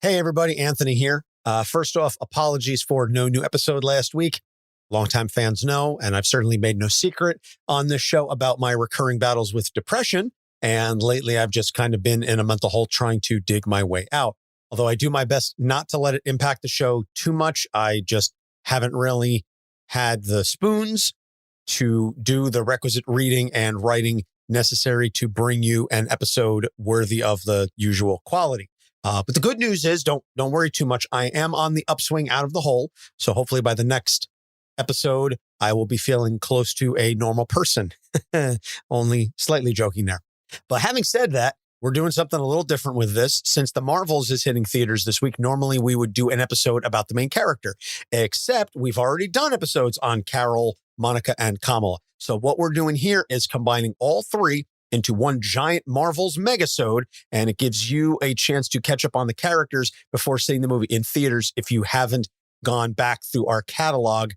Hey, everybody. Anthony here. First off, apologies for no new episode last week. Longtime fans know, and I've certainly made no secret on this show about my recurring battles with depression. And lately, I've just kind of been in a mental hole trying to dig my way out. Although I do my best not to let it impact the show too much, I just haven't really had the spoons to do the requisite reading and writing necessary to bring you an episode worthy of the usual quality. But the good news is, don't worry too much. I am on the upswing out of the hole. So hopefully by the next episode, I will be feeling close to a normal person. Only slightly joking there. But having said that, we're doing something a little different with this. Since The Marvels is hitting theaters this week, normally we would do an episode about the main character, except we've already done episodes on Carol, Monica, and Kamala. So what we're doing here is combining all three into one giant Marvel's Megasode, and it gives you a chance to catch up on the characters before seeing the movie in theaters if you haven't gone back through our catalog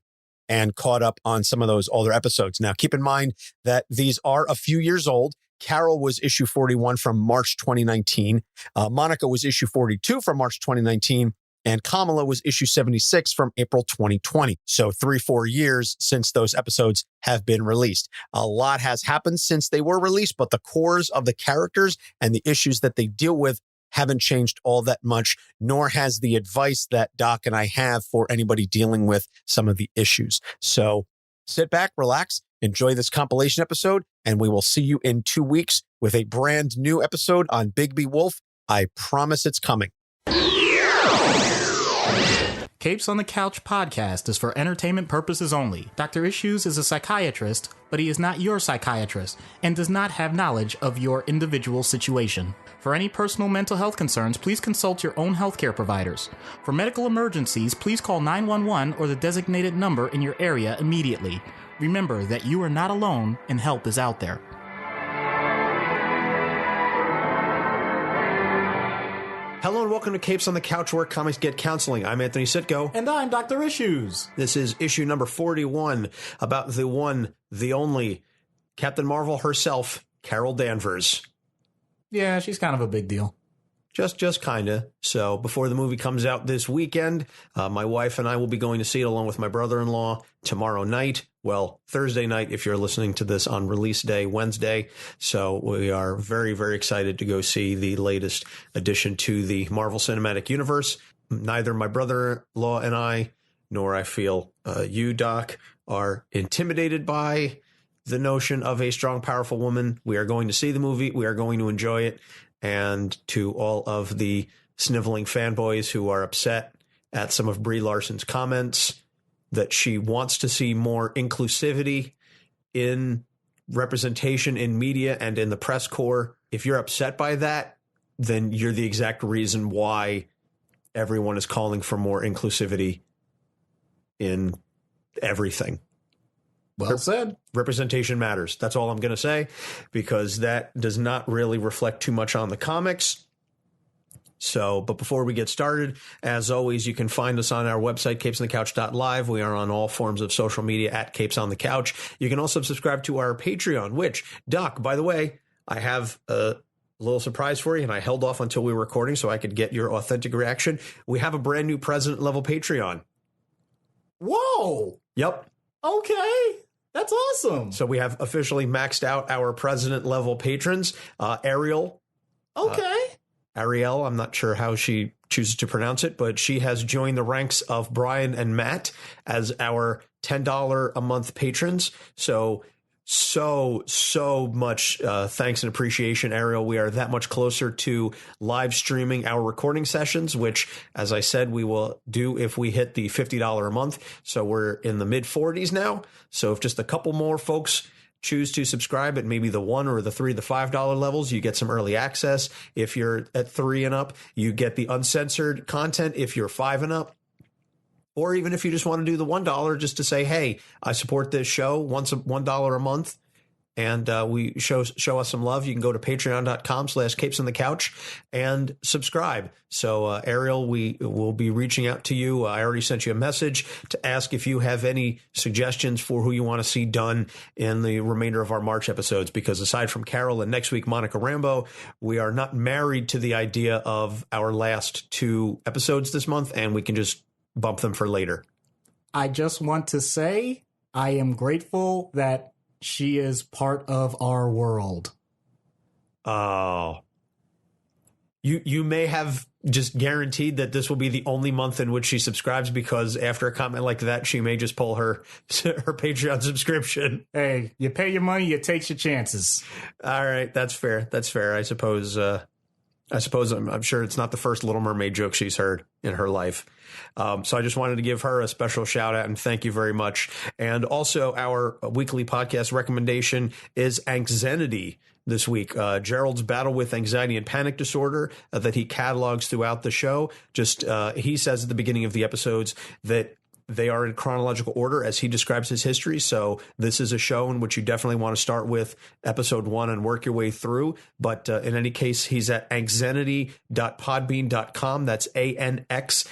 and caught up on some of those older episodes. Now, keep in mind that these are a few years old. Carol was issue 41 from March 2019. Monica was issue 42 from March 2019. And Kamala was issue 76 from April 2020. So 3-4 years since those episodes have been released. A lot has happened since they were released, but the cores of the characters and the issues that they deal with haven't changed all that much, nor has the advice that Doc and I have for anybody dealing with some of the issues. So sit back, relax, enjoy this compilation episode, and we will see you in 2 weeks with a brand new episode on Bigby Wolf. I promise it's coming. Capes on the Couch podcast is for entertainment purposes only. Dr. Issues is a psychiatrist, but he is not your psychiatrist and does not have knowledge of your individual situation. For any personal mental health concerns, please consult your own healthcare providers. For medical emergencies, please call 911 or the designated number in your area immediately. Remember that you are not alone and help is out there. Hello and welcome to Capes on the Couch, where comics get counseling. I'm Anthony Sitko. And I'm Dr. Issues. This is issue number 41 about the one, the only, Captain Marvel herself, Carol Danvers. Yeah, she's kind of a big deal. Just kind of. So before the movie comes out this weekend, my wife and I will be going to see it along with my brother-in-law tomorrow night. Well, Thursday night, if you're listening to this on release day, Wednesday. So we are very, very excited to go see the latest addition to the Marvel Cinematic Universe. Neither my brother-in-law and I, nor I feel you, Doc, are intimidated by the notion of a strong, powerful woman. We are going to see the movie. We are going to enjoy it. And to all of the sniveling fanboys who are upset at some of Brie Larson's comments that she wants to see more inclusivity in representation in media and in the press corps, if you're upset by that, then you're the exact reason why everyone is calling for more inclusivity in everything. Well said. Representation matters. That's all I'm going to say, because that does not really reflect too much on the comics. So, but before we get started, as always, you can find us on our website, capesonthecouch.live. We are on all forms of social media at Capes on the Couch. You can also subscribe to our Patreon, which, Doc, by the way, I have a little surprise for you, and I held off until we were recording so I could get your authentic reaction. We have a brand new president level Patreon. Whoa. Yep. Okay. That's awesome. So we have officially maxed out our president level patrons. Ariel. Okay. Ariel, I'm not sure how she chooses to pronounce it, but she has joined the ranks of Brian and Matt as our $10 a month patrons. So much thanks and appreciation, Ariel. We are that much closer to live streaming our recording sessions, which, as I said, we will do if we hit the $50 a month. So we're in the mid 40s now. So if just a couple more folks choose to subscribe at maybe the $1 or the $3, the $5 levels, you get some early access. If you're at 3 and up, you get the uncensored content. If you're 5 and up, or even if you just want to do the $1 just to say, hey, I support this show, $1 a month, and we show us some love, you can go to patreon.com/capesonthecouch and subscribe. So Ariel, we will be reaching out to you. I already sent you a message to ask if you have any suggestions for who you want to see done in the remainder of our March episodes, because aside from Carol and next week Monica Rambeau, we are not married to the idea of our last 2 episodes this month, and we can just bump them for later. I just want to say I am grateful that she is part of our world. Oh. You may have just guaranteed that this will be the only month in which she subscribes, because after a comment like that, she may just pull her Patreon subscription. Hey, you pay your money, you take your chances. All right, that's fair. That's fair. I suppose I'm sure it's not the first Little Mermaid joke she's heard in her life. So I just wanted to give her a special shout out and thank you very much. And also our weekly podcast recommendation is Anxiety this week. Gerald's battle with anxiety and panic disorder that he catalogs throughout the show. Just he says at the beginning of the episodes that they are in chronological order as he describes his history. So this is a show in which you definitely want to start with episode 1 and work your way through. But in any case, he's at anxiety.podbean.com. That's ANXZENITY.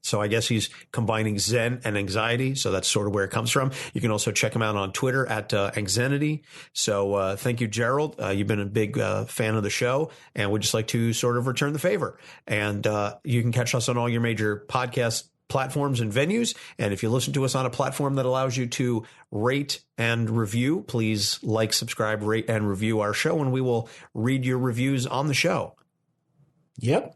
So I guess he's combining Zen and anxiety. So that's sort of where it comes from. You can also check him out on Twitter at Anxiety. So thank you, Gerald. You've been a big fan of the show, and we'd just like to sort of return the favor. And you can catch us on all your major podcast platforms and venues. And if you listen to us on a platform that allows you to rate and review, please like, subscribe, rate, and review our show, and we will read your reviews on the show. Yep.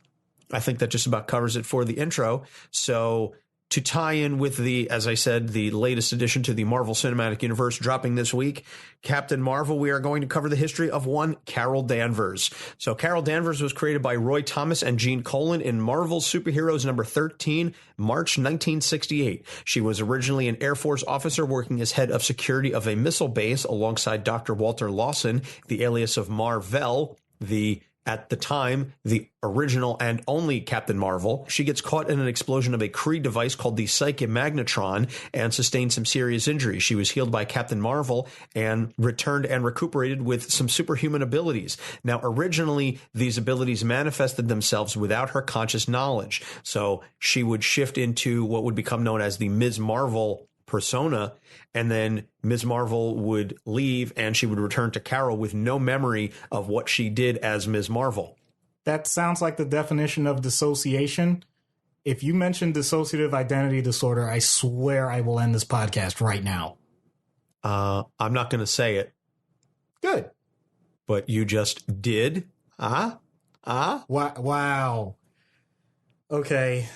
I think that just about covers it for the intro. So to tie in with as I said, the latest addition to the Marvel Cinematic Universe dropping this week, Captain Marvel, we are going to cover the history of one Carol Danvers. So Carol Danvers was created by Roy Thomas and Gene Colan in Marvel Superheroes number 13, March 1968. She was originally an Air Force officer working as head of security of a missile base alongside Dr. Walter Lawson, the alias of Mar-Vell, at the time, the original and only Captain Marvel. She gets caught in an explosion of a Kree device called the Psyche Magnetron and sustained some serious injuries. She was healed by Captain Marvel and returned and recuperated with some superhuman abilities. Now, originally, these abilities manifested themselves without her conscious knowledge. So she would shift into what would become known as the Ms. Marvel persona, and then Ms. Marvel would leave and she would return to Carol with no memory of what she did as Ms. Marvel. That sounds like the definition of dissociation. If you mention dissociative identity disorder, I swear I will end this podcast right now. I'm not going to say it. Good. But you just did? Wow. Okay.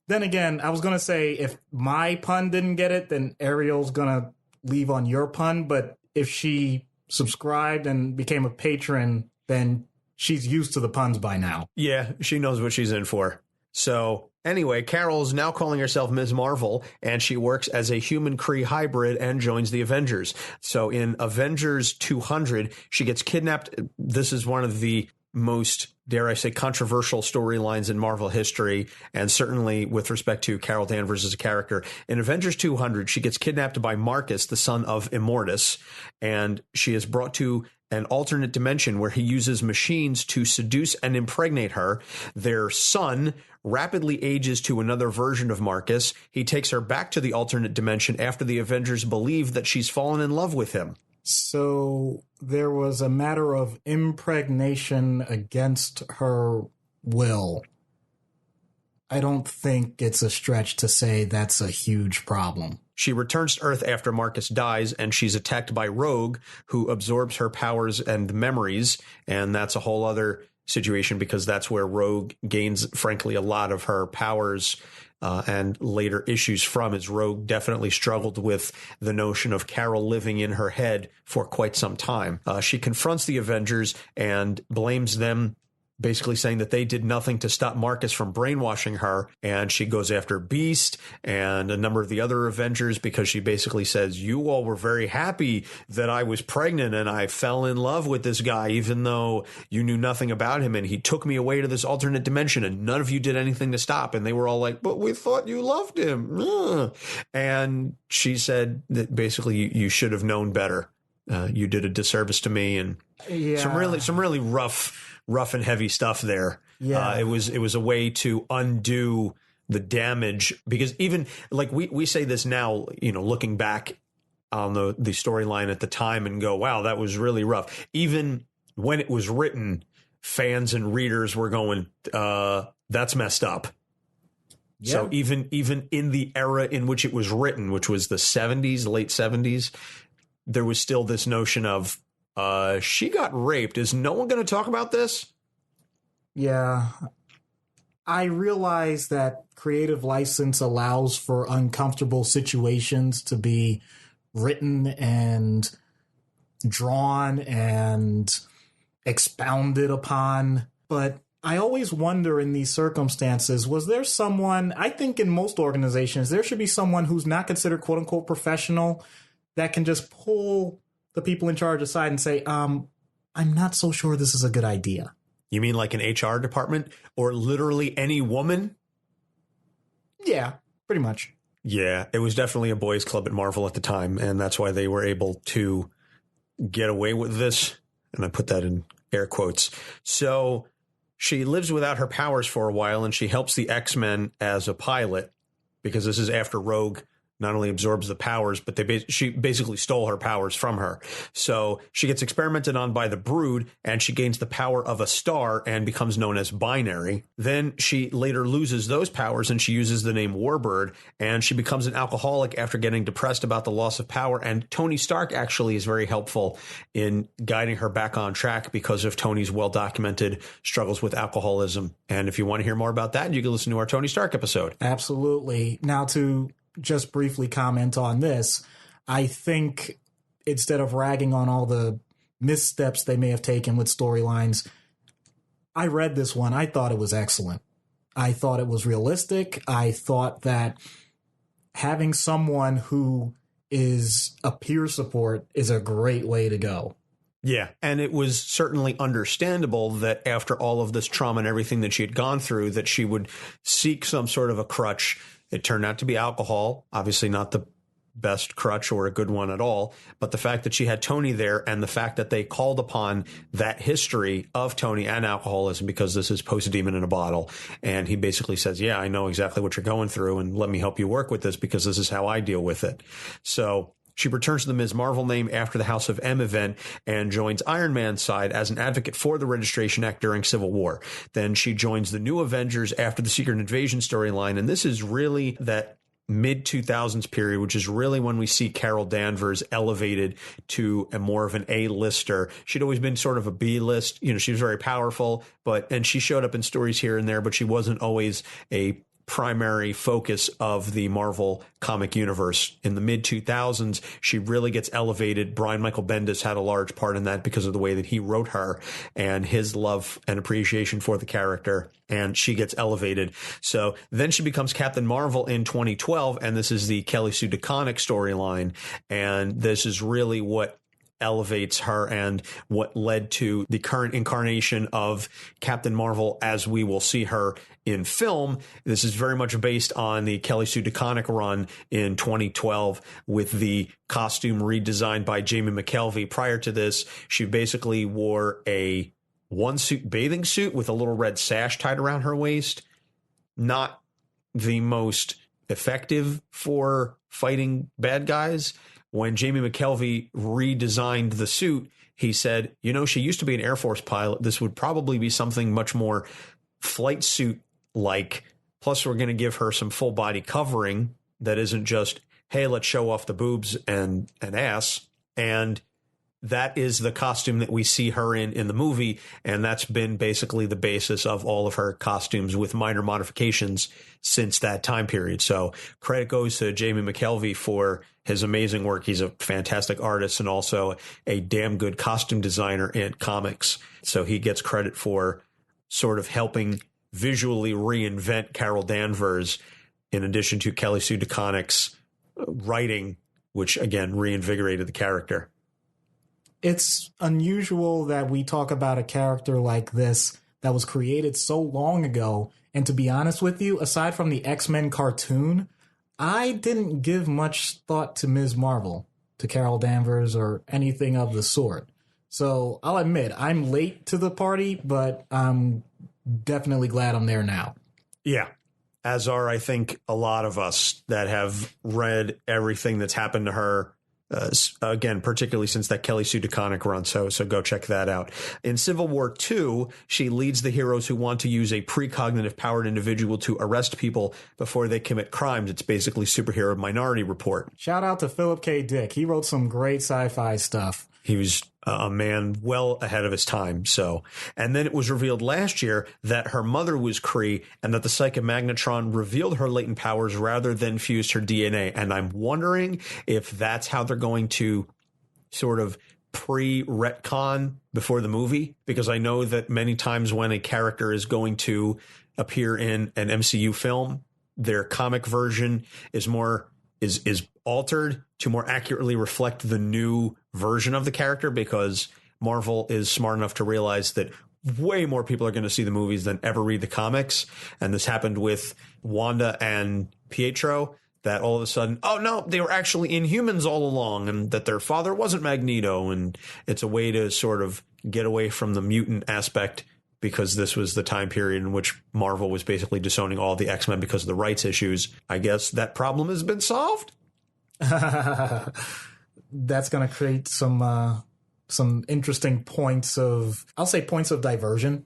Then again, I was going to say if my pun didn't get it, then Ariel's going to leave on your pun. But if she subscribed and became a patron, then she's used to the puns by now. Yeah, she knows what she's in for. So anyway, Carol is now calling herself Ms. Marvel, and she works as a human Kree hybrid and joins the Avengers. So in Avengers 200, she gets kidnapped. This is one of the most, dare I say, controversial storylines in Marvel history, and certainly with respect to Carol Danvers as a character. In Avengers 200, she gets kidnapped by Marcus, the son of Immortus, and she is brought to an alternate dimension where he uses machines to seduce and impregnate her. Their son rapidly ages to another version of Marcus. He takes her back to the alternate dimension after the Avengers believe that she's fallen in love with him. So there was a matter of impregnation against her will. I don't think it's a stretch to say that's a huge problem. She returns to Earth after Marcus dies, and she's attacked by Rogue, who absorbs her powers and memories. And that's a whole other situation, because that's where Rogue gains, frankly, a lot of her powers and later issues from, as Rogue definitely struggled with the notion of Carol living in her head for quite some time. She confronts the Avengers and blames them basically saying that they did nothing to stop Marcus from brainwashing her. And she goes after Beast and a number of the other Avengers because she basically says, you all were very happy that I was pregnant and I fell in love with this guy, even though you knew nothing about him. And he took me away to this alternate dimension and none of you did anything to stop. And they were all like, but we thought you loved him. Ugh. And she said that basically you should have known better. You did a disservice to me. And some really rough and heavy stuff there. Yeah. It was a way to undo the damage, because even like we say this now, looking back on the storyline at the time and go, wow, that was really rough. Even when it was written, fans and readers were going, that's messed up. Yeah. So even in the era in which it was written, which was the 70s, late 70s, there was still this notion of, she got raped. Is no one going to talk about this? Yeah. I realize that creative license allows for uncomfortable situations to be written and drawn and expounded upon. But I always wonder in these circumstances, was there someone, I think in most organizations, there should be someone who's not considered quote unquote professional that can just pull the people in charge aside and say, I'm not so sure this is a good idea. You mean like an HR department or literally any woman? Yeah, pretty much. Yeah, it was definitely a boys' club at Marvel at the time, and that's why they were able to get away with this. And I put that in air quotes. So she lives without her powers for a while, and she helps the X-Men as a pilot, because this is after Rogue not only absorbs the powers, but she basically stole her powers from her. So she gets experimented on by the Brood, and she gains the power of a star and becomes known as Binary. Then she later loses those powers, and she uses the name Warbird, and she becomes an alcoholic after getting depressed about the loss of power. And Tony Stark actually is very helpful in guiding her back on track because of Tony's well-documented struggles with alcoholism. And if you want to hear more about that, you can listen to our Tony Stark episode. Absolutely. Now, to just briefly comment on this, I think instead of ragging on all the missteps they may have taken with storylines, I read this one. I thought it was excellent. I thought it was realistic. I thought that having someone who is a peer support is a great way to go. Yeah. And it was certainly understandable that after all of this trauma and everything that she had gone through, that she would seek some sort of a crutch. It turned out to be alcohol, obviously not the best crutch or a good one at all. But the fact that she had Tony there, and the fact that they called upon that history of Tony and alcoholism, because this is Post-Demon in a bottle. And he basically says, yeah, I know exactly what you're going through, and let me help you work with this because this is how I deal with it. So she returns to the Ms. Marvel name after the House of M event and joins Iron Man's side as an advocate for the Registration Act during Civil War. Then she joins the New Avengers after the Secret Invasion storyline. And this is really that mid-2000s period, which is really when we see Carol Danvers elevated to a more of an A-lister. She'd always been sort of a B-list. She was very powerful, and she showed up in stories here and there, but she wasn't always a primary focus of the Marvel comic universe. In the mid-2000s, she really gets elevated. Brian Michael Bendis had a large part in that because of the way that he wrote her and his love and appreciation for the character, and she gets elevated. So then she becomes Captain Marvel in 2012, and this is the Kelly Sue DeConnick storyline, and this is really what elevates her and what led to the current incarnation of Captain Marvel as we will see her in film. This is very much based on the Kelly Sue DeConnick run in 2012 with the costume redesigned by Jamie McKelvey. Prior to this, she basically wore a one-suit bathing suit with a little red sash tied around her waist. Not the most effective for fighting bad guys. When Jamie McKelvey redesigned the suit, he said, she used to be an Air Force pilot. This would probably be something much more flight suit like. Plus, we're going to give her some full body covering that isn't just, hey, let's show off the boobs and ass. And that is the costume that we see her in the movie. And that's been basically the basis of all of her costumes with minor modifications since that time period. So credit goes to Jamie McKelvey for his amazing work. He's a fantastic artist and also a damn good costume designer in comics. So he gets credit for sort of helping visually reinvent Carol Danvers, in addition to Kelly Sue DeConnick's writing, which again reinvigorated the character. It's unusual that we talk about a character like this that was created so long ago. And to be honest with you, aside from the X-Men cartoon, I didn't give much thought to Ms. Marvel, to Carol Danvers, or anything of the sort. So I'll admit, I'm late to the party, but I'm definitely glad I'm there now. Yeah. As are, I think, a lot of us that have read everything that's happened to her. Again, particularly since that Kelly Sue DeConnick run. So go check that out. In Civil War II, she leads the heroes who want to use a precognitive powered individual to arrest people before they commit crimes. It's basically superhero Minority Report. Shout out to Philip K. Dick. He wrote some great sci-fi stuff. He was a man well ahead of his time. So, and then it was revealed last year that her mother was Kree and that the psychic magnetron revealed her latent powers rather than fused her DNA. And I'm wondering if that's how they're going to sort of pre-retcon before the movie, because I know that many times when a character is going to appear in an MCU film, their comic version is altered to more accurately reflect the new version of the character, because Marvel is smart enough to realize that way more people are going to see the movies than ever read the comics. And this happened with Wanda and Pietro, that all of a sudden, oh no, they were actually Inhumans all along, and that their father wasn't Magneto. And it's a way to sort of get away from the mutant aspect, because this was the time period in which Marvel was basically disowning all the X-Men because of the rights issues. I guess that problem has been solved. That's going to create some interesting points of diversion,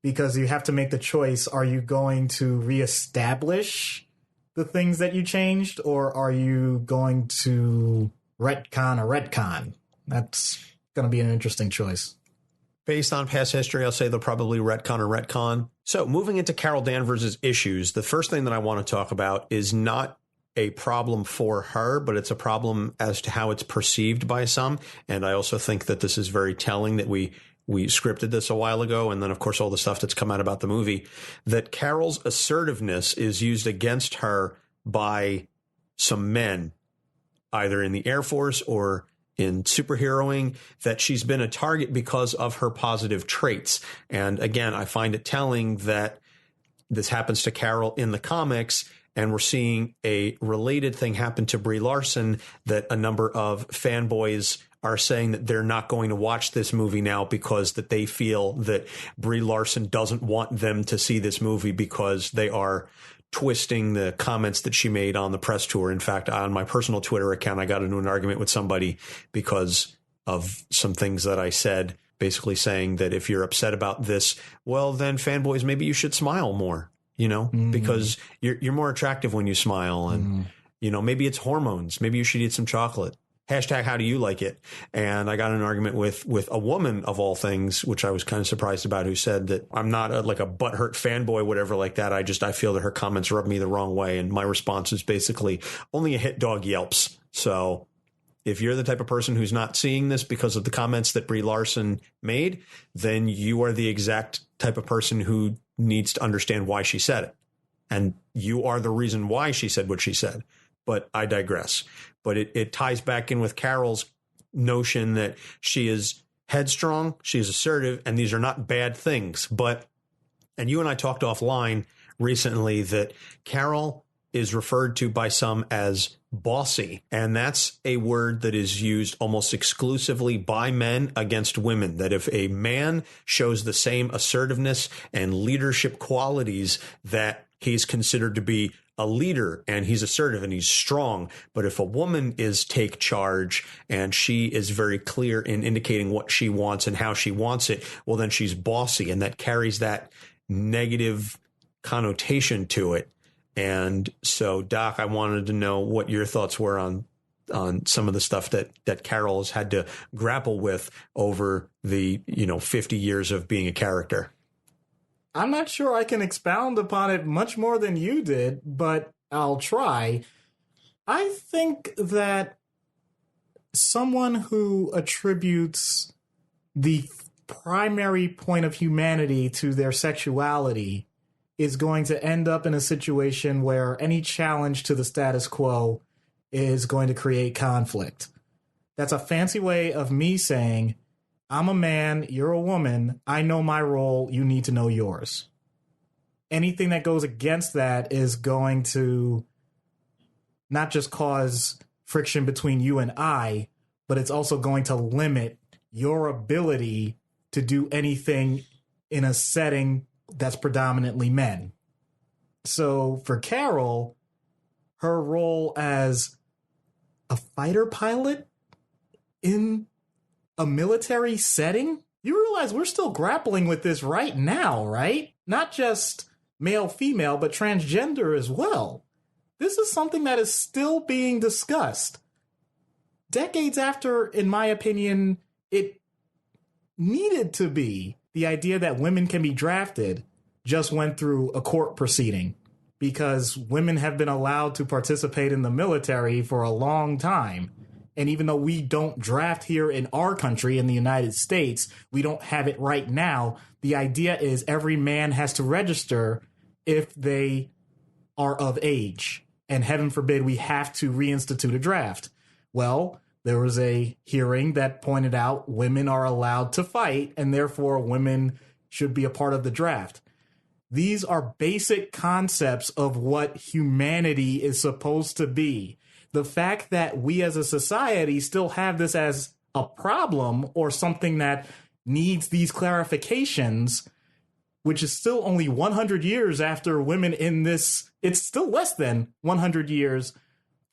because you have to make the choice. Are you going to reestablish the things that you changed, or are you going to retcon a retcon? That's going to be an interesting choice. Based on past history, I'll say they'll probably retcon or retcon. So moving into Carol Danvers' issues, the first thing that I want to talk about is not a problem for her, but it's a problem as to how it's perceived by some. And I also think that this is very telling that we scripted this a while ago. And then, of course, all the stuff that's come out about the movie, that Carol's assertiveness is used against her by some men, either in the Air Force or in superheroing, that she's been a target because of her positive traits. And again, I find it telling that this happens to Carol in the comics, and we're seeing a related thing happen to Brie Larson, that a number of fanboys are saying that they're not going to watch this movie now because that they feel that Brie Larson doesn't want them to see this movie because they are twisting the comments that she made on the press tour. In fact, on my personal Twitter account, I got into an argument with somebody because of some things that I said, basically saying that if you're upset about this, well, then fanboys, maybe you should smile more. Because you're more attractive when you smile, and, maybe it's hormones. Maybe you should eat some chocolate. Hashtag how do you like it? And I got in an argument with a woman of all things, which I was kind of surprised about, who said that I'm not like a butthurt fanboy, whatever like that. I feel that her comments rub me the wrong way. And my response is basically only a hit dog yelps. So if you're the type of person who's not seeing this because of the comments that Brie Larson made, then you are the exact type of person who needs to understand why she said it. And you are the reason why she said what she said. But I digress. But it ties back in with Carol's notion that she is headstrong, she is assertive, and these are not bad things. And you and I talked offline recently that Carol is referred to by some as bossy. And that's a word that is used almost exclusively by men against women, that if a man shows the same assertiveness and leadership qualities, that he's considered to be a leader and he's assertive and he's strong. But if a woman is take charge and she is very clear in indicating what she wants and how she wants it, well, then she's bossy, and that carries that negative connotation to it. And so, Doc, I wanted to know what your thoughts were on some of the stuff that Carol has had to grapple with over the 50 years of being a character. I'm not sure I can expound upon it much more than you did, but I'll try. I think that someone who attributes the primary point of humanity to their sexuality is going to end up in a situation where any challenge to the status quo is going to create conflict. That's a fancy way of me saying, I'm a man, you're a woman, I know my role, you need to know yours. Anything that goes against that is going to not just cause friction between you and I, but it's also going to limit your ability to do anything in a setting that's predominantly men. So for Carol, her role as a fighter pilot in a military setting, you realize we're still grappling with this right now, right? Not just male, female, but transgender as well. This is something that is still being discussed. Decades after, in my opinion, it needed to be, the idea that women can be drafted just went through a court proceeding because women have been allowed to participate in the military for a long time. And even though we don't draft here in our country, in the United States, we don't have it right now. The idea is every man has to register if they are of age. And heaven forbid we have to reinstitute a draft. Well, there was a hearing that pointed out women are allowed to fight and therefore women should be a part of the draft. These are basic concepts of what humanity is supposed to be. The fact that we as a society still have this as a problem or something that needs these clarifications, which is still only 100 years after women in this, it's still less than 100 years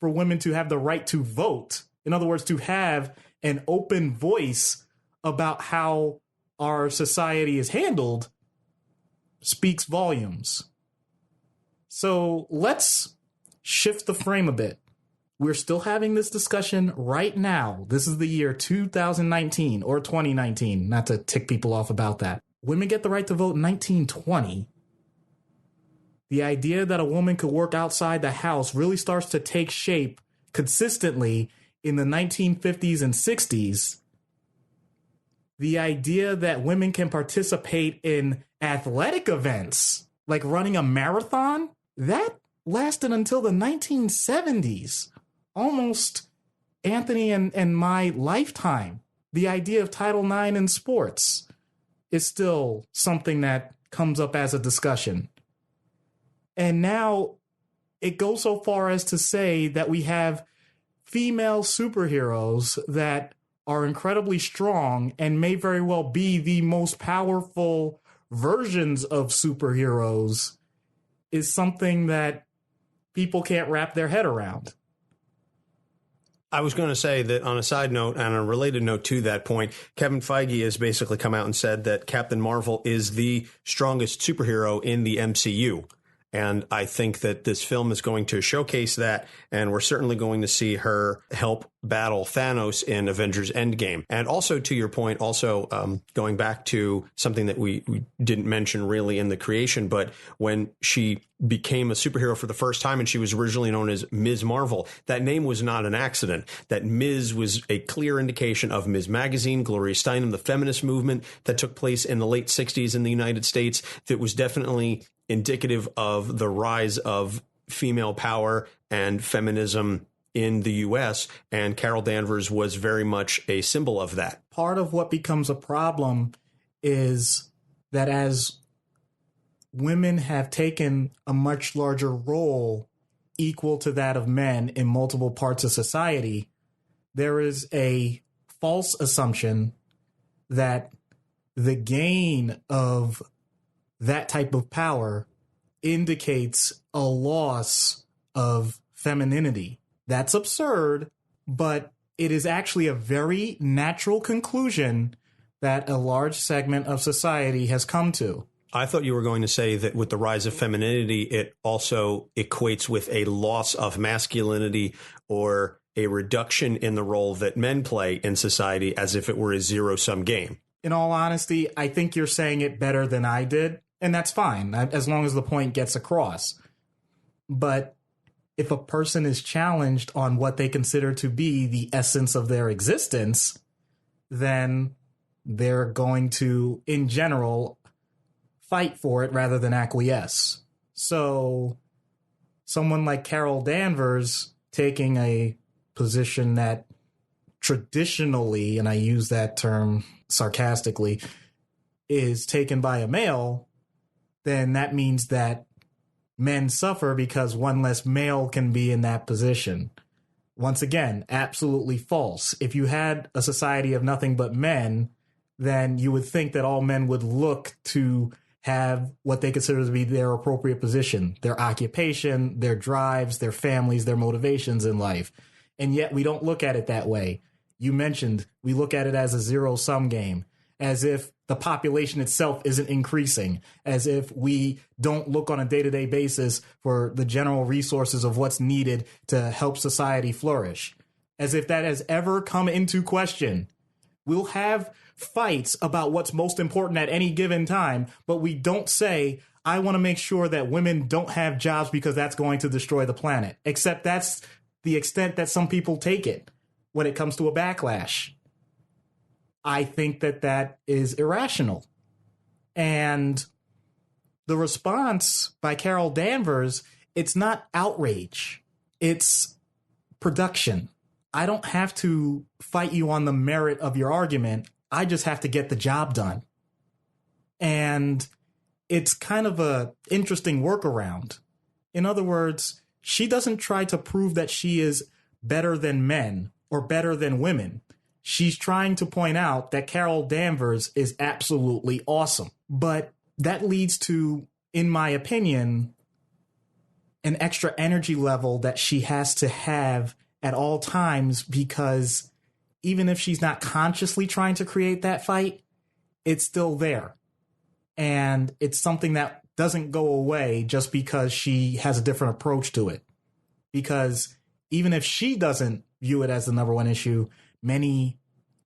for women to have the right to vote. In other words, to have an open voice about how our society is handled speaks volumes. So let's shift the frame a bit. We're still having this discussion right now. This is the year 2019 or 2019, not to tick people off about that. Women get the right to vote in 1920. The idea that a woman could work outside the house really starts to take shape consistently in the 1950s and 60s. The idea that women can participate in athletic events, like running a marathon, that lasted until the 1970s. Almost Anthony and my lifetime. The idea of Title IX in sports is still something that comes up as a discussion. And now it goes so far as to say that we have female superheroes that are incredibly strong and may very well be the most powerful versions of superheroes is something that people can't wrap their head around. I was going to say that on a side note and a related note to that point, Kevin Feige has basically come out and said that Captain Marvel is the strongest superhero in the MCU. And I think that this film is going to showcase that. And we're certainly going to see her help battle Thanos in Avengers Endgame. And also, to your point, also going back to something that we didn't mention really in the creation, but when she became a superhero for the first time and she was originally known as Ms. Marvel, that name was not an accident. That Ms. was a clear indication of Ms. Magazine, Gloria Steinem, the feminist movement that took place in the late 60s in the United States that was definitely indicative of the rise of female power and feminism in the U.S., and Carol Danvers was very much a symbol of that. Part of what becomes a problem is that as women have taken a much larger role equal to that of men in multiple parts of society, there is a false assumption that the gain of that type of power indicates a loss of femininity. That's absurd, but it is actually a very natural conclusion that a large segment of society has come to. I thought you were going to say that with the rise of femininity, it also equates with a loss of masculinity or a reduction in the role that men play in society as if it were a zero-sum game. In all honesty, I think you're saying it better than I did, and that's fine, as long as the point gets across. But if a person is challenged on what they consider to be the essence of their existence, then they're going to, in general, fight for it rather than acquiesce. So someone like Carol Danvers taking a position that traditionally, and I use that term sarcastically, is taken by a male, then that means that men suffer because one less male can be in that position. Once again, absolutely false. If you had a society of nothing but men, then you would think that all men would look to have what they consider to be their appropriate position, their occupation, their drives, their families, their motivations in life. And yet we don't look at it that way. You mentioned we look at it as a zero-sum game, as if the population itself isn't increasing, as if we don't look on a day-to-day basis for the general resources of what's needed to help society flourish, as if that has ever come into question. We'll have fights about what's most important at any given time, but we don't say, I want to make sure that women don't have jobs because that's going to destroy the planet. Except that's the extent that some people take it when it comes to a backlash. I think that that is irrational. And the response by Carol Danvers, it's not outrage. It's production. I don't have to fight you on the merit of your argument. I just have to get the job done. And it's kind of a interesting workaround. In other words, she doesn't try to prove that she is better than men or better than women. She's trying to point out that Carol Danvers is absolutely awesome. But that leads to, in my opinion, an extra energy level that she has to have at all times, because even if she's not consciously trying to create that fight, it's still there. And it's something that doesn't go away just because she has a different approach to it. Because even if she doesn't view it as the number one issue, many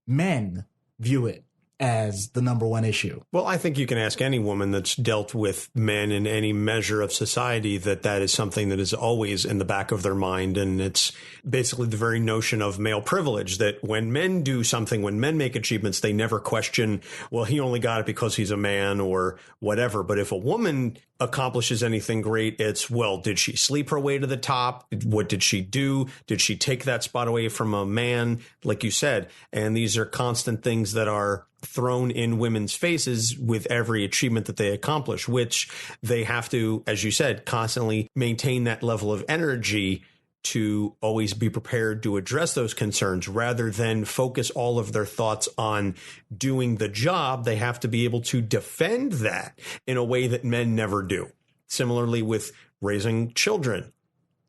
men view it as the number one issue. Well, I think you can ask any woman that's dealt with men in any measure of society that is something that is always in the back of their mind. And it's basically the very notion of male privilege, that when men do something, when men make achievements, they never question, well, he only got it because he's a man or whatever. But if a woman accomplishes anything great, it's, well, did she sleep her way to the top? What did she do? Did she take that spot away from a man? Like you said, and these are constant things that are thrown in women's faces with every achievement that they accomplish, which they have to, as you said, constantly maintain that level of energy to always be prepared to address those concerns rather than focus all of their thoughts on doing the job. They have to be able to defend that in a way that men never do. Similarly with raising children.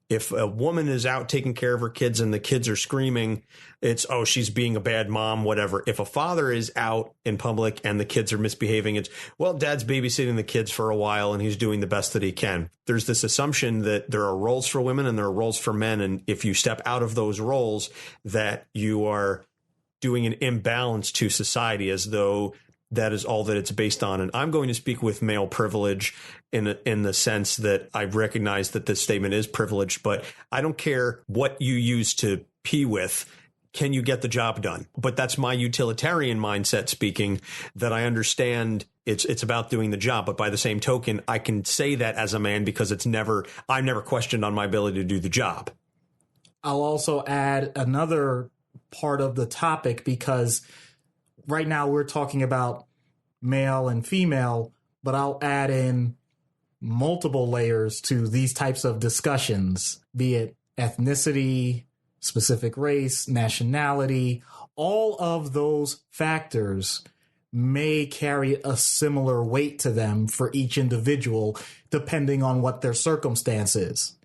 If a woman is out taking care of her kids and the kids are screaming, it's, oh, she's being a bad mom, whatever. If a father is out in public and the kids are misbehaving, it's, well, dad's babysitting the kids for a while and he's doing the best that he can. There's this assumption that there are roles for women and there are roles for men. And if you step out of those roles, that you are doing an imbalance to society, as though that is all that it's based on. And I'm going to speak with male privilege in the sense that I recognize that this statement is privileged, but I don't care what you use to pee with. Can you get the job done? But that's my utilitarian mindset speaking, that I understand it's about doing the job. But by the same token, I can say that as a man because I'm never questioned on my ability to do the job. I'll also add another part of the topic, because right now we're talking about male and female, but I'll add in multiple layers to these types of discussions, be it ethnicity, specific race, nationality. All of those factors may carry a similar weight to them for each individual, depending on what their circumstance is.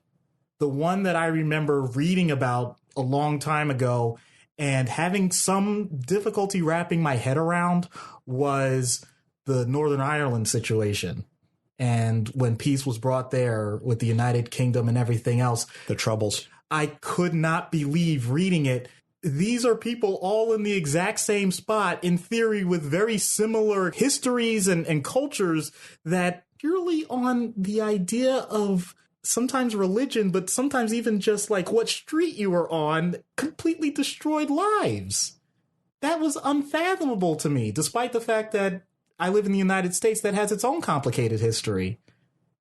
The one that I remember reading about a long time ago and having some difficulty wrapping my head around was the Northern Ireland situation. And when peace was brought there with the United Kingdom and everything else. The Troubles. I could not believe reading it. These are people all in the exact same spot, in theory, with very similar histories and cultures, that purely on the idea of sometimes religion, but sometimes even just like what street you were on, completely destroyed lives. That was unfathomable to me, despite the fact that I live in the United States that has its own complicated history.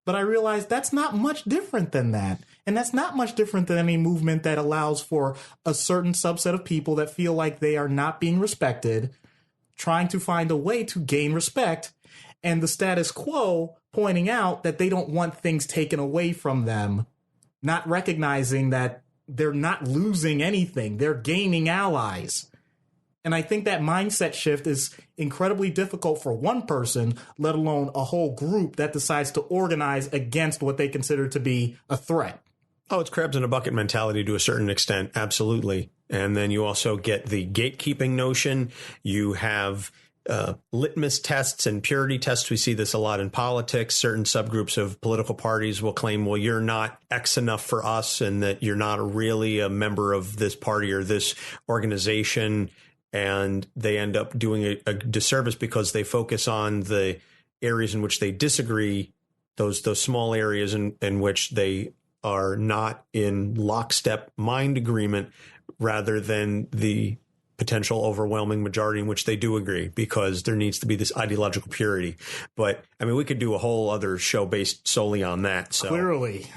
But I realized that's not much different than that. And that's not much different than any movement that allows for a certain subset of people that feel like they are not being respected, trying to find a way to gain respect, and the status quo pointing out that they don't want things taken away from them, not recognizing that they're not losing anything. They're gaining allies. And I think that mindset shift is incredibly difficult for one person, let alone a whole group that decides to organize against what they consider to be a threat. Oh, it's crabs in a bucket mentality to a certain extent. Absolutely. And then you also get the gatekeeping notion. You have litmus tests and purity tests. We see this a lot in politics. Certain subgroups of political parties will claim, well, you're not X enough for us, and that you're not really a member of this party or this organization. And they end up doing a disservice because they focus on the areas in which they disagree, those small areas in which they are not in lockstep mind agreement, rather than the potential overwhelming majority in which they do agree, because there needs to be this ideological purity. But I mean, we could do a whole other show based solely on that. So clearly.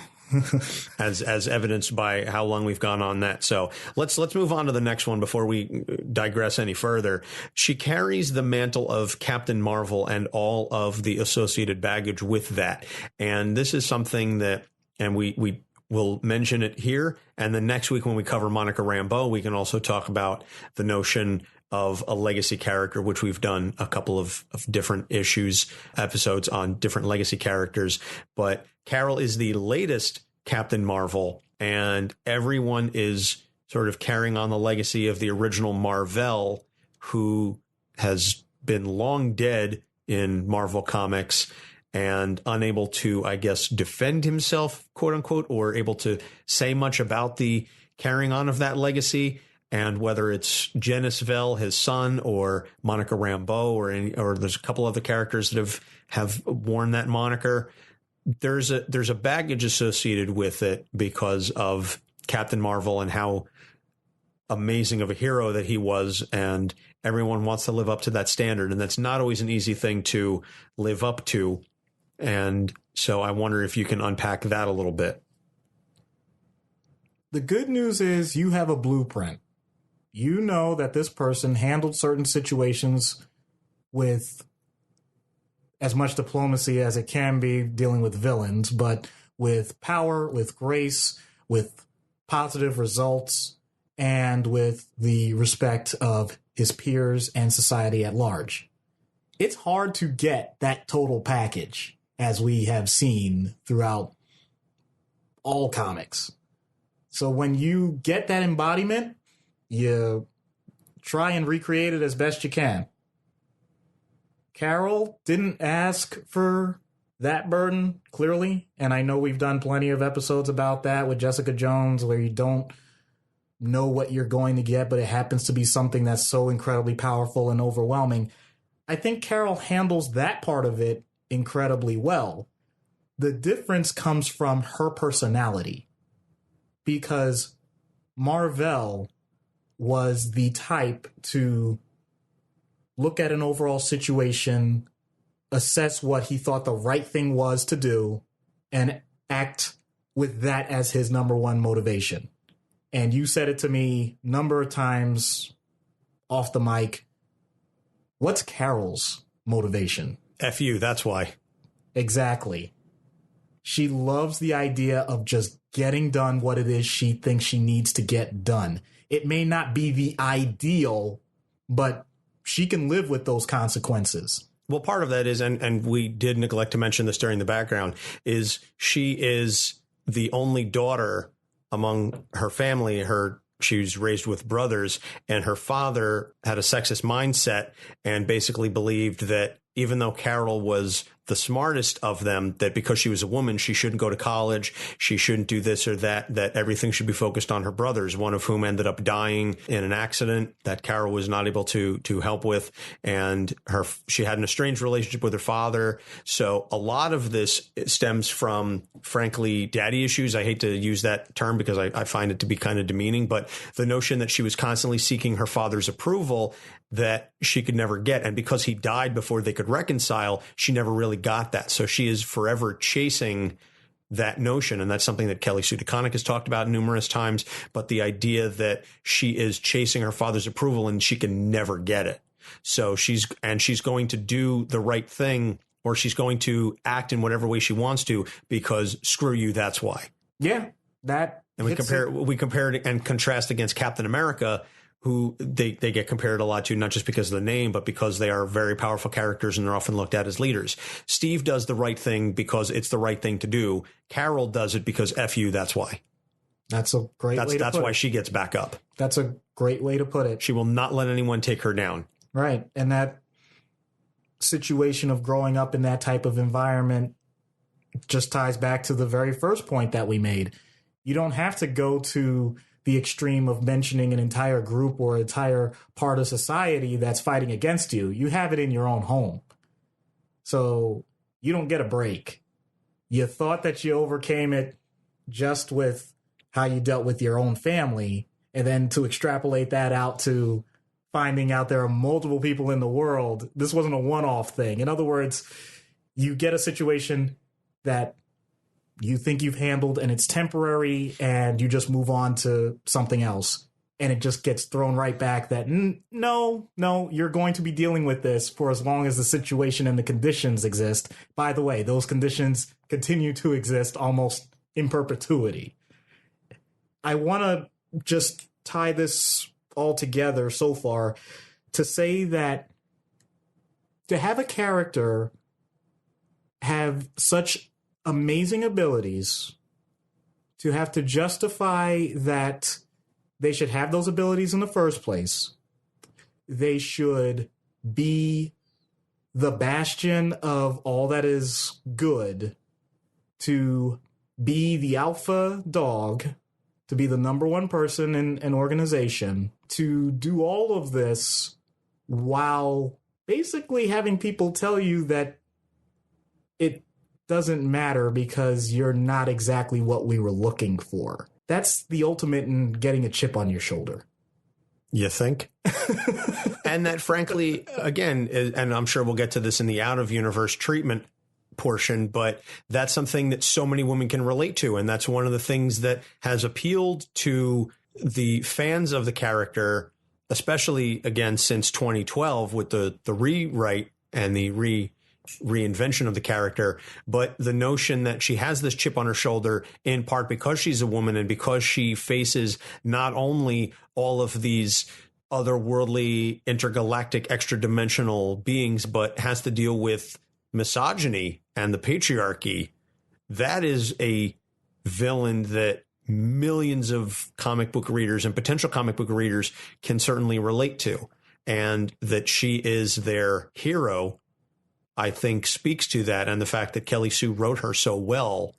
as evidenced by how long we've gone on that. So let's move on to the next one before we digress any further. She carries the mantle of Captain Marvel and all of the associated baggage with that. And this is something that, and we will mention it here. And then next week when we cover Monica Rambeau, we can also talk about the notion of a legacy character, which we've done a couple of different episodes on different legacy characters. But Carol is the latest Captain Marvel, and everyone is sort of carrying on the legacy of the original Marvel, who has been long dead in Marvel Comics and unable to, I guess, defend himself, quote unquote, or able to say much about the carrying on of that legacy. And whether it's Genisville, his son, or Monica Rambeau, or there's a couple other characters that have worn that moniker, there's a baggage associated with it because of Captain Marvel and how amazing of a hero that he was, and everyone wants to live up to that standard, and that's not always an easy thing to live up to. And so I wonder if you can unpack that a little bit. The good news is you have a blueprint. You know that this person handled certain situations with as much diplomacy as it can be dealing with villains, but with power, with grace, with positive results, and with the respect of his peers and society at large. It's hard to get that total package, as we have seen throughout all comics. So when you get that embodiment, you try and recreate it as best you can. Carol didn't ask for that burden, clearly. And I know we've done plenty of episodes about that with Jessica Jones, where you don't know what you're going to get, but it happens to be something that's so incredibly powerful and overwhelming. I think Carol handles that part of it incredibly well. The difference comes from her personality, because Marvel was the type to look at an overall situation, assess what he thought the right thing was to do, and act with that as his number one motivation. And you said it to me a number of times off the mic. What's Carol's motivation? F you, that's why. Exactly. She loves the idea of just getting done what it is she thinks she needs to get done. It may not be the ideal, but she can live with those consequences. Well, part of that is, and we did neglect to mention this during the background, is she is the only daughter among her family. She was raised with brothers, and her father had a sexist mindset and basically believed that even though Carol was the smartest of them, that because she was a woman, she shouldn't go to college, she shouldn't do this or that everything should be focused on her brothers, one of whom ended up dying in an accident that Carol was not able to help with. And she had an estranged relationship with her father. So a lot of this stems from, frankly, daddy issues. I hate to use that term because I find it to be kind of demeaning, but the notion that she was constantly seeking her father's approval that she could never get. And because he died before they could reconcile, she never really got that. So she is forever chasing that notion. And that's something that Kelly Sue DeConnick has talked about numerous times. But the idea that she is chasing her father's approval and she can never get it. So she's going to do the right thing, or she's going to act in whatever way she wants to, because screw you, that's why. Yeah, that. And we compare it and contrast against Captain America, who they get compared a lot to, not just because of the name, but because they are very powerful characters and they're often looked at as leaders. Steve does the right thing because it's the right thing to do. Carol does it because F you, that's why. That's a great way to put it. That's why she gets back up. That's a great way to put it. She will not let anyone take her down. Right. And that situation of growing up in that type of environment just ties back to the very first point that we made. You don't have to go to the extreme of mentioning an entire group or entire part of society that's fighting against you. You have it in your own home. So you don't get a break. You thought that you overcame it just with how you dealt with your own family, and then to extrapolate that out to finding out there are multiple people in the world. This wasn't a one-off thing. In other words, you get a situation that you think you've handled and it's temporary, and you just move on to something else, and it just gets thrown right back that no, you're going to be dealing with this for as long as the situation and the conditions exist. By the way, those conditions continue to exist almost in perpetuity. I want to just tie this all together so far to say that to have a character have such amazing abilities, to have to justify that they should have those abilities in the first place, they should be the bastion of all that is good, to be the alpha dog, to be the number one person in an organization, to do all of this while basically having people tell you that it doesn't matter because you're not exactly what we were looking for. That's the ultimate in getting a chip on your shoulder. You think? And that, frankly, again, and I'm sure we'll get to this in the out-of-universe treatment portion, but that's something that so many women can relate to. And that's one of the things that has appealed to the fans of the character, especially, again, since 2012 with the rewrite and the reinvention of the character. But the notion that she has this chip on her shoulder in part because she's a woman and because she faces not only all of these otherworldly, intergalactic, extra-dimensional beings, but has to deal with misogyny and the patriarchy. That is a villain that millions of comic book readers and potential comic book readers can certainly relate to. And that she is their hero, I think, speaks to that. And the fact that Kelly Sue wrote her so well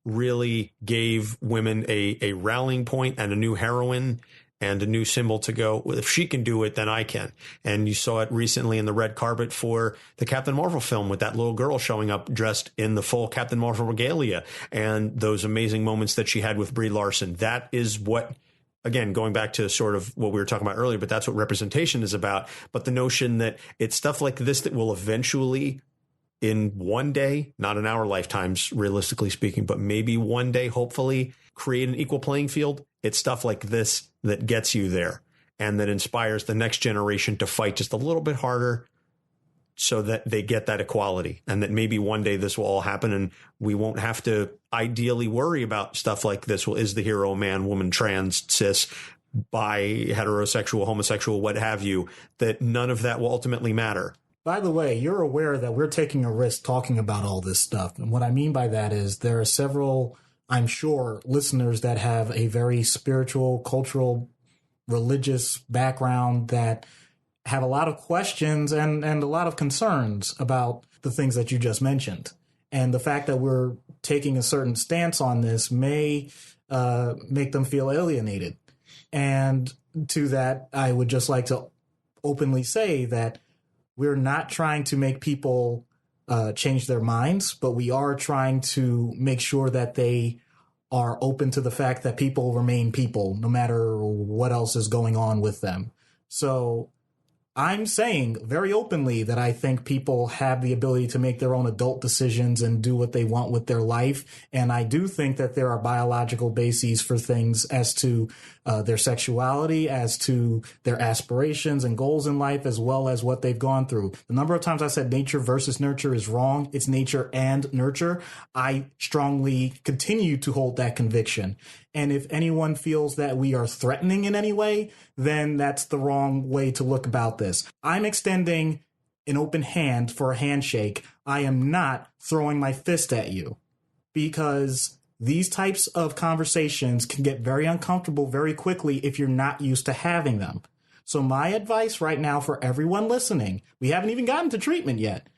really gave women a rallying point and a new heroine and a new symbol to go, well, if she can do it, then I can. And you saw it recently in the red carpet for the Captain Marvel film with that little girl showing up dressed in the full Captain Marvel regalia and those amazing moments that she had with Brie Larson. That is what, again, going back to sort of what we were talking about earlier, but that's what representation is about. But the notion that it's stuff like this that will eventually, in one day, not in our lifetimes, realistically speaking, but maybe one day, hopefully, create an equal playing field. It's stuff like this that gets you there and that inspires the next generation to fight just a little bit harder so that they get that equality, and that maybe one day this will all happen and we won't have to ideally worry about stuff like this. Well, is the hero a man, woman, trans, cis, bi, heterosexual, homosexual, what have you, that none of that will ultimately matter. By the way, you're aware that we're taking a risk talking about all this stuff. And what I mean by that is there are several, I'm sure, listeners that have a very spiritual, cultural, religious background that have a lot of questions and a lot of concerns about the things that you just mentioned. And the fact that we're taking a certain stance on this may make them feel alienated. And to that, I would just like to openly say that we're not trying to make people change their minds, but we are trying to make sure that they are open to the fact that people remain people, no matter what else is going on with them. So I'm saying very openly that I think people have the ability to make their own adult decisions and do what they want with their life. And I do think that there are biological bases for things as to their sexuality, as to their aspirations and goals in life, as well as what they've gone through. The number of times I said nature versus nurture is wrong. It's nature and nurture. I strongly continue to hold that conviction. And if anyone feels that we are threatening in any way, then that's the wrong way to look about this. I'm extending an open hand for a handshake. I am not throwing my fist at you, because these types of conversations can get very uncomfortable very quickly if you're not used to having them. So my advice right now for everyone listening, we haven't even gotten to treatment yet.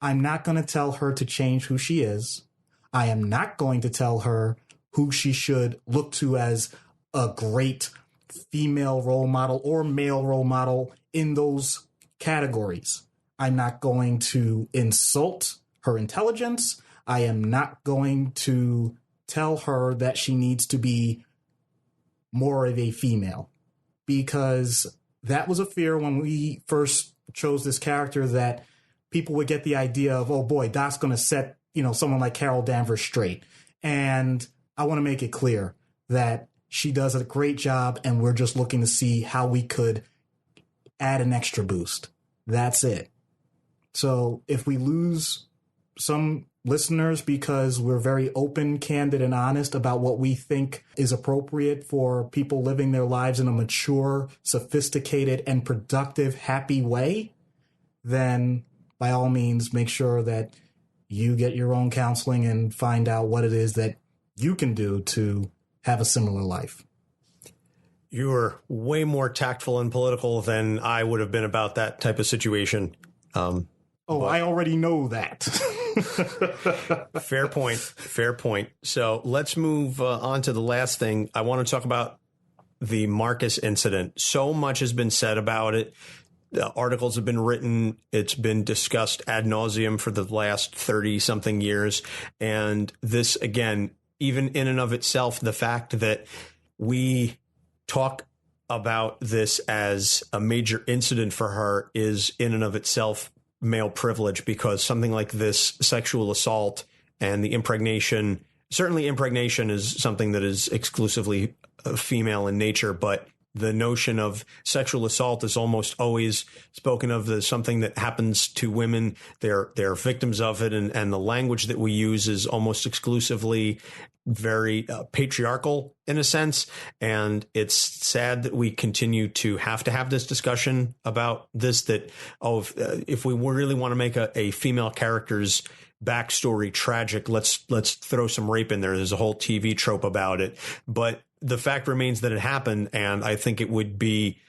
I'm not going to tell her to change who she is. I am not going to tell her who she should look to as a great female role model or male role model in those categories. I'm not going to insult her intelligence. I am not going to tell her that she needs to be more of a female, because that was a fear when we first chose this character, that people would get the idea of, oh boy, Doc's going to set, someone like Carol Danvers straight. And I want to make it clear that she does a great job, and we're just looking to see how we could add an extra boost. That's it. So if we lose some listeners because we're very open, candid, and honest about what we think is appropriate for people living their lives in a mature, sophisticated, and productive, happy way, then by all means, make sure that you get your own counseling and find out what it is that you can do to have a similar life. You were way more tactful and political than I would have been about that type of situation. I already know that. Fair point. Fair point. So let's move on to the last thing. I want to talk about the Marcus incident. So much has been said about it. The articles have been written. It's been discussed ad nauseum for the last 30 something years. And this, again, even in and of itself, the fact that we talk about this as a major incident for her is in and of itself male privilege, because something like this sexual assault and the impregnation, certainly impregnation is something that is exclusively female in nature, but the notion of sexual assault is almost always spoken of as something that happens to women. They're victims of it. And the language that we use is almost exclusively very patriarchal in a sense. And it's sad that we continue to have this discussion about this, that, if we really want to make a female character's backstory tragic, let's throw some rape in there. There's a whole TV trope about it. But the fact remains that it happened, and I think it would be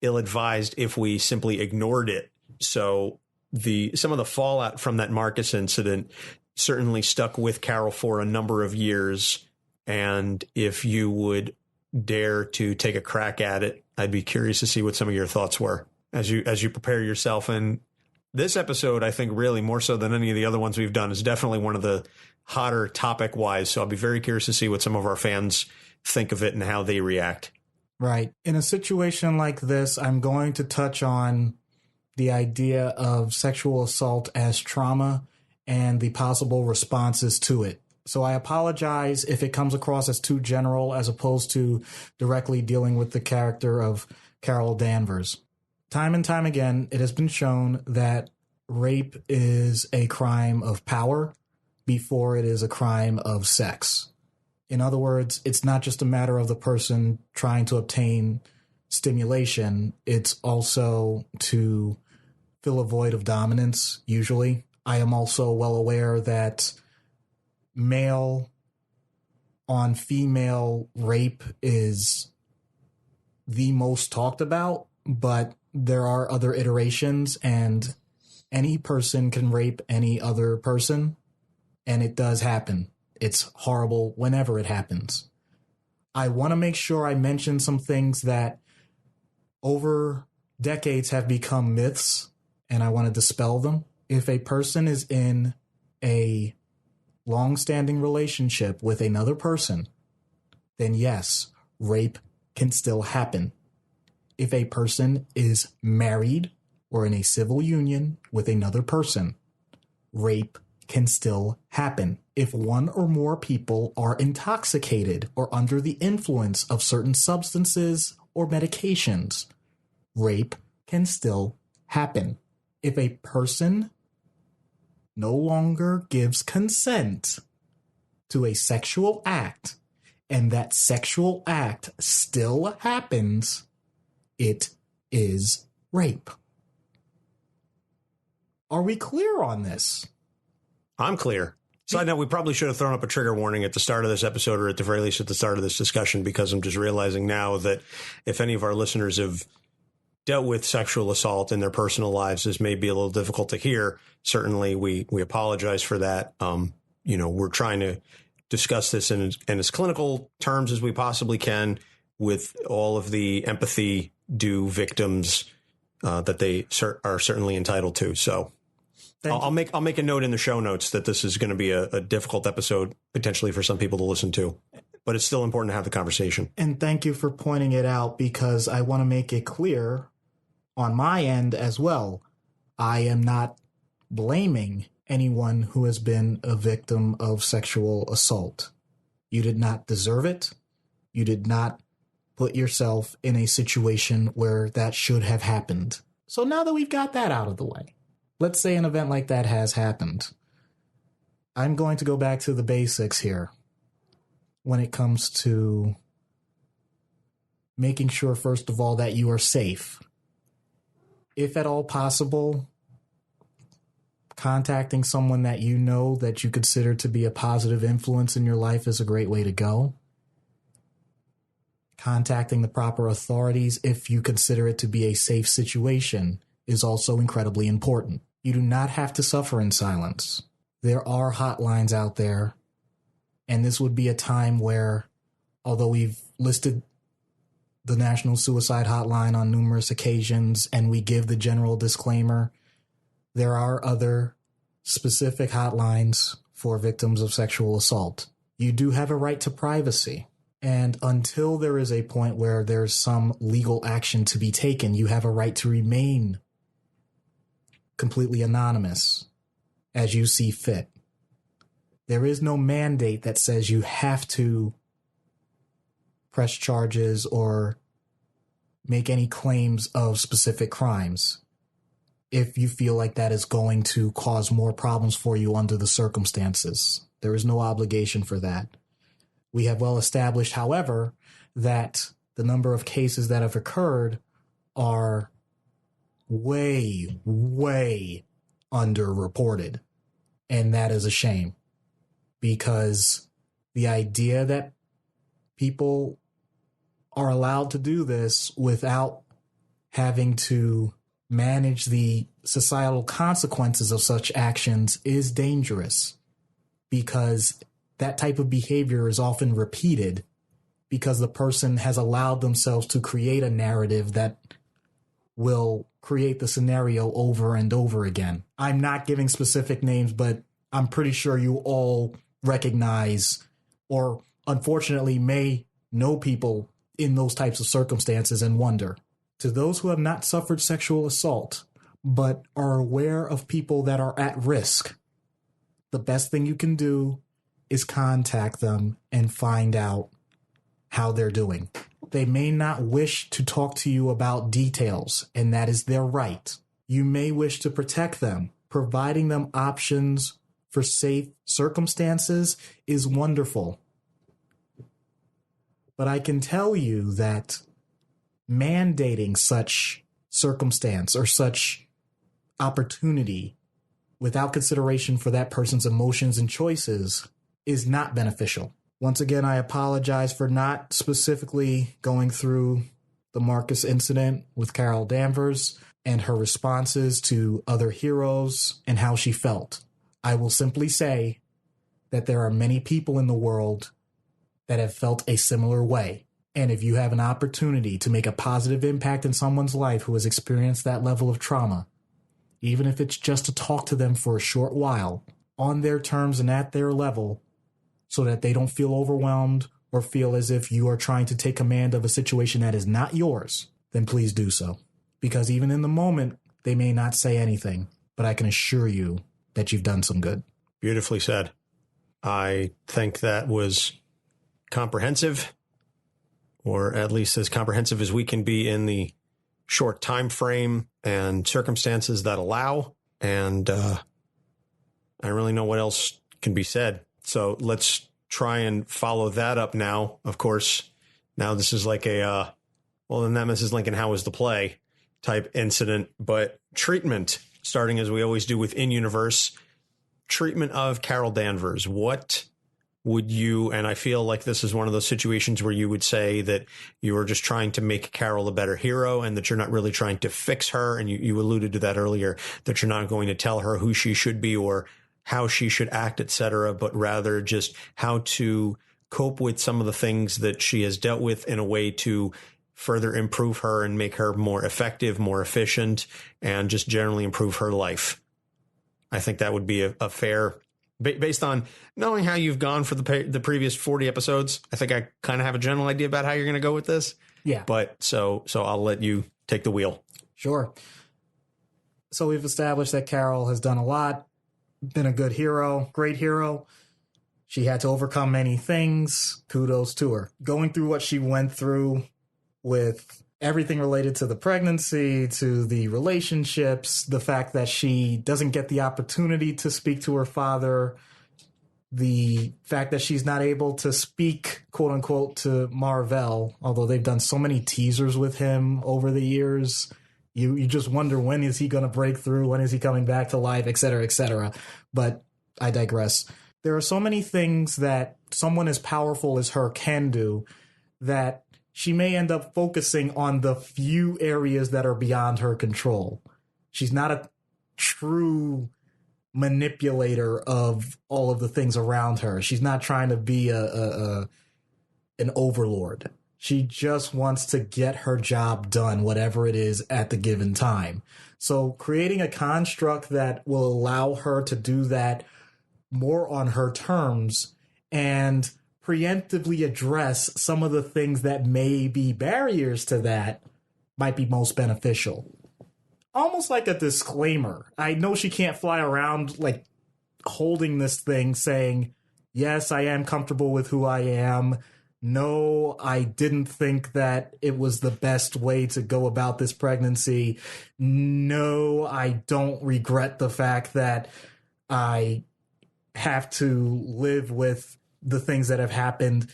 ill-advised if we simply ignored it. So some of the fallout from that Marcus incident certainly stuck with Carol for a number of years. And if you would dare to take a crack at it, I'd be curious to see what some of your thoughts were as you prepare yourself. And this episode, I think, really more so than any of the other ones we've done, is definitely one of the hotter topic wise. So I'll be very curious to see what some of our fans think of it and how they react. Right. In a situation like this, I'm going to touch on the idea of sexual assault as trauma and the possible responses to it. So I apologize if it comes across as too general as opposed to directly dealing with the character of Carol Danvers. Time and time again, it has been shown that rape is a crime of power before it is a crime of sex. In other words, it's not just a matter of the person trying to obtain stimulation. It's also to fill a void of dominance, usually. I am also well aware that male on female rape is the most talked about, but there are other iterations, and any person can rape any other person, and it does happen. It's horrible whenever it happens. I want to make sure I mention some things that over decades have become myths, and I want to dispel them. If a person is in a long-standing relationship with another person, then yes, rape can still happen. If a person is married or in a civil union with another person, rape can still happen. If one or more people are intoxicated or under the influence of certain substances or medications, rape can still happen. If a person no longer gives consent to a sexual act and that sexual act still happens, it is rape. Are we clear on this? I'm clear. Side note, we probably should have thrown up a trigger warning at the start of this episode, or at the very least at the start of this discussion, because I'm just realizing now that if any of our listeners have dealt with sexual assault in their personal lives, this may be a little difficult to hear. Certainly, we apologize for that. We're trying to discuss this in as clinical terms as we possibly can, with all of the empathy due victims that they are certainly entitled to. So I'll make a note in the show notes that this is going to be a difficult episode potentially for some people to listen to, but it's still important to have the conversation. And thank you for pointing it out, because I want to make it clear on my end as well. I am not blaming anyone who has been a victim of sexual assault. You did not deserve it. You did not put yourself in a situation where that should have happened. So now that we've got that out of the way, let's say an event like that has happened. I'm going to go back to the basics here when it comes to making sure, first of all, that you are safe. If at all possible, contacting someone that you know that you consider to be a positive influence in your life is a great way to go. Contacting the proper authorities if you consider it to be a safe situation is also incredibly important. You do not have to suffer in silence. There are hotlines out there, and this would be a time where, although we've listed the National Suicide Hotline on numerous occasions and we give the general disclaimer, there are other specific hotlines for victims of sexual assault. You do have a right to privacy. And until there is a point where there's some legal action to be taken, you have a right to remain completely anonymous as you see fit. There is no mandate that says you have to press charges or make any claims of specific crimes if you feel like that is going to cause more problems for you under the circumstances. There is no obligation for that. We have well established, however, that the number of cases that have occurred are way, way underreported. And that is a shame, because the idea that people are allowed to do this without having to manage the societal consequences of such actions is dangerous, because that type of behavior is often repeated because the person has allowed themselves to create a narrative that will create the scenario over and over again. I'm not giving specific names, but I'm pretty sure you all recognize, or unfortunately may know, people in those types of circumstances and wonder. To those who have not suffered sexual assault, but are aware of people that are at risk, the best thing you can do is contact them and find out how they're doing. They may not wish to talk to you about details, and that is their right. You may wish to protect them. Providing them options for safe circumstances is wonderful. But I can tell you that mandating such circumstance or such opportunity without consideration for that person's emotions and choices is not beneficial. Once again, I apologize for not specifically going through the Marcus incident with Carol Danvers. and her responses to other heroes and how she felt. I will simply say that there are many people in the world that have felt a similar way. And if you have an opportunity to make a positive impact in someone's life who has experienced that level of trauma, even if it's just to talk to them for a short while, on their terms and at their level, so that they don't feel overwhelmed or feel as if you are trying to take command of a situation that is not yours, then please do so. Because even in the moment, they may not say anything, but I can assure you that you've done some good. Beautifully said. I think that was comprehensive, or at least as comprehensive as we can be in the short time frame and circumstances that allow. And I don't really know what else can be said. So let's try and follow that up now. Of course, now this is like a, well, then that Mrs. Lincoln, how was the play type incident, but treatment, starting as we always do with In-Universe, treatment of Carol Danvers. What would you, and I feel like this is one of those situations where you would say that you are just trying to make Carol a better hero and that you're not really trying to fix her. And you alluded to that earlier, that you're not going to tell her who she should be or how she should act, etc., but rather just how to cope with some of the things that she has dealt with in a way to further improve her and make her more effective, more efficient, and just generally improve her life. I think that would be a fair, based on knowing how you've gone for the previous 40 episodes. I think I kind of have a general idea about how you're going to go with this. Yeah. But so I'll let you take the wheel. Sure. So we've established that Carol has done a lot, been a good hero, great hero. She had to overcome many things. Kudos to her. Going through what she went through with everything related to the pregnancy, to the relationships, the fact that she doesn't get the opportunity to speak to her father, the fact that she's not able to speak, quote unquote, to Marvell, although they've done so many teasers with him over the years. You just wonder, when is he going to break through? When is he coming back to life, et cetera, et cetera. But I digress. There are so many things that someone as powerful as her can do that she may end up focusing on the few areas that are beyond her control. She's not a true manipulator of all of the things around her. She's not trying to be an overlord. She just wants to get her job done, whatever it is at the given time. So creating a construct that will allow her to do that more on her terms and preemptively address some of the things that may be barriers to that might be most beneficial. Almost like a disclaimer. I know she can't fly around like holding this thing saying, yes, I am comfortable with who I am. No, I didn't think that it was the best way to go about this pregnancy. No, I don't regret the fact that I have to live with the things that have happened.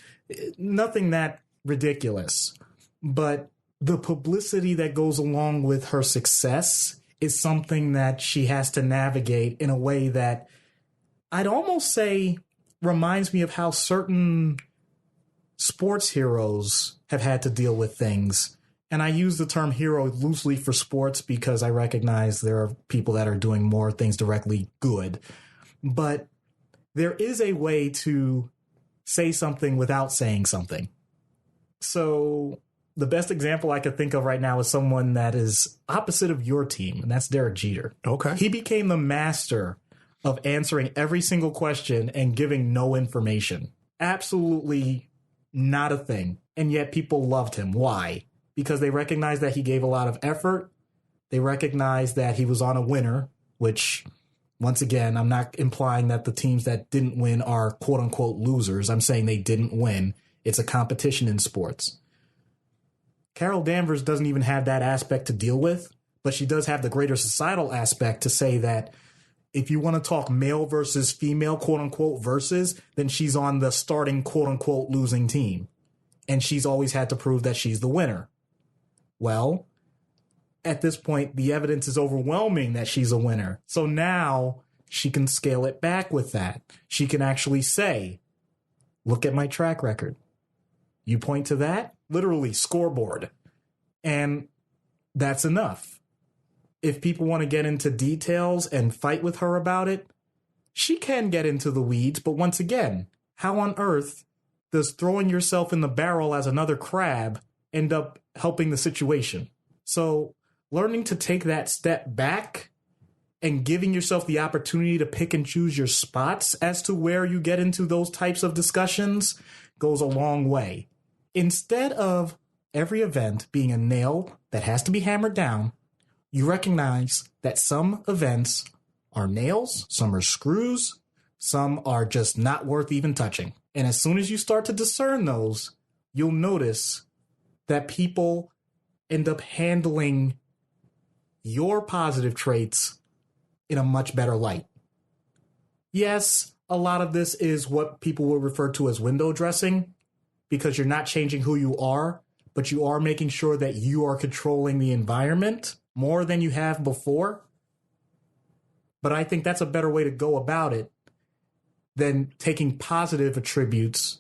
Nothing that ridiculous. But the publicity that goes along with her success is something that she has to navigate in a way that I'd almost say reminds me of how certain sports heroes have had to deal with things. And I use the term hero loosely for sports because I recognize there are people that are doing more things directly good. But there is a way to say something without saying something. So the best example I could think of right now is someone that is opposite of your team, and that's Derek Jeter. Okay. He became the master of answering every single question and giving no information. Absolutely not a thing. And yet people loved him. Why? Because they recognized that he gave a lot of effort. They recognized that he was on a winner, which, once again, I'm not implying that the teams that didn't win are quote unquote losers. I'm saying they didn't win. It's a competition in sports. Carol Danvers doesn't even have that aspect to deal with, but she does have the greater societal aspect to say that if you want to talk male versus female, quote unquote, versus, then she's on the starting, quote unquote, losing team. And she's always had to prove that she's the winner. Well, at this point, the evidence is overwhelming that she's a winner. So now she can scale it back with that. She can actually say, look at my track record. You point to that, literally scoreboard. And that's enough. if people want to get into details and fight with her about it, she can get into the weeds. But once again, how on earth does throwing yourself in the barrel as another crab end up helping the situation? So learning to take that step back and giving yourself the opportunity to pick and choose your spots as to where you get into those types of discussions goes a long way. Instead of every event being a nail that has to be hammered down, you recognize that some events are nails, some are screws, some are just not worth even touching. And as soon as you start to discern those, you'll notice that people end up handling your positive traits in a much better light. Yes, a lot of this is what people will refer to as window dressing, because you're not changing who you are, but you are making sure that you are controlling the environment more than you have before. But I think that's a better way to go about it than taking positive attributes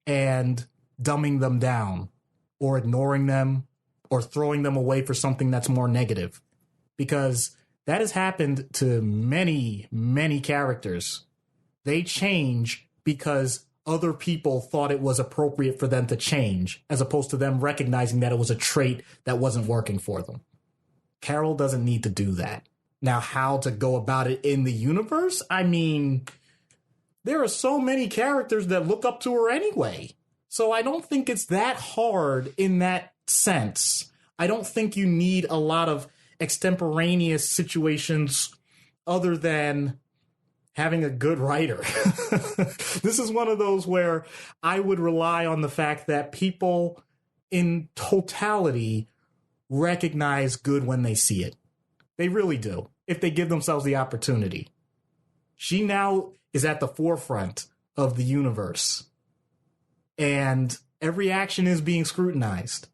and dumbing them down or ignoring them or throwing them away for something that's more negative. Because that has happened to many, many characters. They change because other people thought it was appropriate for them to change, as opposed to them recognizing that it was a trait that wasn't working for them. Carol doesn't need to do that. Now, how to go about it in the universe? I mean, there are so many characters that look up to her anyway. So I don't think it's that hard in that sense. I don't think you need a lot of extemporaneous situations other than having a good writer. This is one of those where I would rely on the fact that people in totality recognize good when they see it. They really do, if they give themselves the opportunity. She now is at the forefront of the universe, and every action is being scrutinized.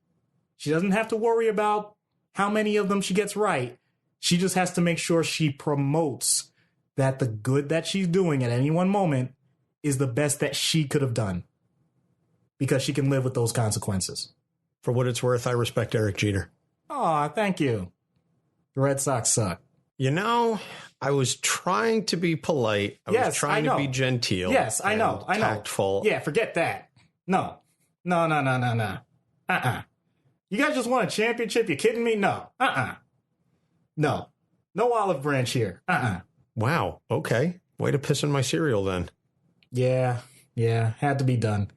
She doesn't have to worry about how many of them she gets right. She just has to make sure she promotes that the good that she's doing at any one moment is the best that she could have done, because she can live with those consequences. For what it's worth, I respect Eric Jeter. Aw, thank you. The Red Sox suck. You know, I was trying to be polite. I was trying to be genteel. Yes, I know. Tactful. Yeah, forget that. No. You guys just won a championship? You kidding me? No. No. No olive branch here. Wow. Okay. Way to piss in my cereal then. Yeah. Had to be done.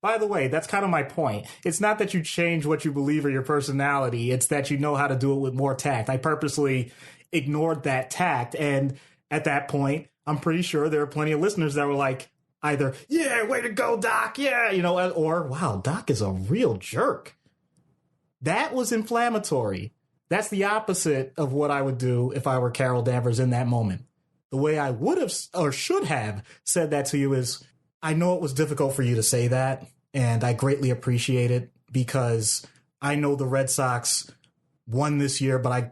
By the way, that's kind of my point. It's not that you change what you believe or your personality. It's that you know how to do it with more tact. I purposely ignored that tact. And at that point, I'm pretty sure there are plenty of listeners that were like, either, yeah, way to go, Doc. Yeah, or, wow, Doc is a real jerk. That was inflammatory. That's the opposite of what I would do if I were Carol Danvers in that moment. The way I would have or should have said that to you is, I know it was difficult for you to say that, and I greatly appreciate it, because I know the Red Sox won this year, but I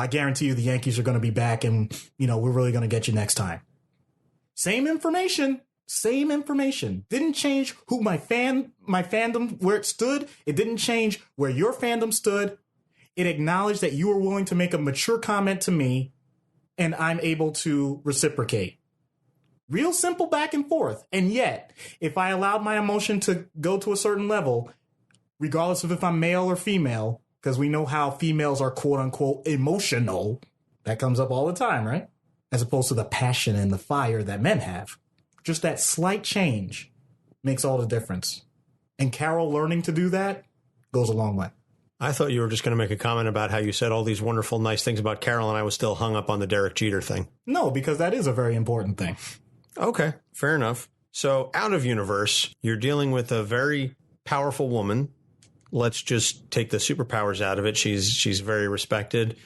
guarantee you the Yankees are going to be back, and, we're really going to get you next time. Same information. Didn't change who my fandom, where it stood. It didn't change where your fandom stood. It acknowledged that you were willing to make a mature comment to me, and I'm able to reciprocate. Real simple back and forth. And yet, if I allowed my emotion to go to a certain level, regardless of if I'm male or female, because we know how females are quote unquote emotional, that comes up all the time, right? As opposed to the passion and the fire that men have. Just that slight change makes all the difference. And Carol learning to do that goes a long way. I thought you were just going to make a comment about how you said all these wonderful, nice things about Carol, and I was still hung up on the Derek Jeter thing. No, because that is a very important thing. Okay, fair enough. So out of universe, you're dealing with a very powerful woman. Let's just take the superpowers out of it. She's very respected,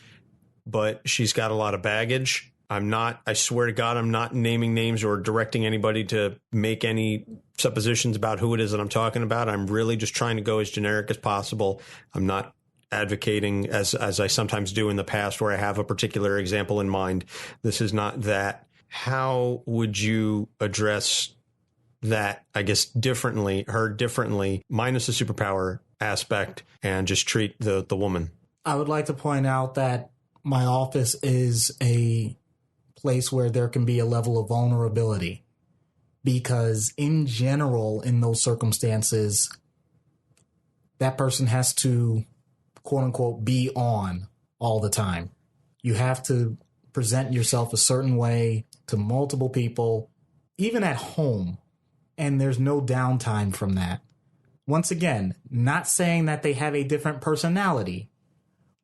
but she's got a lot of baggage. I swear to God, I'm not naming names or directing anybody to make any suppositions about who it is that I'm talking about. I'm really just trying to go as generic as possible. I'm not advocating, as I sometimes do in the past, where I have a particular example in mind. This is not that. How would you address that, I guess, differently, minus the superpower aspect, and just treat the woman? I would like to point out that my office is a place where there can be a level of vulnerability, because in general, in those circumstances, that person has to, quote unquote, be on all the time. You have to present yourself a certain way to multiple people, even at home, and there's no downtime from that. Once again, not saying that they have a different personality,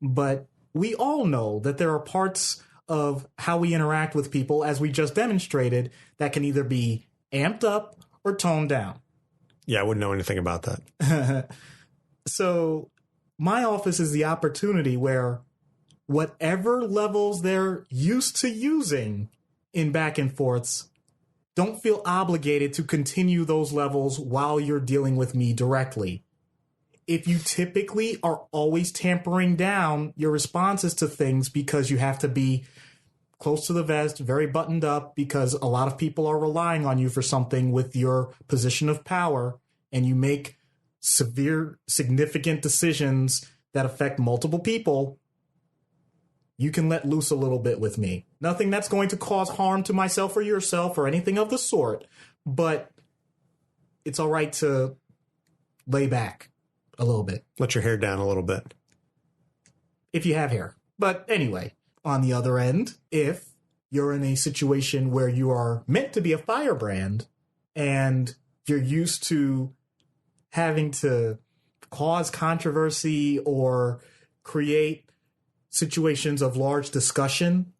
but we all know that there are parts of how we interact with people, as we just demonstrated, that can either be amped up or toned down. Yeah, I wouldn't know anything about that. So my office is the opportunity where whatever levels they're used to using in back and forths, don't feel obligated to continue those levels while you're dealing with me directly. If you typically are always tampering down your responses to things because you have to be close to the vest, very buttoned up, because a lot of people are relying on you for something with your position of power, and you make severe, significant decisions that affect multiple people, you can let loose a little bit with me. Nothing that's going to cause harm to myself or yourself or anything of the sort, but it's all right to lay back a little bit. Let your hair down a little bit. If you have hair. But anyway, on the other end, if you're in a situation where you are meant to be a firebrand and you're used to having to cause controversy or create situations of large discussion,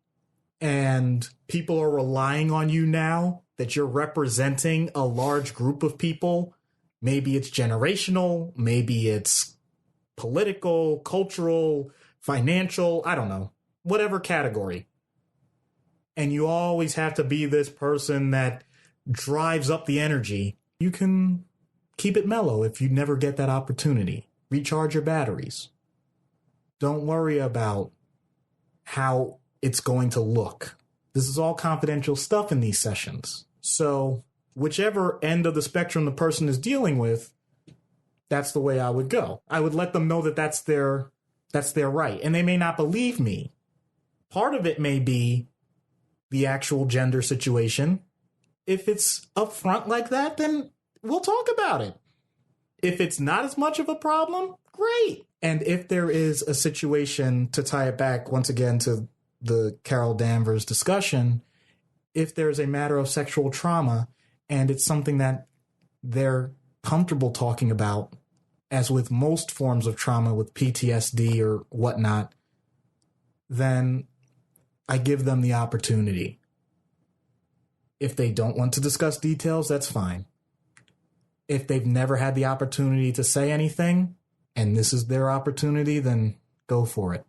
and people are relying on you now that you're representing a large group of people, maybe it's generational, maybe it's political, cultural, financial, I don't know, whatever category. And you always have to be this person that drives up the energy. You can keep it mellow if you never get that opportunity. Recharge your batteries. Don't worry about how it's going to look. This is all confidential stuff in these sessions. So whichever end of the spectrum the person is dealing with, that's the way I would go. I would let them know that that's their right. And they may not believe me. Part of it may be the actual gender situation. If it's upfront like that, then we'll talk about it. If it's not as much of a problem, great. And if there is a situation, to tie it back once again to the Carol Danvers discussion, if there's a matter of sexual trauma and it's something that they're comfortable talking about, as with most forms of trauma with PTSD or whatnot, then I give them the opportunity. If they don't want to discuss details, that's fine. If they've never had the opportunity to say anything, and this is their opportunity, then go for it.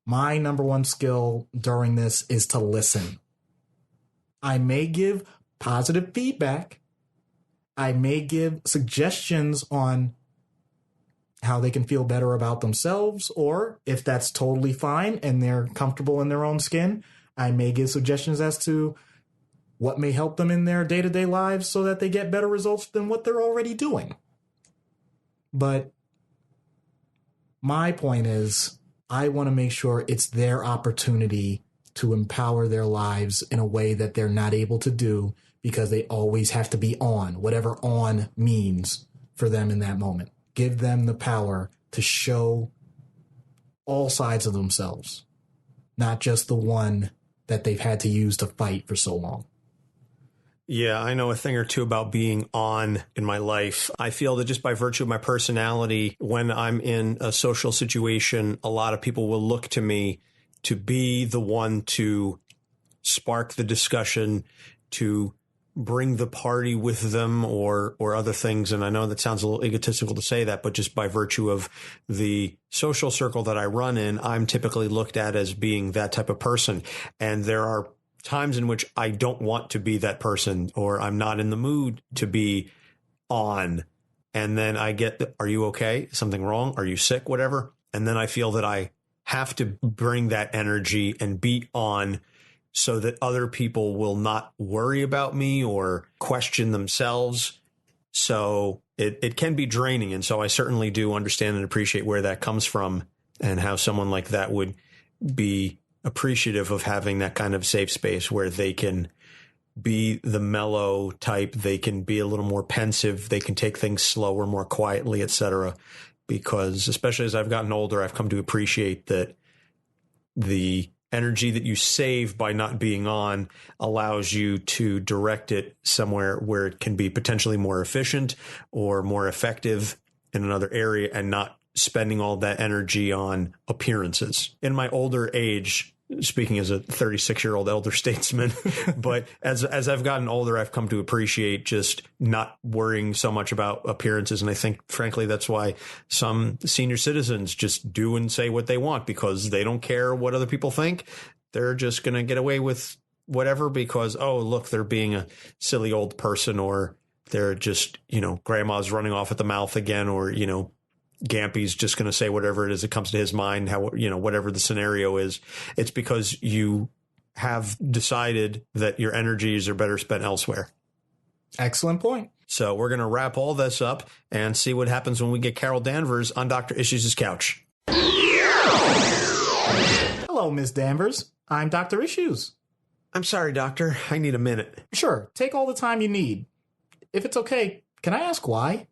My number one skill during this is to listen. I may give positive feedback. I may give suggestions on how they can feel better about themselves, or if that's totally fine and they're comfortable in their own skin, I may give suggestions as to what may help them in their day-to-day lives so that they get better results than what they're already doing. But my point is, I want to make sure it's their opportunity to empower their lives in a way that they're not able to do because they always have to be on, whatever on means for them in that moment. Give them the power to show all sides of themselves, not just the one that they've had to use to fight for so long. Yeah, I know a thing or two about being on in my life. I feel that just by virtue of my personality, when I'm in a social situation, a lot of people will look to me to be the one to spark the discussion, to bring the party with them or other things. And I know that sounds a little egotistical to say that, but just by virtue of the social circle that I run in, I'm typically looked at as being that type of person. And there are times in which I don't want to be that person, or I'm not in the mood to be on. And then I get, are you okay? Something wrong? Are you sick? Whatever. And then I feel that I have to bring that energy and be on so that other people will not worry about me or question themselves. So it can be draining. And so I certainly do understand and appreciate where that comes from and how someone like that would be appreciative of having that kind of safe space where they can be the mellow type. They can be a little more pensive. They can take things slower, more quietly, etc. Because especially as I've gotten older, I've come to appreciate that the energy that you save by not being on allows you to direct it somewhere where it can be potentially more efficient or more effective in another area, and not spending all that energy on appearances. In my older age, speaking as a 36-year-old elder statesman, but as I've gotten older, I've come to appreciate just not worrying so much about appearances. And I think, frankly, that's why some senior citizens just do and say what they want, because they don't care what other people think. They're just going to get away with whatever because, oh, look, they're being a silly old person, or they're just, grandma's running off at the mouth again, or, Gampy's just going to say whatever it is that comes to his mind, whatever the scenario is. It's because you have decided that your energies are better spent elsewhere. Excellent point. So we're going to wrap all this up and see what happens when we get Carol Danvers on Dr. Issues' couch. Hello, Miss Danvers. I'm Dr. Issues. I'm sorry, doctor. I need a minute. Sure. Take all the time you need. If it's okay, can I ask why?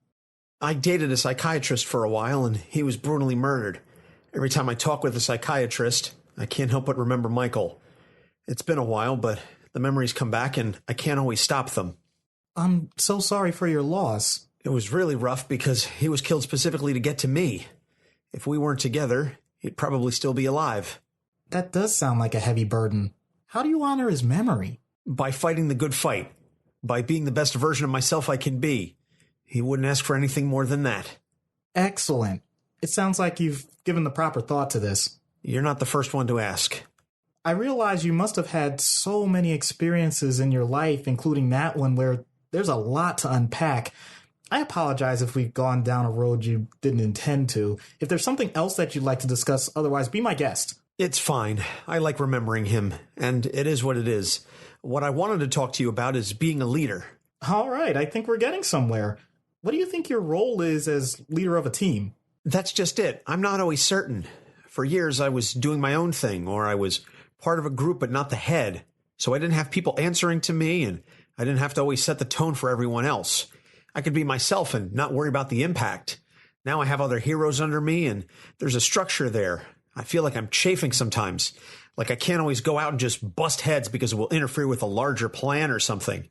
I dated a psychiatrist for a while, and he was brutally murdered. Every time I talk with a psychiatrist, I can't help but remember Michael. It's been a while, but the memories come back, and I can't always stop them. I'm so sorry for your loss. It was really rough because he was killed specifically to get to me. If we weren't together, he'd probably still be alive. That does sound like a heavy burden. How do you honor his memory? By fighting the good fight. By being the best version of myself I can be. He wouldn't ask for anything more than that. Excellent. It sounds like you've given the proper thought to this. You're not the first one to ask. I realize you must have had so many experiences in your life, including that one where there's a lot to unpack. I apologize if we've gone down a road you didn't intend to. If there's something else that you'd like to discuss, otherwise be my guest. It's fine. I like remembering him, and it is what it is. What I wanted to talk to you about is being a leader. All right, I think we're getting somewhere. What do you think your role is as leader of a team? That's just it. I'm not always certain. For years, I was doing my own thing, or I was part of a group but not the head. So I didn't have people answering to me, and I didn't have to always set the tone for everyone else. I could be myself and not worry about the impact. Now I have other heroes under me, and there's a structure there. I feel like I'm chafing sometimes, like I can't always go out and just bust heads because it will interfere with a larger plan or something.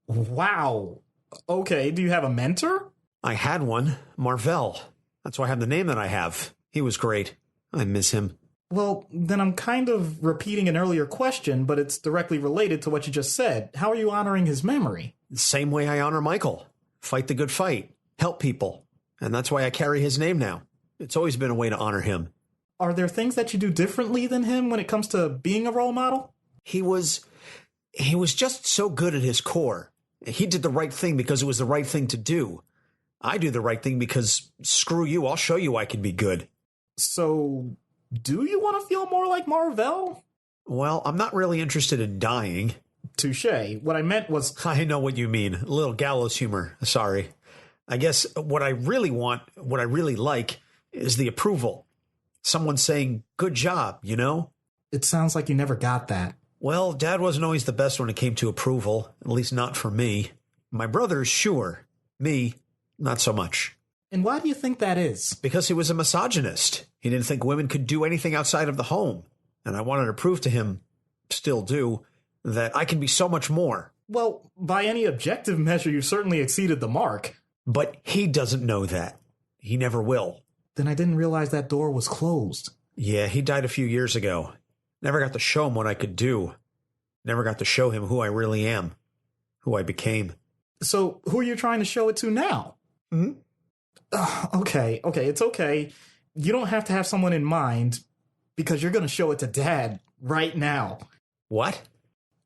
Wow. Okay, do you have a mentor? I had one, Marvell. That's why I have the name that I have. He was great. I miss him. Well, then I'm kind of repeating an earlier question, but it's directly related to what you just said. How are you honoring his memory? The same way I honor Michael. Fight the good fight. Help people. And that's why I carry his name now. It's always been a way to honor him. Are there things that you do differently than him when it comes to being a role model? He was just so good at his core. He did the right thing because it was the right thing to do. I do the right thing because, screw you, I'll show you I can be good. So, do you want to feel more like Marvell? Well, I'm not really interested in dying. Touché. What I meant was... I know what you mean. A little gallows humor. Sorry. I guess what I really want, what I really like, is the approval. Someone saying, good job, you know? It sounds like you never got that. Well, Dad wasn't always the best when it came to approval, at least not for me. My brothers, sure. Me, not so much. And why do you think that is? Because he was a misogynist. He didn't think women could do anything outside of the home. And I wanted to prove to him, still do, that I can be so much more. Well, by any objective measure, you certainly exceeded the mark. But he doesn't know that. He never will. Then I didn't realize that door was closed. Yeah, he died a few years ago. Never got to show him what I could do. Never got to show him who I really am. Who I became. So, who are you trying to show it to now? Hmm? Okay, it's okay. You don't have to have someone in mind because you're going to show it to Dad right now. What?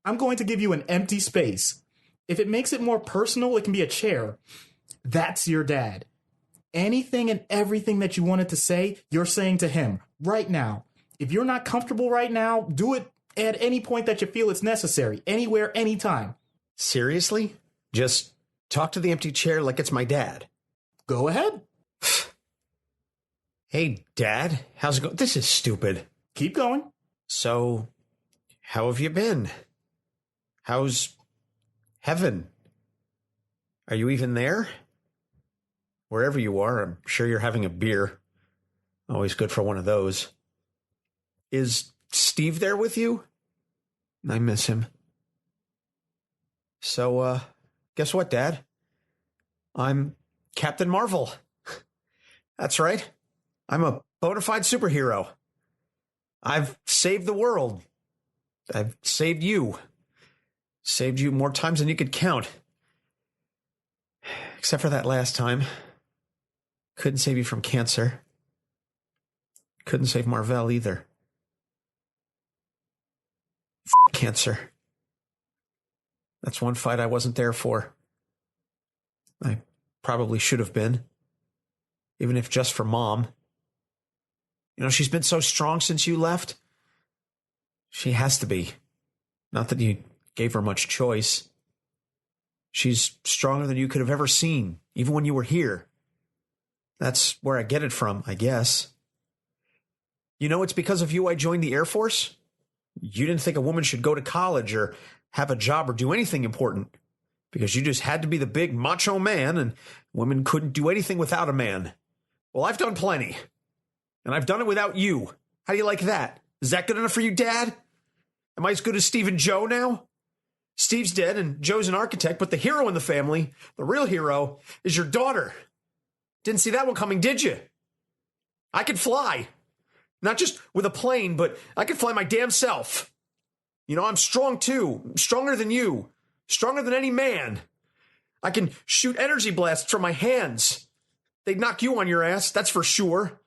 I'm going to give you an empty space. If it makes it more personal, it can be a chair. That's your dad. Anything and everything that you wanted to say, you're saying to him right now. If you're not comfortable right now, do it at any point that you feel it's necessary. Anywhere, anytime. Seriously? Just talk to the empty chair like it's my dad. Go ahead. Hey, Dad. How's it going? This is stupid. Keep going. So, how have you been? How's heaven? Are you even there? Wherever you are, I'm sure you're having a beer. Always good for one of those. Is Steve there with you? I miss him. So, guess what, Dad? I'm Captain Marvel. That's right. I'm a bona fide superhero. I've saved the world. I've saved you. Saved you more times than you could count. Except for that last time. Couldn't save you from cancer. Couldn't save Marvel either. Cancer. That's one fight I wasn't there for. I probably should have been. Even if just for Mom. You know, she's been so strong since you left. She has to be. Not that you gave her much choice. She's stronger than you could have ever seen, even when you were here. That's where I get it from, I guess. You know, it's because of you I joined the Air Force. You didn't think a woman should go to college or have a job or do anything important because you just had to be the big macho man and women couldn't do anything without a man. Well, I've done plenty. And I've done it without you. How do you like that? Is that good enough for you, Dad? Am I as good as Steve and Joe now? Steve's dead and Joe's an architect, but the hero in the family, the real hero, is your daughter. Didn't see that one coming, did you? I could fly. Not just with a plane, but I could fly my damn self. You know, I'm strong too. I'm stronger than you. Stronger than any man. I can shoot energy blasts from my hands. They'd knock you on your ass, that's for sure.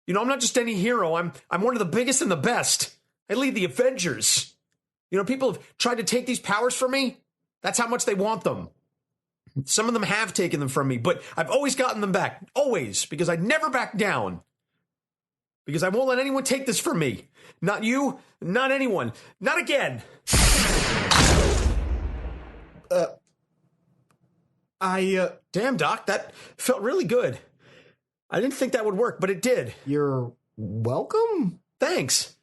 You know, I'm not just any hero. I'm one of the biggest and the best. I lead the Avengers. You know, people have tried to take these powers from me. That's how much they want them. Some of them have taken them from me, but I've always gotten them back. Always. Because I never back down. Because I won't let anyone take this from me. Not you, not anyone. Not again. Damn, Doc, that felt really good. I didn't think that would work, but it did. You're welcome. Thanks.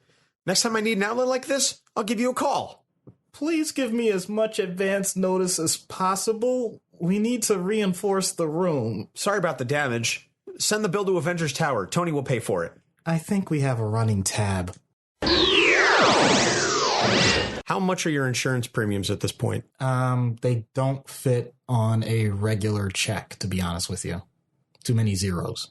Next time I need an outlet like this, I'll give you a call. Please give me as much advance notice as possible. We need to reinforce the room. Sorry about the damage. Send the bill to Avengers Tower. Tony will pay for it. I think we have a running tab. How much are your insurance premiums at this point? They don't fit on a regular check, to be honest with you. Too many zeros.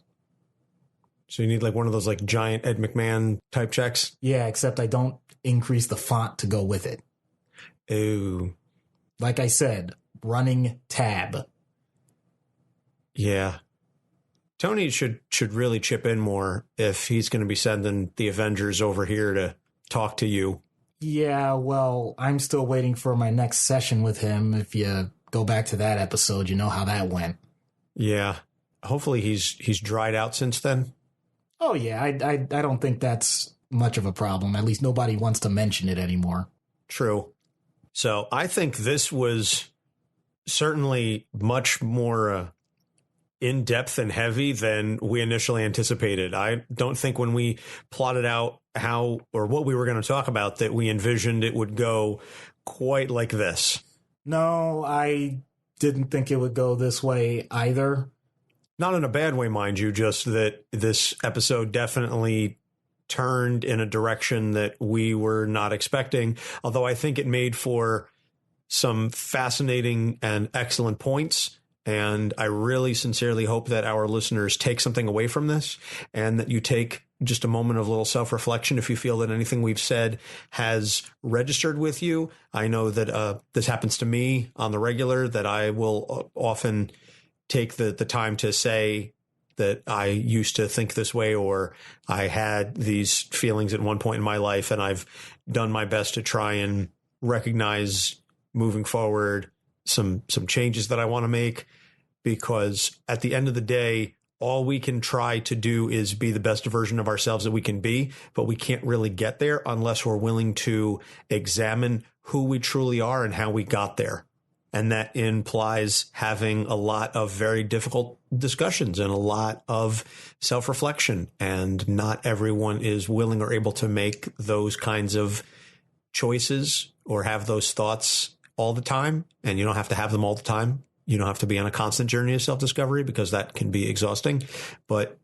So you need like one of those like giant Ed McMahon type checks? Yeah, except I don't increase the font to go with it. Ooh. Like I said, running tab. Yeah. Tony should really chip in more if he's going to be sending the Avengers over here to talk to you. Yeah, well, I'm still waiting for my next session with him. If you go back to that episode, you know how that went. Yeah. Hopefully he's dried out since then. Oh, yeah, I don't think that's much of a problem. At least nobody wants to mention it anymore. True. So I think this was certainly much more in-depth and heavy than we initially anticipated. I don't think when we plotted out how or what we were going to talk about that we envisioned it would go quite like this. No, I didn't think it would go this way either. Not in a bad way, mind you, just that this episode definitely turned in a direction that we were not expecting. Although I think it made for some fascinating and excellent points. And I really sincerely hope that our listeners take something away from this and that you take just a moment of little self-reflection if you feel that anything we've said has registered with you. I know that this happens to me on the regular, that I will often take the time to say that I used to think this way or I had these feelings at one point in my life, and I've done my best to try and recognize moving forward some changes that I want to make, because at the end of the day, all we can try to do is be the best version of ourselves that we can be, but we can't really get there unless we're willing to examine who we truly are and how we got there. And that implies having a lot of very difficult discussions and a lot of self-reflection. And not everyone is willing or able to make those kinds of choices or have those thoughts all the time. And you don't have to have them all the time. You don't have to be on a constant journey of self-discovery, because that can be exhausting. But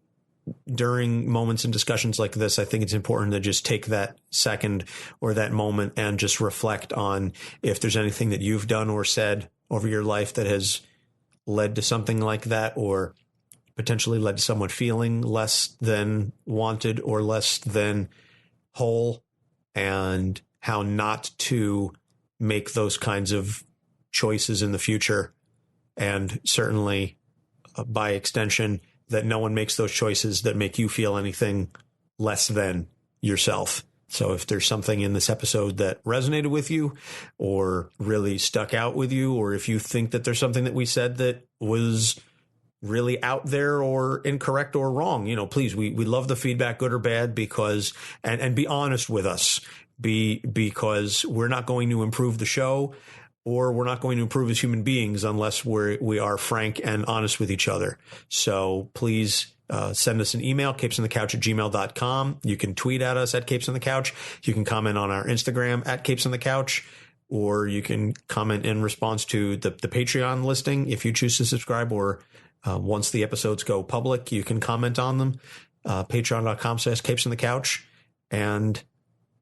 during moments and discussions like this, I think it's important to just take that second or that moment and just reflect on if there's anything that you've done or said over your life that has led to something like that, or potentially led to someone feeling less than wanted or less than whole, and how not to make those kinds of choices in the future. And certainly, by extension, that no one makes those choices that make you feel anything less than yourself. So if there's something in this episode that resonated with you or really stuck out with you, or if you think that there's something that we said that was really out there or incorrect or wrong, please, we love the feedback, good or bad, because, and be honest with us, because we're not going to improve the show, or we're not going to improve as human beings unless we are frank and honest with each other. So please send us an email, capesonthecouch@gmail.com. You can tweet at us at capesonthecouch. You can comment on our Instagram at capesonthecouch, or you can comment in response to the Patreon listing if you choose to subscribe, or once the episodes go public, you can comment on them. Patreon.com/capesonthecouch. And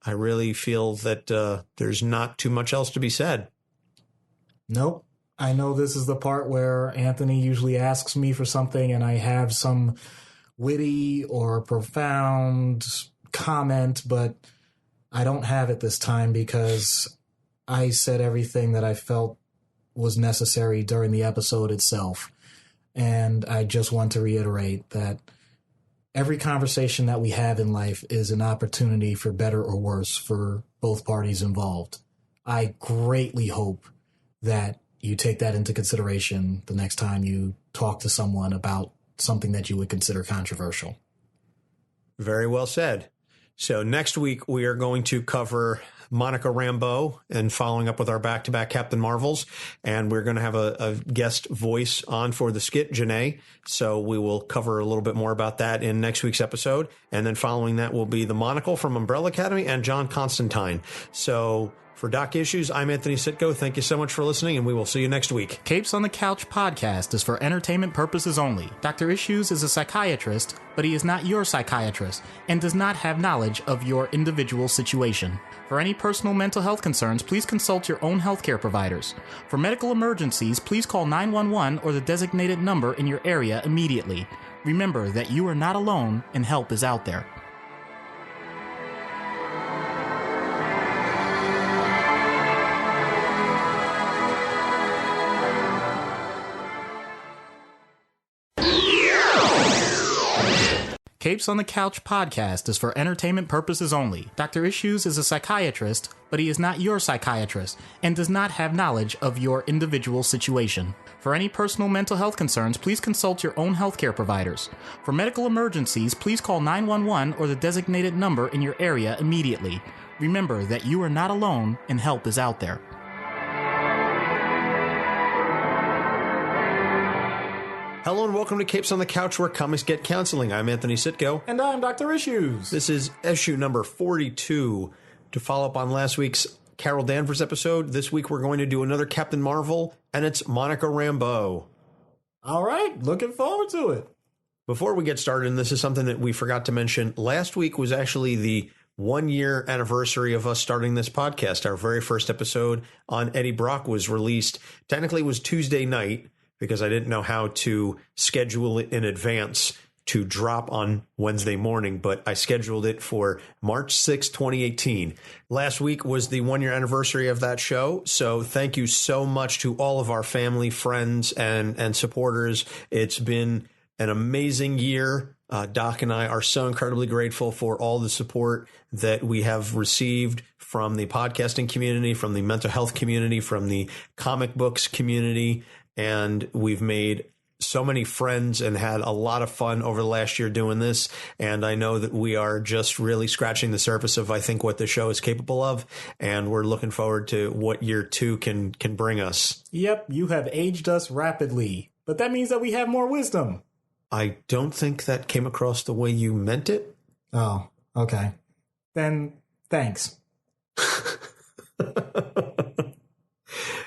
I really feel that there's not too much else to be said. Nope. I know this is the part where Anthony usually asks me for something and I have some witty or profound comment, but I don't have it this time because I said everything that I felt was necessary during the episode itself. And I just want to reiterate that every conversation that we have in life is an opportunity for better or worse for both parties involved. I greatly hope that you take that into consideration the next time you talk to someone about something that you would consider controversial. Very well said. So next week, we are going to cover Monica Rambeau and following up with our back-to-back Captain Marvels. And we're going to have a guest voice on for the skit, Janae. So we will cover a little bit more about that in next week's episode. And then following that will be the Monocle from Umbrella Academy and John Constantine. So for Doc Issues, I'm Anthony Sitko. Thank you so much for listening, and we will see you next week. Capes on the Couch podcast is for entertainment purposes only. Dr. Issues is a psychiatrist, but he is not your psychiatrist and does not have knowledge of your individual situation. For any personal mental health concerns, please consult your own healthcare providers. For medical emergencies, please call 911 or the designated number in your area immediately. Remember that you are not alone and help is out there. Capes on the Couch podcast is for entertainment purposes only. Dr. Issues is a psychiatrist, but he is not your psychiatrist and does not have knowledge of your individual situation. For any personal mental health concerns, please consult your own healthcare providers. For medical emergencies, please call 911 or the designated number in your area immediately. Remember that you are not alone and help is out there. Hello and welcome to Capes on the Couch, where comics get counseling. I'm Anthony Sitko. And I'm Dr. Issues. This is issue number 42. To follow up on last week's Carol Danvers episode, this week we're going to do another Captain Marvel, and it's Monica Rambeau. All right, looking forward to it. Before we get started, and this is something that we forgot to mention, last week was actually the 1-year anniversary of us starting this podcast. Our very first episode on Eddie Brock was released. Technically, it was Tuesday night, because I didn't know how to schedule it in advance to drop on Wednesday morning, but I scheduled it for March 6, 2018. Last week was the 1-year anniversary of that show, so thank you so much to all of our family, friends, and supporters. It's been an amazing year. Doc and I are so incredibly grateful for all the support that we have received from the podcasting community, from the mental health community, from the comic books community. And we've made so many friends and had a lot of fun over the last year doing this. And I know that we are just really scratching the surface of, I think, what the show is capable of. And we're looking forward to what year 2 can bring us. Yep, you have aged us rapidly, but that means that we have more wisdom. I don't think that came across the way you meant it. Oh, okay. Then thanks.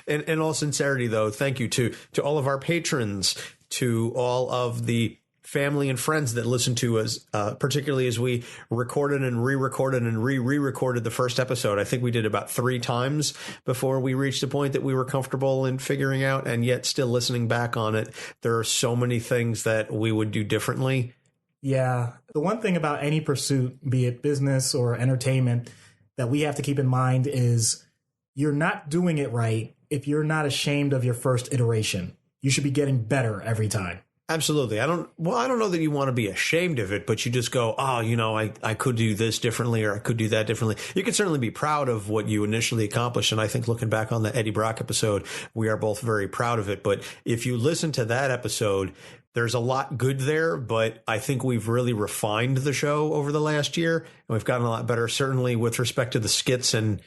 In all sincerity, though, thank you to all of our patrons, to all of the family and friends that listen to us, particularly as we recorded and re-recorded and re-recorded the first episode. I think we did about 3 times before we reached the point that we were comfortable in figuring out, and yet still listening back on it, there are so many things that we would do differently. Yeah. The one thing about any pursuit, be it business or entertainment, that we have to keep in mind is you're not doing it right if you're not ashamed of your first iteration. You should be getting better every time. Absolutely. I don't know that you want to be ashamed of it, but you just go, oh, you know, I could do this differently, or I could do that differently. You can certainly be proud of what you initially accomplished. And I think looking back on the Eddie Brock episode, we are both very proud of it. But if you listen to that episode, there's a lot good there, but I think we've really refined the show over the last year, and we've gotten a lot better, certainly with respect to the skits and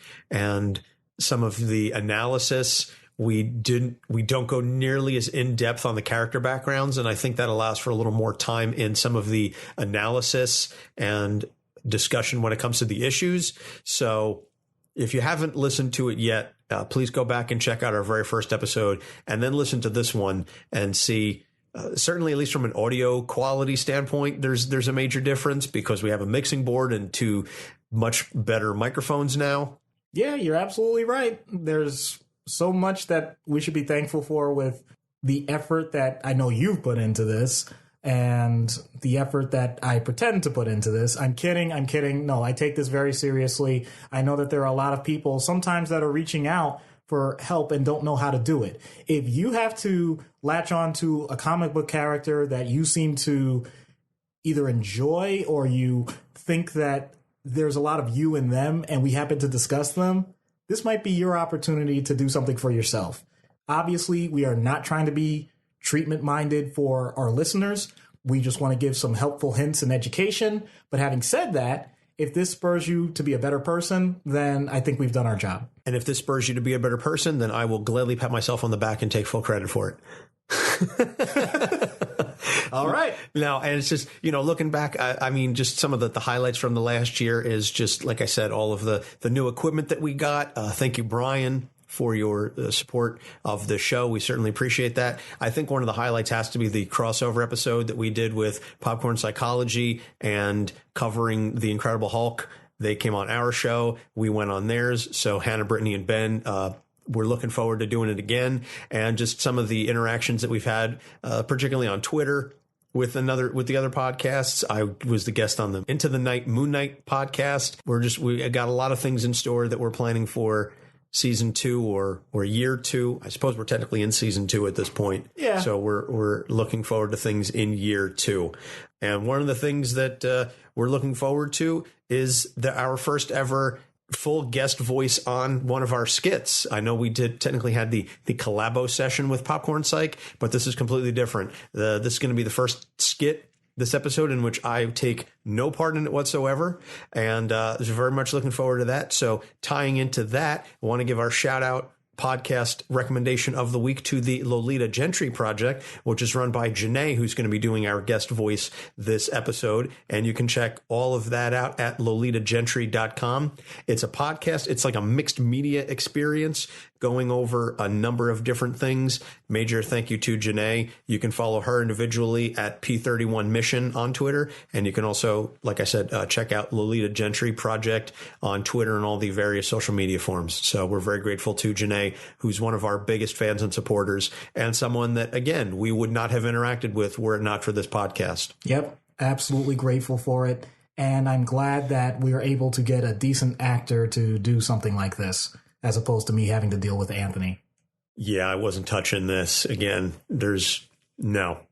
some of the analysis. We don't go nearly as in depth on the character backgrounds, and I think that allows for a little more time in some of the analysis and discussion when it comes to the issues. So if you haven't listened to it yet, please go back and check out our very first episode, and then listen to this one and see. Certainly, at least from an audio quality standpoint, there's a major difference because we have a mixing board and 2 much better microphones now. Yeah, you're absolutely right. There's so much that we should be thankful for with the effort that I know you've put into this and the effort that I pretend to put into this. I'm kidding. No, I take this very seriously. I know that there are a lot of people sometimes that are reaching out for help and don't know how to do it. If you have to latch on to a comic book character that you seem to either enjoy or you think that there's a lot of you in them and we happen to discuss them, this might be your opportunity to do something for yourself. Obviously, we are not trying to be treatment-minded for our listeners. We just want to give some helpful hints and education. But having said that, if this spurs you to be a better person, then I think we've done our job. And if this spurs you to be a better person, then I will gladly pat myself on the back and take full credit for it. All right. Now, and it's just, you know, looking back, I mean, just some of the highlights from the last year is just, like I said, all of the new equipment that we got. Thank you, Brian, for your support of the show. We certainly appreciate that. I think one of the highlights has to be the crossover episode that we did with Popcorn Psychology and covering the Incredible Hulk. They came on our show. We went on theirs. So Hannah, Brittany, and Ben, we're looking forward to doing it again. And just some of the interactions that we've had, particularly on Twitter with the other podcasts. I was the guest on the Into the Night Moon Knight podcast. We got a lot of things in store that we're planning for season 2 or year 2. I suppose we're technically in season 2 at this point. Yeah. So we're looking forward to things in year 2. And one of the things that we're looking forward to is our first ever full guest voice on one of our skits. I know we technically had the collabo session with Popcorn Psych, but this is completely different. This is going to be the first skit this episode in which I take no part in it whatsoever. And very much looking forward to that. So tying into that, I want to give our shout out podcast recommendation of the week to the Lolita Gentry Project, which is run by Janae, who's going to be doing our guest voice this episode. And you can check all of that out at lolitajentry.com. It's a podcast. It's like a mixed media experience going over a number of different things. Major thank you to Janae. You can follow her individually at P31 Mission on Twitter. And you can also, like I said, check out Lolita Gentry Project on Twitter and all the various social media forms. So we're very grateful to Janae, who's one of our biggest fans and supporters, and someone that, again, we would not have interacted with were it not for this podcast. Yep. Absolutely grateful for it. And I'm glad that we were able to get a decent actor to do something like this, as opposed to me having to deal with Anthony. Yeah, I wasn't touching this. Again, nope.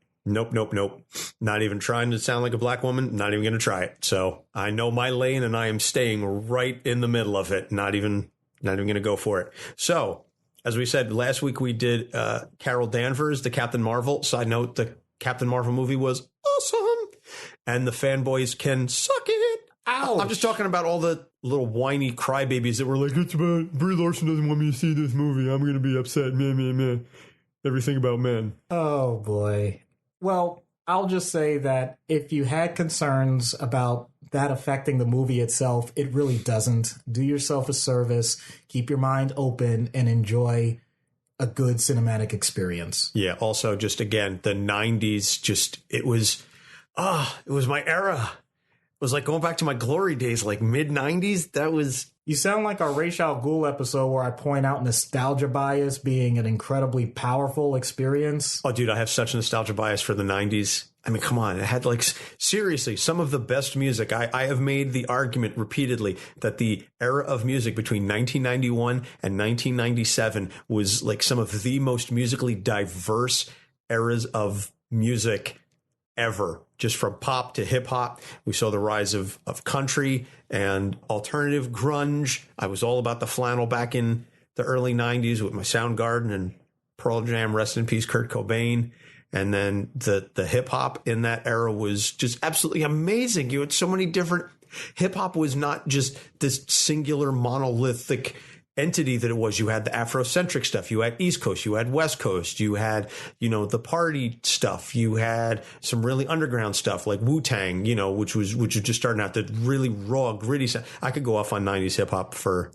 Not even trying to sound like a black woman. Not even going to try it. So I know my lane and I am staying right in the middle of it. Not even going to go for it. So As we said, last week we did Carol Danvers, the Captain Marvel. Side note, the Captain Marvel movie was awesome. And the fanboys can suck it. Ouch. I'm just talking about all the little whiny crybabies that were like, it's about Brie Larson doesn't want me to see this movie. I'm going to be upset. Meh, meh, meh. Everything about men. Oh, boy. Well, I'll just say that if you had concerns about that affecting the movie itself, it really doesn't. Do yourself a service, keep your mind open, and enjoy a good cinematic experience. Yeah. Also, just again, the 90s, it was my era. It was like going back to my glory days, like mid 90s. That was. You sound like our Ra's al Ghul episode where I point out nostalgia bias being an incredibly powerful experience. Oh, dude, I have such nostalgia bias for the 90s. I mean, come on. It had seriously, some of the best music. I have made the argument repeatedly that the era of music between 1991 and 1997 was like some of the most musically diverse eras of music ever. Just from pop to hip hop. We saw the rise of country and alternative grunge. I was all about the flannel back in the early 90s with my Soundgarden and Pearl Jam, rest in peace, Kurt Cobain. And then the hip hop in that era was just absolutely amazing. You had so many different. Hip hop was not just this singular monolithic entity that it was. You had the Afrocentric stuff. You had East Coast. You had West Coast. You had, the party stuff. You had some really underground stuff like Wu-Tang, which was just starting out, the really raw, gritty stuff. I could go off on 90s hip hop for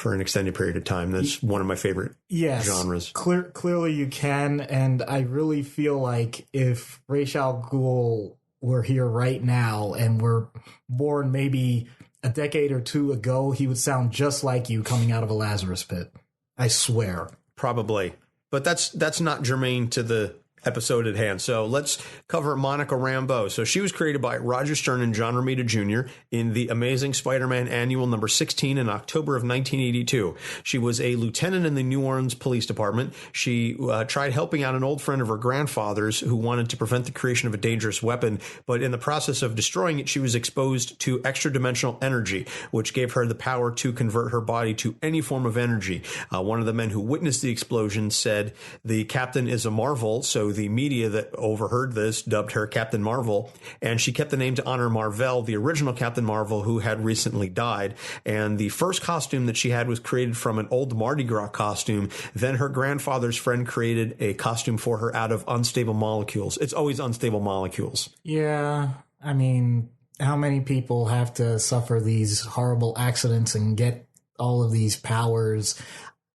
an extended period of time. That's one of my favorite genres. Clearly you can. And I really feel like if Ra's al Ghul were here right now and were born maybe a decade or two ago, he would sound just like you coming out of a Lazarus pit. I swear. Probably. But that's not germane to the episode at hand. So let's cover Monica Rambeau. So she was created by Roger Stern and John Romita Jr. in The Amazing Spider-Man Annual number 16 in October of 1982. She was a lieutenant in the New Orleans Police Department. She tried helping out an old friend of her grandfather's who wanted to prevent the creation of a dangerous weapon, but in the process of destroying it, she was exposed to extra-dimensional energy, which gave her the power to convert her body to any form of energy. One of the men who witnessed the explosion said, "The captain is a marvel," so the media that overheard this dubbed her Captain Marvel, and she kept the name to honor Marvel, the original Captain Marvel, who had recently died. And the first costume that she had was created from an old Mardi Gras costume. Then her grandfather's friend created a costume for her out of unstable molecules. It's always unstable molecules. Yeah, I mean, how many people have to suffer these horrible accidents and get all of these powers?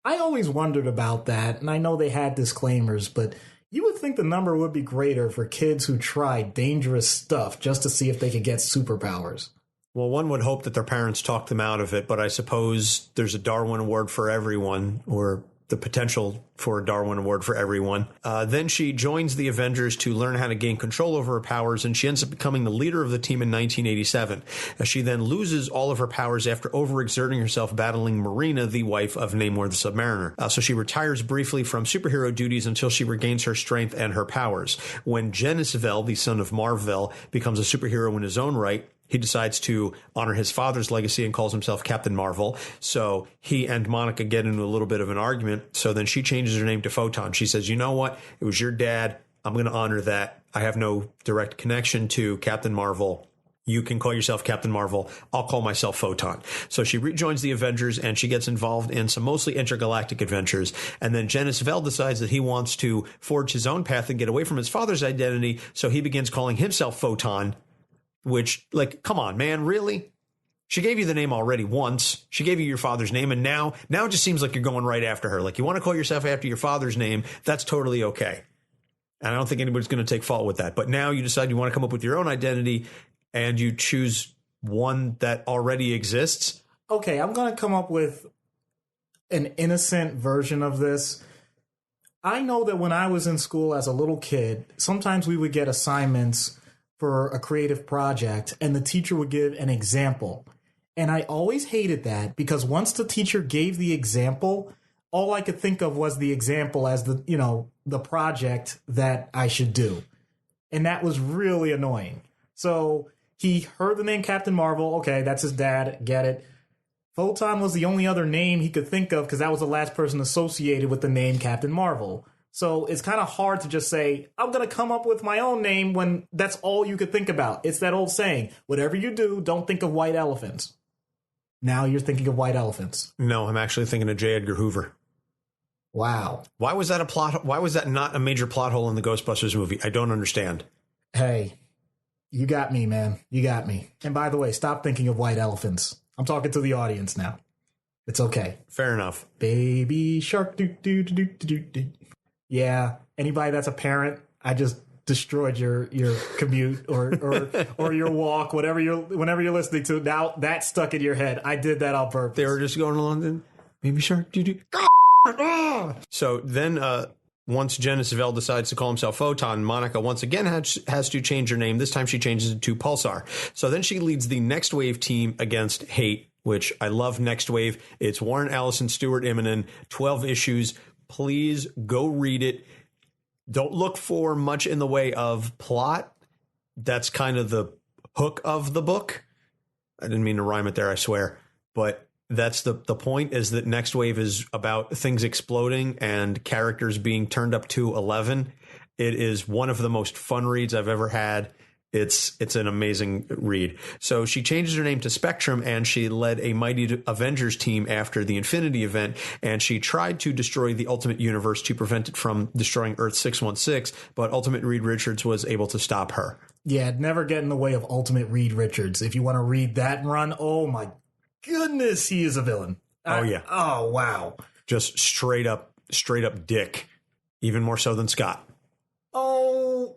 I always wondered about that, and I know they had disclaimers, but you would think the number would be greater for kids who try dangerous stuff just to see if they could get superpowers. Well, one would hope that their parents talked them out of it, but I suppose there's a Darwin Award for everyone, or the potential for a Darwin Award for everyone. Then she joins the Avengers to learn how to gain control over her powers, and she ends up becoming the leader of the team in 1987. She then loses all of her powers after overexerting herself battling Marina, the wife of Namor the Submariner. So she retires briefly from superhero duties until she regains her strength and her powers. When Genis-Vell, the son of Mar-Vell, becomes a superhero in his own right, he decides to honor his father's legacy and calls himself Captain Marvel. So he and Monica get into a little bit of an argument. So then she changes her name to Photon. She says, you know what? It was your dad. I'm going to honor that. I have no direct connection to Captain Marvel. You can call yourself Captain Marvel. I'll call myself Photon. So she rejoins the Avengers and she gets involved in some mostly intergalactic adventures. And then Genis-Vell decides that he wants to forge his own path and get away from his father's identity. So he begins calling himself Photon. Which, like, come on, man, really? She gave you the name already once. She gave you your father's name, and now it just seems like you're going right after her. Like, you want to call yourself after your father's name, that's totally okay. And I don't think anybody's going to take fault with that. But now you decide you want to come up with your own identity, and you choose one that already exists. Okay, I'm going to come up with an innocent version of this. I know that when I was in school as a little kid, sometimes we would get assignments for a creative project, and the teacher would give an example. And I always hated that because once the teacher gave the example, all I could think of was the example as the project that I should do. And that was really annoying. So he heard the name Captain Marvel. Okay, that's his dad. Get it. Photon was the only other name he could think of because that was the last person associated with the name Captain Marvel. So it's kind of hard to just say, I'm going to come up with my own name when that's all you could think about. It's that old saying, whatever you do, don't think of white elephants. Now you're thinking of white elephants. No, I'm actually thinking of J. Edgar Hoover. Wow. Why was that a plot? Why was that not a major plot hole in the Ghostbusters movie? I don't understand. Hey, you got me, man. You got me. And by the way, stop thinking of white elephants. I'm talking to the audience now. It's okay. Fair enough. Baby shark, do do do do do do. Yeah, anybody that's a parent, I just destroyed your commute or your walk, whenever you're listening to. Now that's stuck in your head. I did that on purpose. They were just going to London. Baby shark, do do. So then, once Janice Vell decides to call himself Photon, Monica once again has to change her name. This time she changes it to Pulsar. So then she leads the Next Wave team against Hate, which I love. Next Wave. It's Warren Allison, Stuart Immonen, 12 issues. Please go read it. Don't look for much in the way of plot. That's kind of the hook of the book. I didn't mean to rhyme it there, I swear. But that's the point, is that Next Wave is about things exploding and characters being turned up to 11. It is one of the most fun reads I've ever had. It's an amazing read. So she changes her name to Spectrum, and she led a mighty Avengers team after the Infinity event, and she tried to destroy the Ultimate Universe to prevent it from destroying Earth 616, but Ultimate Reed Richards was able to stop her. Yeah, never get in the way of Ultimate Reed Richards. If you want to read that run, oh my goodness, he is a villain. Yeah. Oh, wow. Just straight up dick. Even more so than Scott. Oh,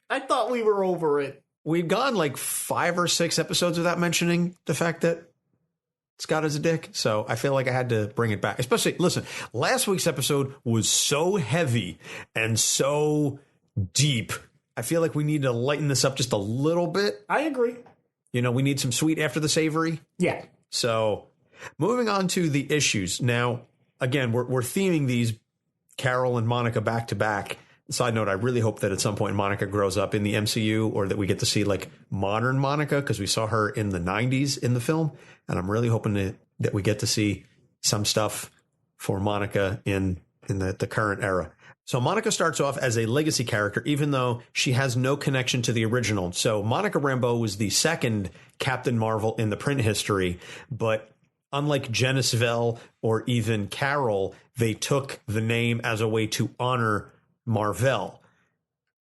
I thought we were over it. We've gone like 5 or 6 episodes without mentioning the fact that Scott is a dick. So I feel like I had to bring it back. Especially, listen, last week's episode was so heavy and so deep. I feel like we need to lighten this up just a little bit. I agree. You know, we need some sweet after the savory. Yeah. So moving on to the issues. Now, again, we're theming these Carol and Monica back to back. Side note, I really hope that at some point Monica grows up in the MCU, or that we get to see like modern Monica, because we saw her in the 90s in the film. And I'm really hoping that we get to see some stuff for Monica in the current era. So Monica starts off as a legacy character, even though she has no connection to the original. So Monica Rambeau was the second Captain Marvel in the print history, but unlike Janice Vell or even Carol, they took the name as a way to honor Marvel.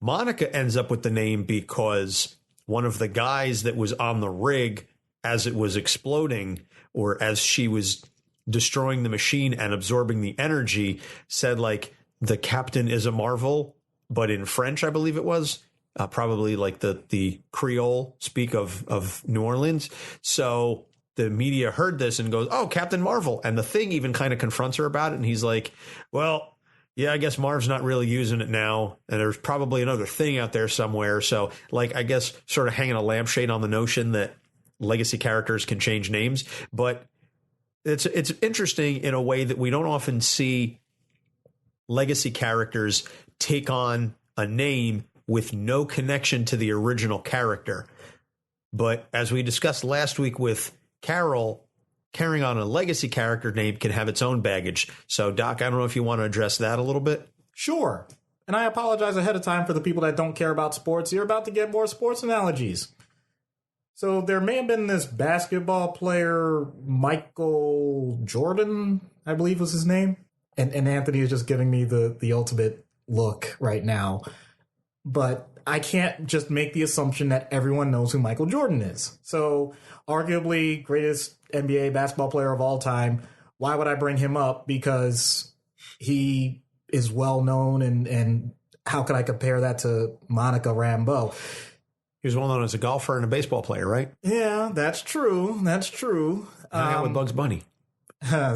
Monica ends up with the name because one of the guys that was on the rig as it was exploding, or as she was destroying the machine and absorbing the energy, said like, the captain is a Marvel, but in French, I believe it was, probably like the Creole speak of New Orleans. So the media heard this and goes, oh, Captain Marvel. And the Thing even kind of confronts her about it. And he's like, well, yeah, I guess Marv's not really using it now. And there's probably another Thing out there somewhere. So like, I guess sort of hanging a lampshade on the notion that legacy characters can change names. But it's interesting in a way that we don't often see legacy characters take on a name with no connection to the original character. But as we discussed last week with Carol, carrying on a legacy character name can have its own baggage. So, Doc, I don't know if you want to address that a little bit. Sure. And I apologize ahead of time for the people that don't care about sports. You're about to get more sports analogies. So there may have been this basketball player, Michael Jordan, I believe was his name. And Anthony is just giving me the ultimate look right now. But I can't just make the assumption that everyone knows who Michael Jordan is. So arguably greatest NBA basketball player of all time. Why would I bring him up? Because he is well known, and how could I compare that to Monica Rambeau? He was well known as a golfer and a baseball player, right? Yeah, that's true. That's true. Hang out with Bugs Bunny.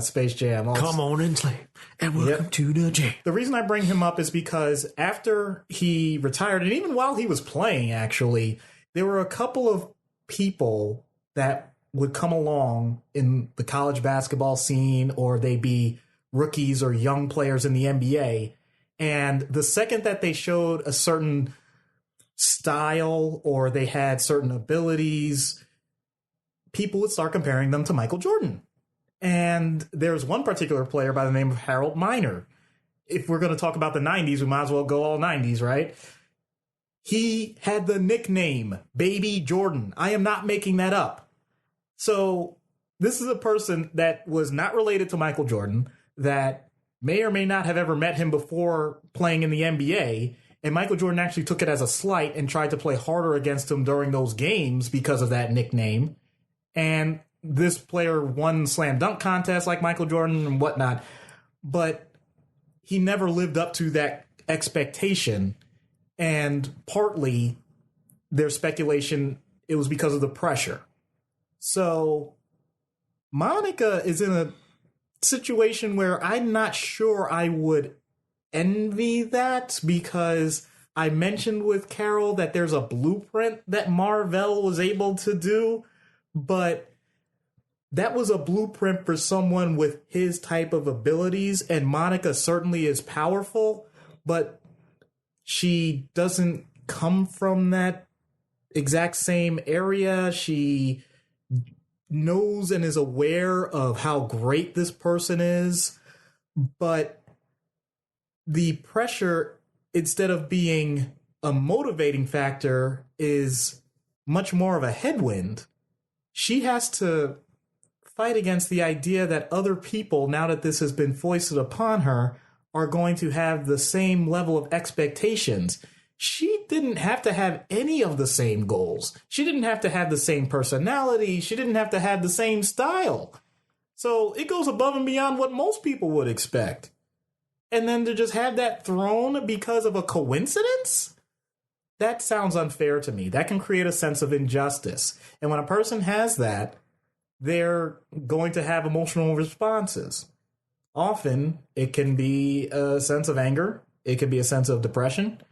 Space Jam. Come on and slay, and welcome to the jam. The reason I bring him up is because after he retired, and even while he was playing, actually, there were a couple of people that would come along in the college basketball scene, or they'd be rookies or young players in the NBA. And the second that they showed a certain style or they had certain abilities, people would start comparing them to Michael Jordan. And there's one particular player by the name of Harold Miner. If we're going to talk about the 90s, we might as well go all 90s, right? He had the nickname Baby Jordan. I am not making that up. So this is a person that was not related to Michael Jordan, that may or may not have ever met him before playing in the NBA. And Michael Jordan actually took it as a slight and tried to play harder against him during those games because of that nickname. And this player won slam dunk contests like Michael Jordan and whatnot. But he never lived up to that expectation. And partly there's speculation it was because of the pressure. So Monica is in a situation where I'm not sure I would envy that, because I mentioned with Carol that there's a blueprint that Marvell was able to do, but that was a blueprint for someone with his type of abilities, and Monica certainly is powerful, but she doesn't come from that exact same area. She knows and is aware of how great this person is, but the pressure, instead of being a motivating factor, is much more of a headwind. She has to fight against the idea that other people, now that this has been foisted upon her, are going to have the same level of expectations. She didn't have to have any of the same goals. She didn't have to have the same personality. She didn't have to have the same style. So it goes above and beyond what most people would expect. And then to just have that thrown because of a coincidence? That sounds unfair to me. That can create a sense of injustice. And when a person has that, they're going to have emotional responses. Often, it can be a sense of anger. It can be a sense of depression.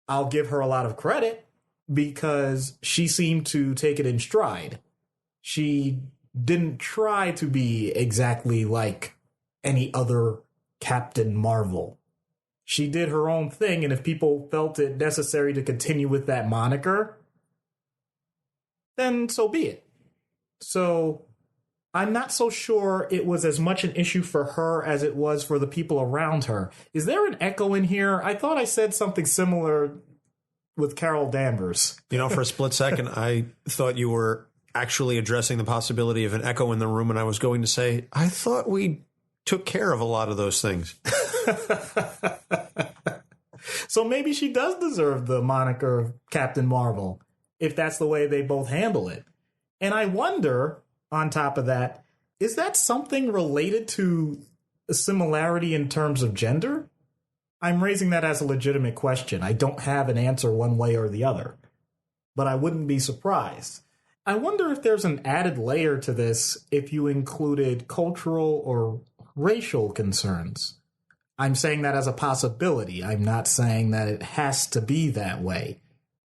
I'll give her a lot of credit because she seemed to take it in stride. She didn't try to be exactly like any other Captain Marvel. She did her own thing, and if people felt it necessary to continue with that moniker, then so be it. So I'm not so sure it was as much an issue for her as it was for the people around her. Is there an echo in here? I thought I said something similar with Carol Danvers. You know, for a split second, I thought you were actually addressing the possibility of an echo in the room, and I was going to say, I thought we took care of a lot of those things. So maybe she does deserve the moniker of Captain Marvel, if that's the way they both handle it. And I wonder, on top of that, is that something related to a similarity in terms of gender? I'm raising that as a legitimate question. I don't have an answer one way or the other, but I wouldn't be surprised. I wonder if there's an added layer to this if you included cultural or racial concerns. I'm saying that as a possibility. I'm not saying that it has to be that way.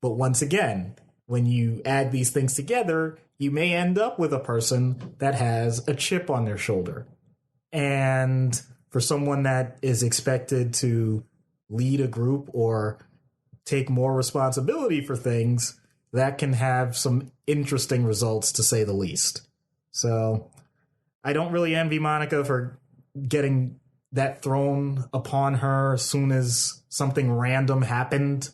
But once again, when you add these things together, you may end up with a person that has a chip on their shoulder. And for someone that is expected to lead a group or take more responsibility for things, that can have some interesting results, to say the least. So I don't really envy Monica for getting that thrown upon her as soon as something random happened.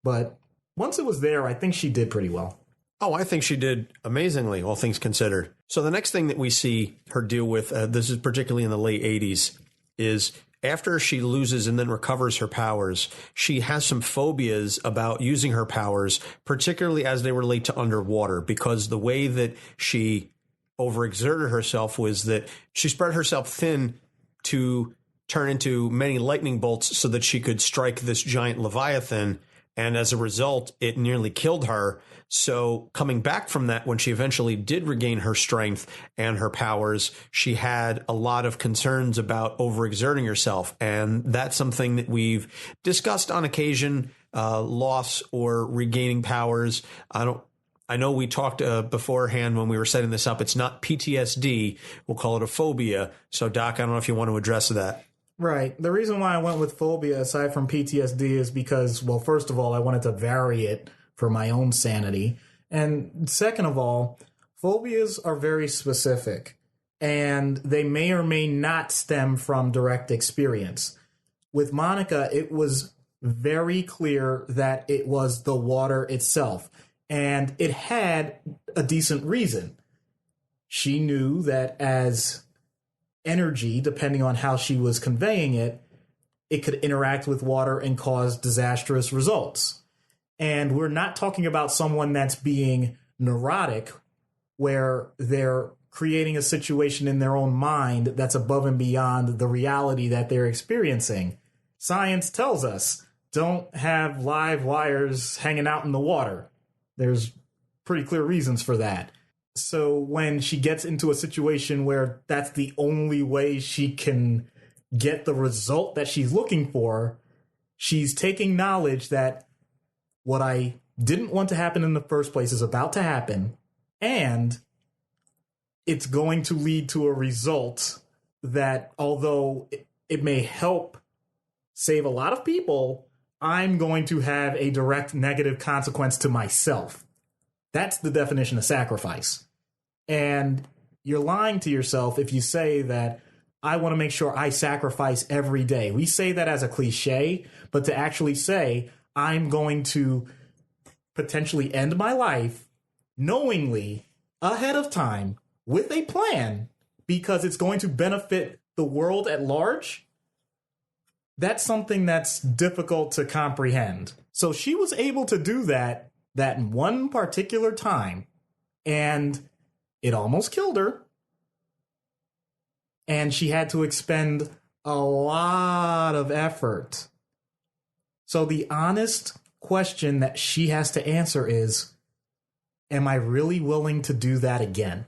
But once it was there, I think she did pretty well. Oh, I think she did amazingly, all things considered. So the next thing that we see her deal with, this is particularly in the late 80s, is after she loses and then recovers her powers, she has some phobias about using her powers, particularly as they relate to underwater, because the way that she overexerted herself was that she spread herself thin to turn into many lightning bolts so that she could strike this giant Leviathan. And as a result, it nearly killed her. So coming back from that, when she eventually did regain her strength and her powers, she had a lot of concerns about overexerting herself. And that's something that we've discussed on occasion, loss or regaining powers. I know we talked beforehand when we were setting this up. It's not PTSD. We'll call it a phobia. So, Doc, I don't know if you want to address that. Right. The reason why I went with phobia aside from PTSD is because, well, first of all, I wanted to vary it for my own sanity. And second of all, phobias are very specific. and they may or may not stem from direct experience. With Monica, it was very clear that it was the water itself, and it had a decent reason. She knew that as energy, depending on how she was conveying it, it could interact with water and cause disastrous results. And we're not talking about someone that's being neurotic, where they're creating a situation in their own mind that's above and beyond the reality that they're experiencing. Science tells us don't have live wires hanging out in the water. There's pretty clear reasons for that. So when she gets into a situation where that's the only way she can get the result that she's looking for, she's taking knowledge that what I didn't want to happen in the first place is about to happen, and it's going to lead to a result that, although it may help save a lot of people, I'm going to have a direct negative consequence to myself. That's the definition of sacrifice. And you're lying to yourself if you say that I want to make sure I sacrifice every day. We say that as a cliche, but to actually say I'm going to potentially end my life knowingly ahead of time with a plan because it's going to benefit the world at large, that's something that's difficult to comprehend. So she was able to do that in one particular time, and it almost killed her. And she had to expend a lot of effort. So the honest question that she has to answer is, am I really willing to do that again?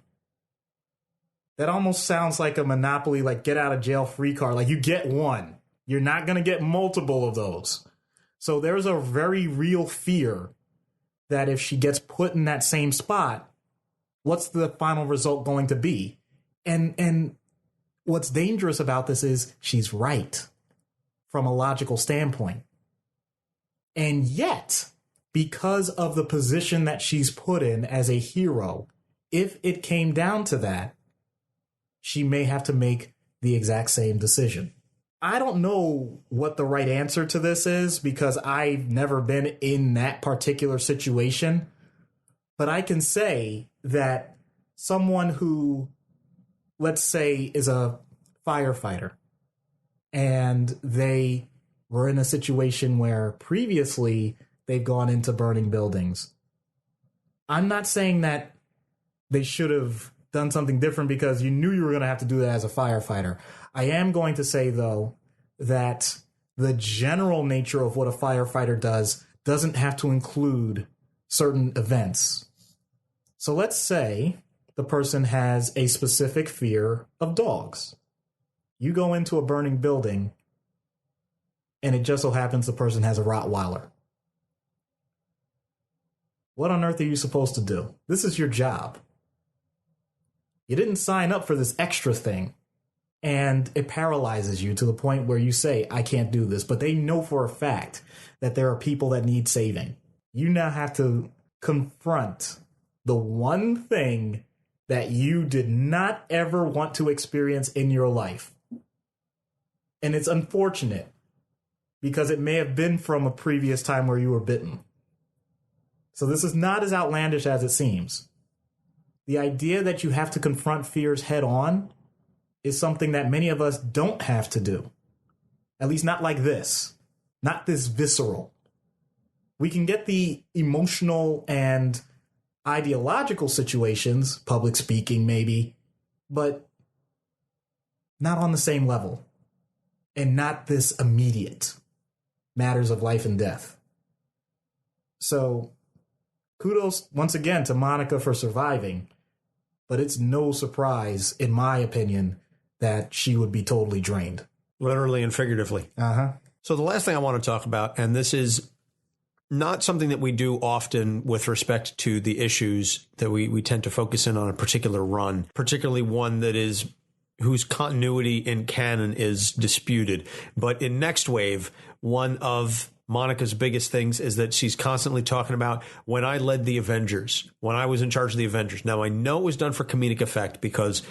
That almost sounds like a Monopoly, like get out of jail free card. Like you get one. You're not going to get multiple of those. So there's a very real fear that if she gets put in that same spot, what's the final result going to be? And what's dangerous about this is she's right from a logical standpoint. And yet, because of the position that she's put in as a hero, if it came down to that, she may have to make the exact same decision. I don't know what the right answer to this is because I've never been in that particular situation. But I can say that someone who, let's say, is a firefighter and they were in a situation where previously they've gone into burning buildings. I'm not saying that they should have done something different because you knew you were going to have to do that as a firefighter. I am going to say, though, that the general nature of what a firefighter does doesn't have to include certain events. So let's say the person has a specific fear of dogs. You go into a burning building, and it just so happens the person has a Rottweiler. What on earth are you supposed to do? This is your job. You didn't sign up for this extra thing, and it paralyzes you to the point where you say, I can't do this. But they know for a fact that there are people that need saving. You now have to confront the one thing that you did not ever want to experience in your life. And it's unfortunate because it may have been from a previous time where you were bitten. So this is not as outlandish as it seems. The idea that you have to confront fears head on is something that many of us don't have to do. At least not like this. Not this visceral. We can get the emotional and ideological situations, public speaking maybe, but not on the same level. And not this immediate matters of life and death. So kudos once again to Monica for surviving, but it's no surprise, in my opinion, that she would be totally drained. Literally and figuratively. Uh-huh. So the last thing I want to talk about, and this is not something that we do often with respect to the issues that we tend to focus in on a particular run, particularly one that is whose continuity in canon is disputed. But in Next Wave, one of Monica's biggest things is that she's constantly talking about when I led the Avengers, when I was in charge of the Avengers. Now, I know it was done for comedic effect because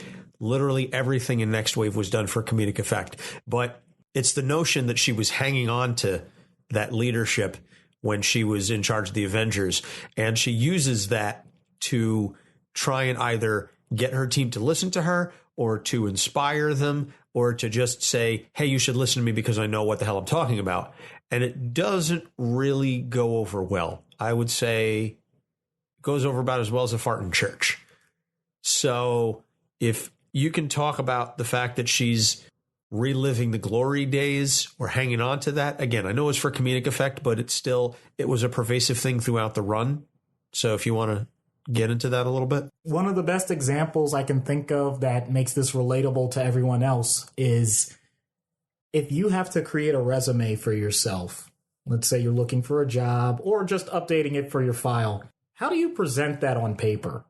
literally everything in Next Wave was done for comedic effect. But it's the notion that she was hanging on to that leadership when she was in charge of the Avengers. And she uses that to try and either get her team to listen to her or to inspire them or to just say, hey, you should listen to me because I know what the hell I'm talking about. And it doesn't really go over well. I would say it goes over about as well as a fart in church. So if you can talk about the fact that she's reliving the glory days or hanging on to that, again, I know it's for comedic effect, but it was a pervasive thing throughout the run. So if you want to get into that a little bit. One of the best examples I can think of that makes this relatable to everyone else is if you have to create a resume for yourself, let's say you're looking for a job or just updating it for your file, how do you present that on paper?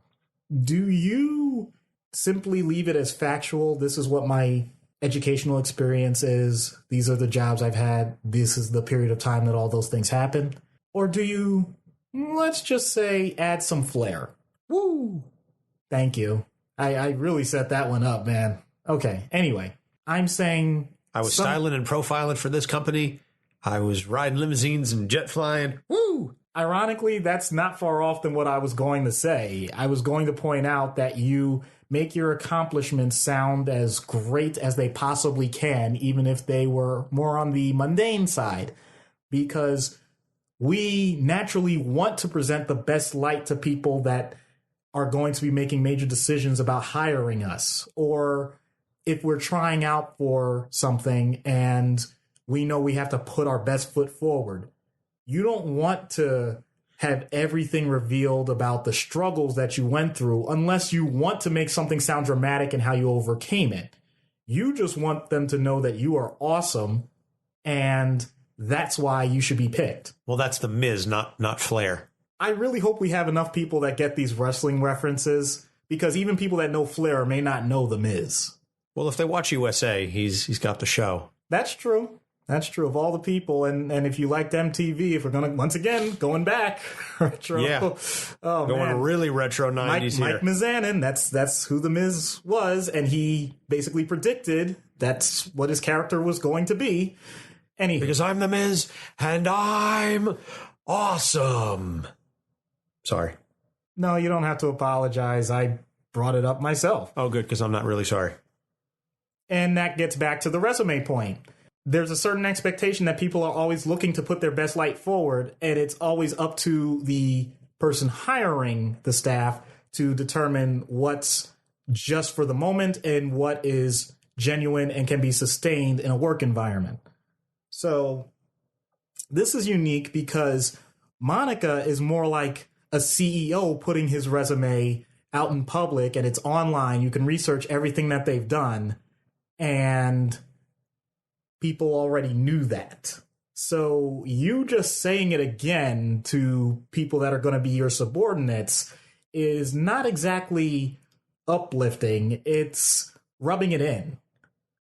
Do you simply leave it as factual? This is what my educational experience is. These are the jobs I've had. This is the period of time that all those things happen. Or do you, let's just say, add some flair? Woo! Thank you. I really set that one up, man. Okay, anyway, I'm saying I was styling and profiling for this company. I was riding limousines and jet flying. Woo! Ironically, that's not far off than what I was going to say. I was going to point out that you make your accomplishments sound as great as they possibly can, even if they were more on the mundane side, because we naturally want to present the best light to people that are going to be making major decisions about hiring us, or if we're trying out for something and we know we have to put our best foot forward. You don't want to have everything revealed about the struggles that you went through unless you want to make something sound dramatic and how you overcame it. You just want them to know that you are awesome, and that's why you should be picked. Well, that's the Miz, not Flair. I really hope we have enough people that get these wrestling references, because even people that know Flair may not know the Miz. Well, if they watch USA, he's got the show. That's true. That's true of all the people. And if you liked MTV, if we're going to, once again, going back, retro. Yeah. Oh, going man. really retro 90s here. Mike Mizanin, that's who the Miz was. And he basically predicted that's what his character was going to be. Because I'm the Miz and I'm awesome. Sorry. No, you don't have to apologize. I brought it up myself. Oh, good, because I'm not really sorry. And that gets back to the resume point. There's a certain expectation that people are always looking to put their best light forward, and it's always up to the person hiring the staff to determine what's just for the moment and what is genuine and can be sustained in a work environment. So this is unique because Monica is more like a CEO putting his resume out in public, and it's online. You can research everything that they've done, and people already knew that. So you just saying it again to people that are going to be your subordinates is not exactly uplifting. It's rubbing it in.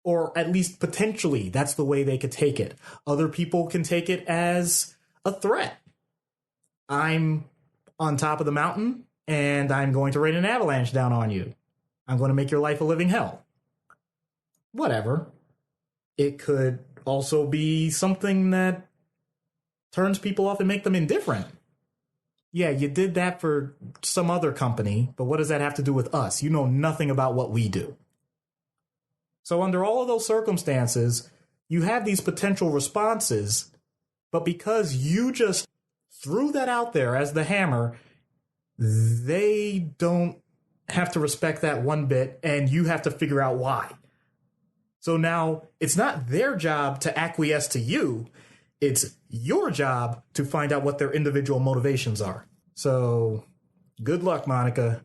Or at least potentially that's the way they could take it. Other people can take it as a threat. I'm on top of the mountain and I'm going to rain an avalanche down on you. I'm going to make your life a living hell. Whatever. It could also be something that turns people off and make them indifferent. Yeah, you did that for some other company, but what does that have to do with us? You know nothing about what we do. So under all of those circumstances, you have these potential responses, but because you just threw that out there as the hammer, they don't have to respect that one bit, and you have to figure out why. So now it's not their job to acquiesce to you. It's your job to find out what their individual motivations are. So good luck, Monica.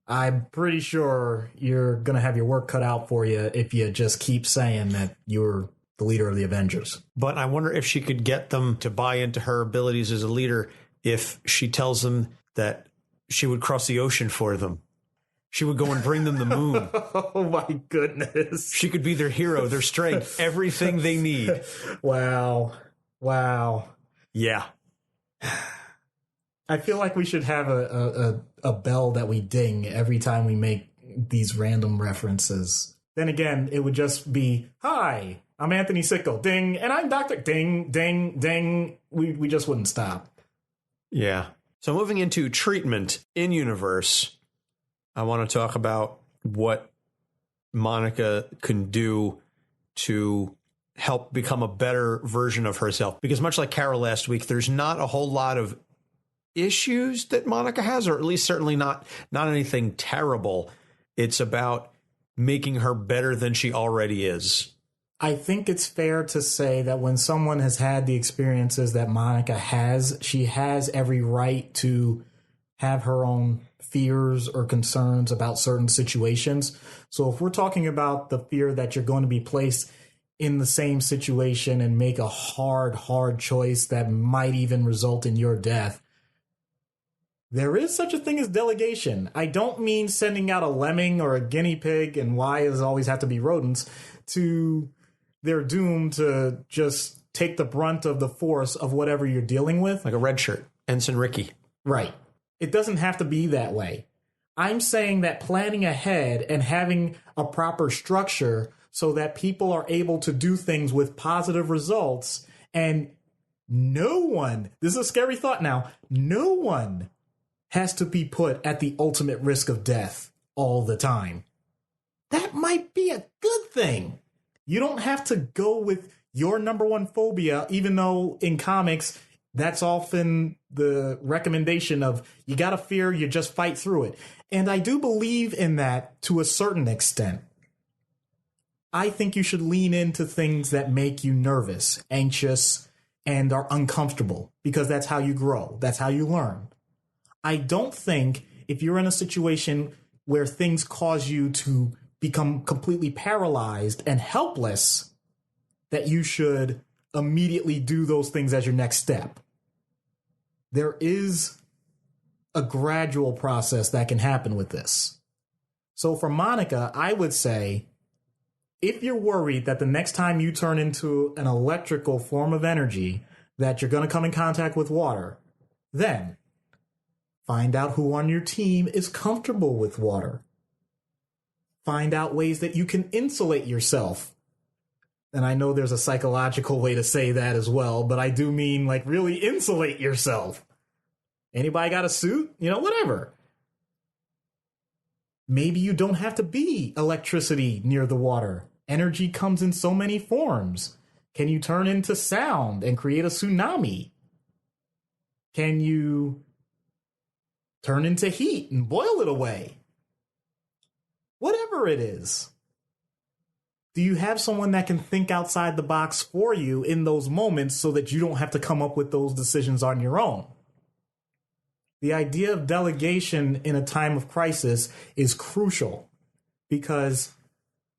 I'm pretty sure you're going to have your work cut out for you if you just keep saying that you're the leader of the Avengers. But I wonder if she could get them to buy into her abilities as a leader if she tells them that she would cross the ocean for them. She would go and bring them the moon. Oh, my goodness. She could be their hero, their strength, everything they need. Wow. Yeah. I feel like we should have a bell that we ding every time we make these random references. Then again, it would just be, hi, I'm Anthony Sickle, ding, and I'm Dr. Ding, ding, ding. We just wouldn't stop. Yeah. So moving into treatment in universe, I want to talk about what Monica can do to help become a better version of herself. Because much like Carol last week, there's not a whole lot of issues that Monica has, or at least certainly not anything terrible. It's about making her better than she already is. I think it's fair to say that when someone has had the experiences that Monica has, she has every right to have her own fears or concerns about certain situations. So if we're talking about the fear that you're going to be placed in the same situation and make a hard choice that might even result in your death, there is such a thing as delegation. I don't mean sending out a lemming or a guinea pig, and why does it always have to be rodents, to their doom to just take the brunt of the force of whatever you're dealing with. Like a red shirt, Ensign Ricky. Right. It doesn't have to be that way. I'm saying that planning ahead and having a proper structure so that people are able to do things with positive results, and no one, this is a scary thought now, no one has to be put at the ultimate risk of death all the time. That might be a good thing. You don't have to go with your number one phobia, even though in comics, that's often the recommendation of you got to fear, you just fight through it. And I do believe in that to a certain extent. I think you should lean into things that make you nervous, anxious, and are uncomfortable, because that's how you grow. That's how you learn. I don't think if you're in a situation where things cause you to become completely paralyzed and helpless, that you should immediately do those things as your next step. There is a gradual process that can happen with this. So for Monica, I would say, if you're worried that the next time you turn into an electrical form of energy, that you're going to come in contact with water, then find out who on your team is comfortable with water. Find out ways that you can insulate yourself. And I know there's a psychological way to say that as well, but I do mean like really insulate yourself. Anybody got a suit? Whatever. Maybe you don't have to be electricity near the water. Energy comes in so many forms. Can you turn into sound and create a tsunami? Can you turn into heat and boil it away? Whatever it is. Do you have someone that can think outside the box for you in those moments so that you don't have to come up with those decisions on your own? The idea of delegation in a time of crisis is crucial, because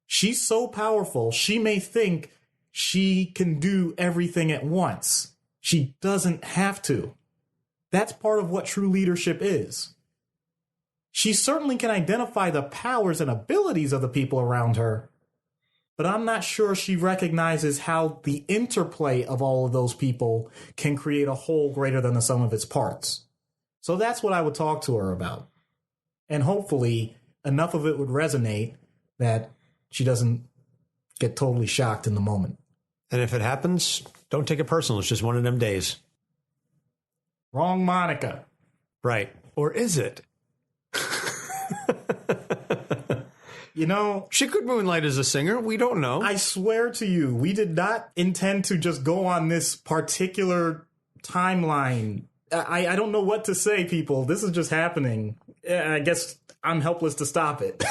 she's so powerful, she may think she can do everything at once. She doesn't have to. That's part of what true leadership is. She certainly can identify the powers and abilities of the people around her, but I'm not sure she recognizes how the interplay of all of those people can create a whole greater than the sum of its parts. So that's what I would talk to her about. And hopefully enough of it would resonate that she doesn't get totally shocked in the moment. And if it happens, don't take it personal. It's just one of them days. Wrong Monica. Right. Or is it? She could moonlight as a singer. We don't know. I swear to you, we did not intend to just go on this particular timeline. I don't know what to say, people. This is just happening. I guess I'm helpless to stop it.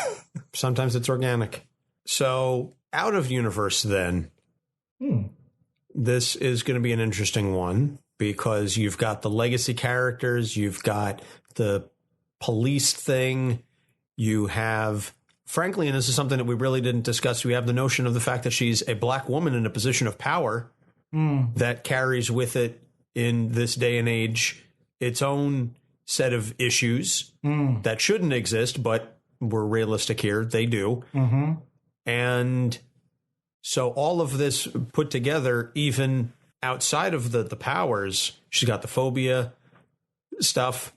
Sometimes it's organic. So out of universe then, this is going to be an interesting one, because you've got the legacy characters, you've got the police thing, you have, frankly, and this is something that we really didn't discuss, we have the notion of the fact that she's a black woman in a position of power that carries with it, in this day and age, its own set of issues that shouldn't exist, but we're realistic here. They do. Mm-hmm. And so all of this put together, even outside of the powers, she's got the phobia stuff.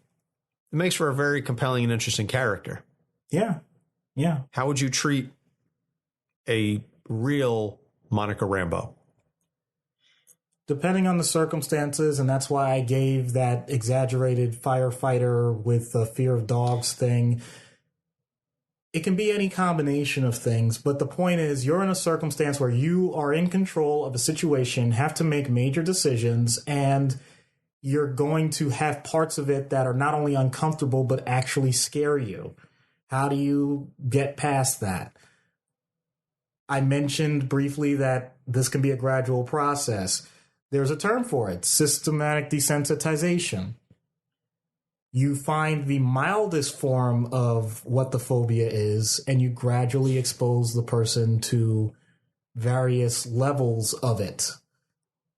It makes for a very compelling and interesting character. Yeah. Yeah. How would you treat a real Monica Rambeau? Depending on the circumstances, and that's why I gave that exaggerated firefighter with the fear of dogs thing. It can be any combination of things, but the point is you're in a circumstance where you are in control of a situation, have to make major decisions, and you're going to have parts of it that are not only uncomfortable, but actually scare you. How do you get past that? I mentioned briefly that this can be a gradual process. There's a term for it, systematic desensitization. You find the mildest form of what the phobia is, and you gradually expose the person to various levels of it,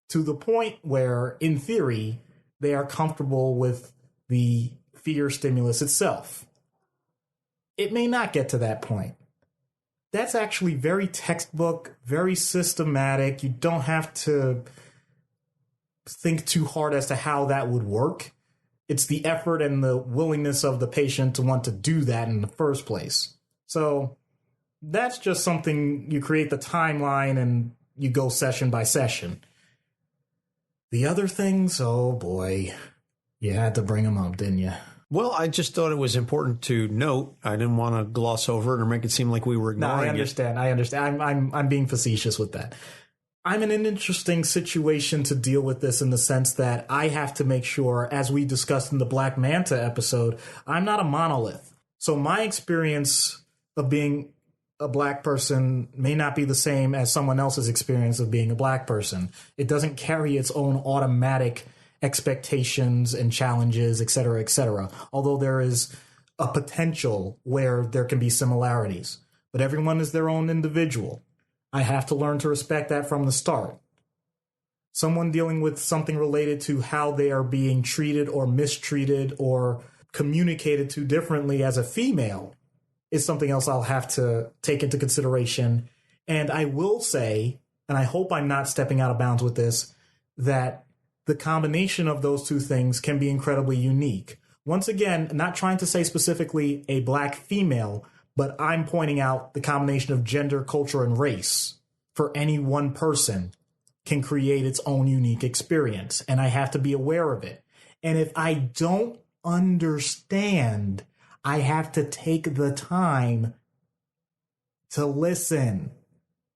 to the point where, in theory, they are comfortable with the fear stimulus itself. It may not get to that point. That's actually very textbook, very systematic. You don't have to think too hard as to how that would work. It's the effort and the willingness of the patient to want to do that in the first place. So that's just something you create the timeline and you go session by session. The other things, oh boy, you had to bring them up, didn't you? Well, I just thought it was important to note. I didn't want to gloss over it or make it seem like we were ignoring it. No, I understand. I'm being facetious with that. I'm in an interesting situation to deal with this in the sense that I have to make sure, as we discussed in the Black Manta episode, I'm not a monolith. So my experience of being a black person may not be the same as someone else's experience of being a black person. It doesn't carry its own automatic expectations and challenges, et cetera, although there is a potential where there can be similarities. But everyone is their own individual. I have to learn to respect that from the start. Someone dealing with something related to how they are being treated or mistreated or communicated to differently as a female is something else I'll have to take into consideration. And I will say, and I hope I'm not stepping out of bounds with this, that the combination of those two things can be incredibly unique. Once again, not trying to say specifically a black female, but I'm pointing out the combination of gender, culture, and race for any one person can create its own unique experience. And I have to be aware of it. And if I don't understand, I have to take the time to listen.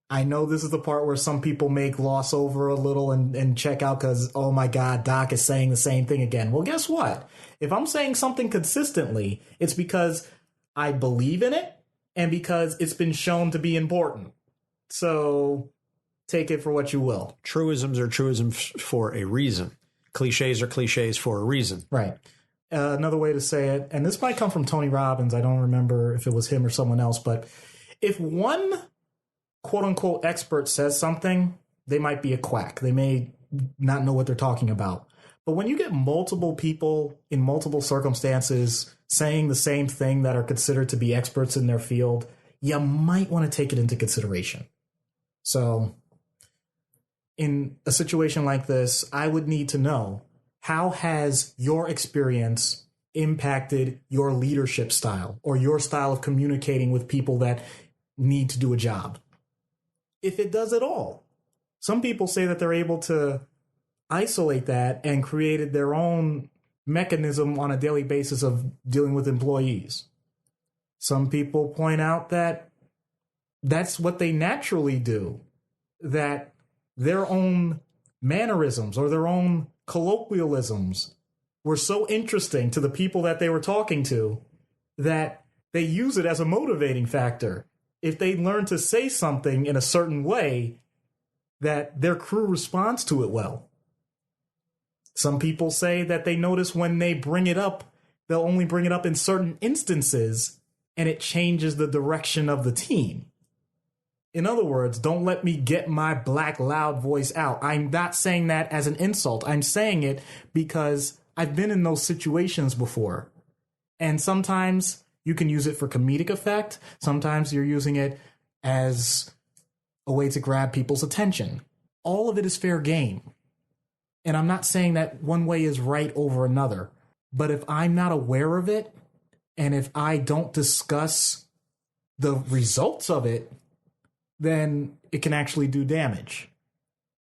I know this is the part where some people may gloss over a little and check out because, oh my God, Doc is saying the same thing again. Well, guess what? If I'm saying something consistently, it's because I believe in it and because it's been shown to be important. So take it for what you will. Truisms are truisms for a reason. Cliches are cliches for a reason. Right. Another way to say it, and this might come from Tony Robbins. I don't remember if it was him or someone else, but if one quote unquote expert says something, they might be a quack. They may not know what they're talking about. But when you get multiple people in multiple circumstances saying the same thing that are considered to be experts in their field, you might want to take it into consideration. So in a situation like this, I would need to know, how has your experience impacted your leadership style or your style of communicating with people that need to do a job? If it does at all. Some people say that they're able to isolate that and created their own mechanism on a daily basis of dealing with employees. Some people point out that that's what they naturally do, that their own mannerisms or their own colloquialisms were so interesting to the people that they were talking to that they use it as a motivating factor. If they learn to say something in a certain way, that their crew responds to it well. Some people say that they notice when they bring it up, they'll only bring it up in certain instances, and it changes the direction of the team. In other words, don't let me get my black loud voice out. I'm not saying that as an insult. I'm saying it because I've been in those situations before. And sometimes you can use it for comedic effect. Sometimes you're using it as a way to grab people's attention. All of it is fair game. And I'm not saying that one way is right over another. But if I'm not aware of it, and if I don't discuss the results of it, then it can actually do damage.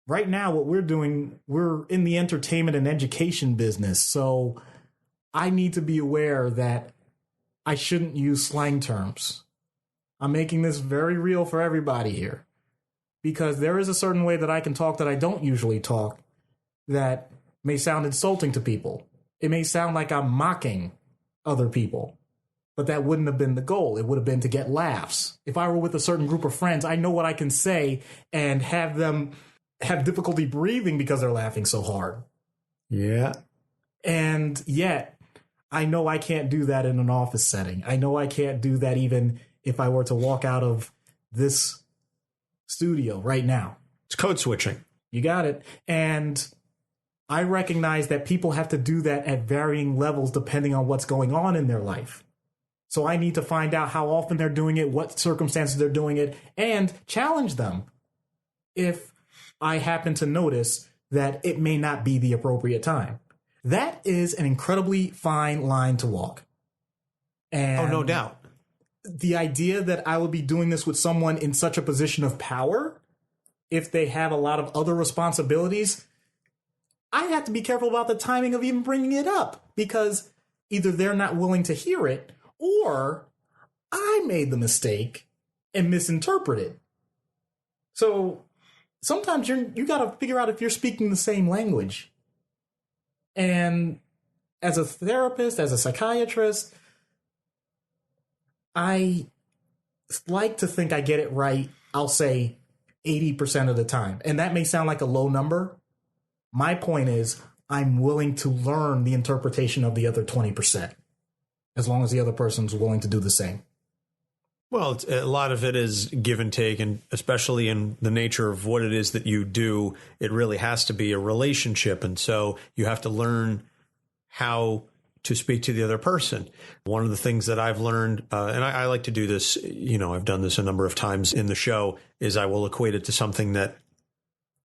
Right now, what we're doing, we're in the entertainment and education business. So I need to be aware that I shouldn't use slang terms. I'm making this very real for everybody here, because there is a certain way that I can talk that I don't usually talk that may sound insulting to people. It may sound like I'm mocking other people, but that wouldn't have been the goal. It would have been to get laughs. If I were with a certain group of friends, I know what I can say and have them have difficulty breathing because they're laughing so hard. Yeah. And yet, I know I can't do that in an office setting. I know I can't do that even if I were to walk out of this studio right now. It's code switching. You got it. And I recognize that people have to do that at varying levels depending on what's going on in their life. So I need to find out how often they're doing it, what circumstances they're doing it, and challenge them if I happen to notice that it may not be the appropriate time. That is an incredibly fine line to walk. And oh, no doubt. The idea that I would be doing this with someone in such a position of power, if they have a lot of other responsibilities, I have to be careful about the timing of even bringing it up, because either they're not willing to hear it or I made the mistake and misinterpreted. So sometimes you got to figure out if you're speaking the same language. And as a therapist, as a psychiatrist, I like to think I get it right, I'll say 80% of the time. And that may sound like a low number. My point is, I'm willing to learn the interpretation of the other 20%, as long as the other person's willing to do the same. Well, a lot of it is give and take, and especially in the nature of what it is that you do, it really has to be a relationship. And so you have to learn how to speak to the other person. One of the things that I've learned, and I like to do this, I've done this a number of times in the show, is I will equate it to something that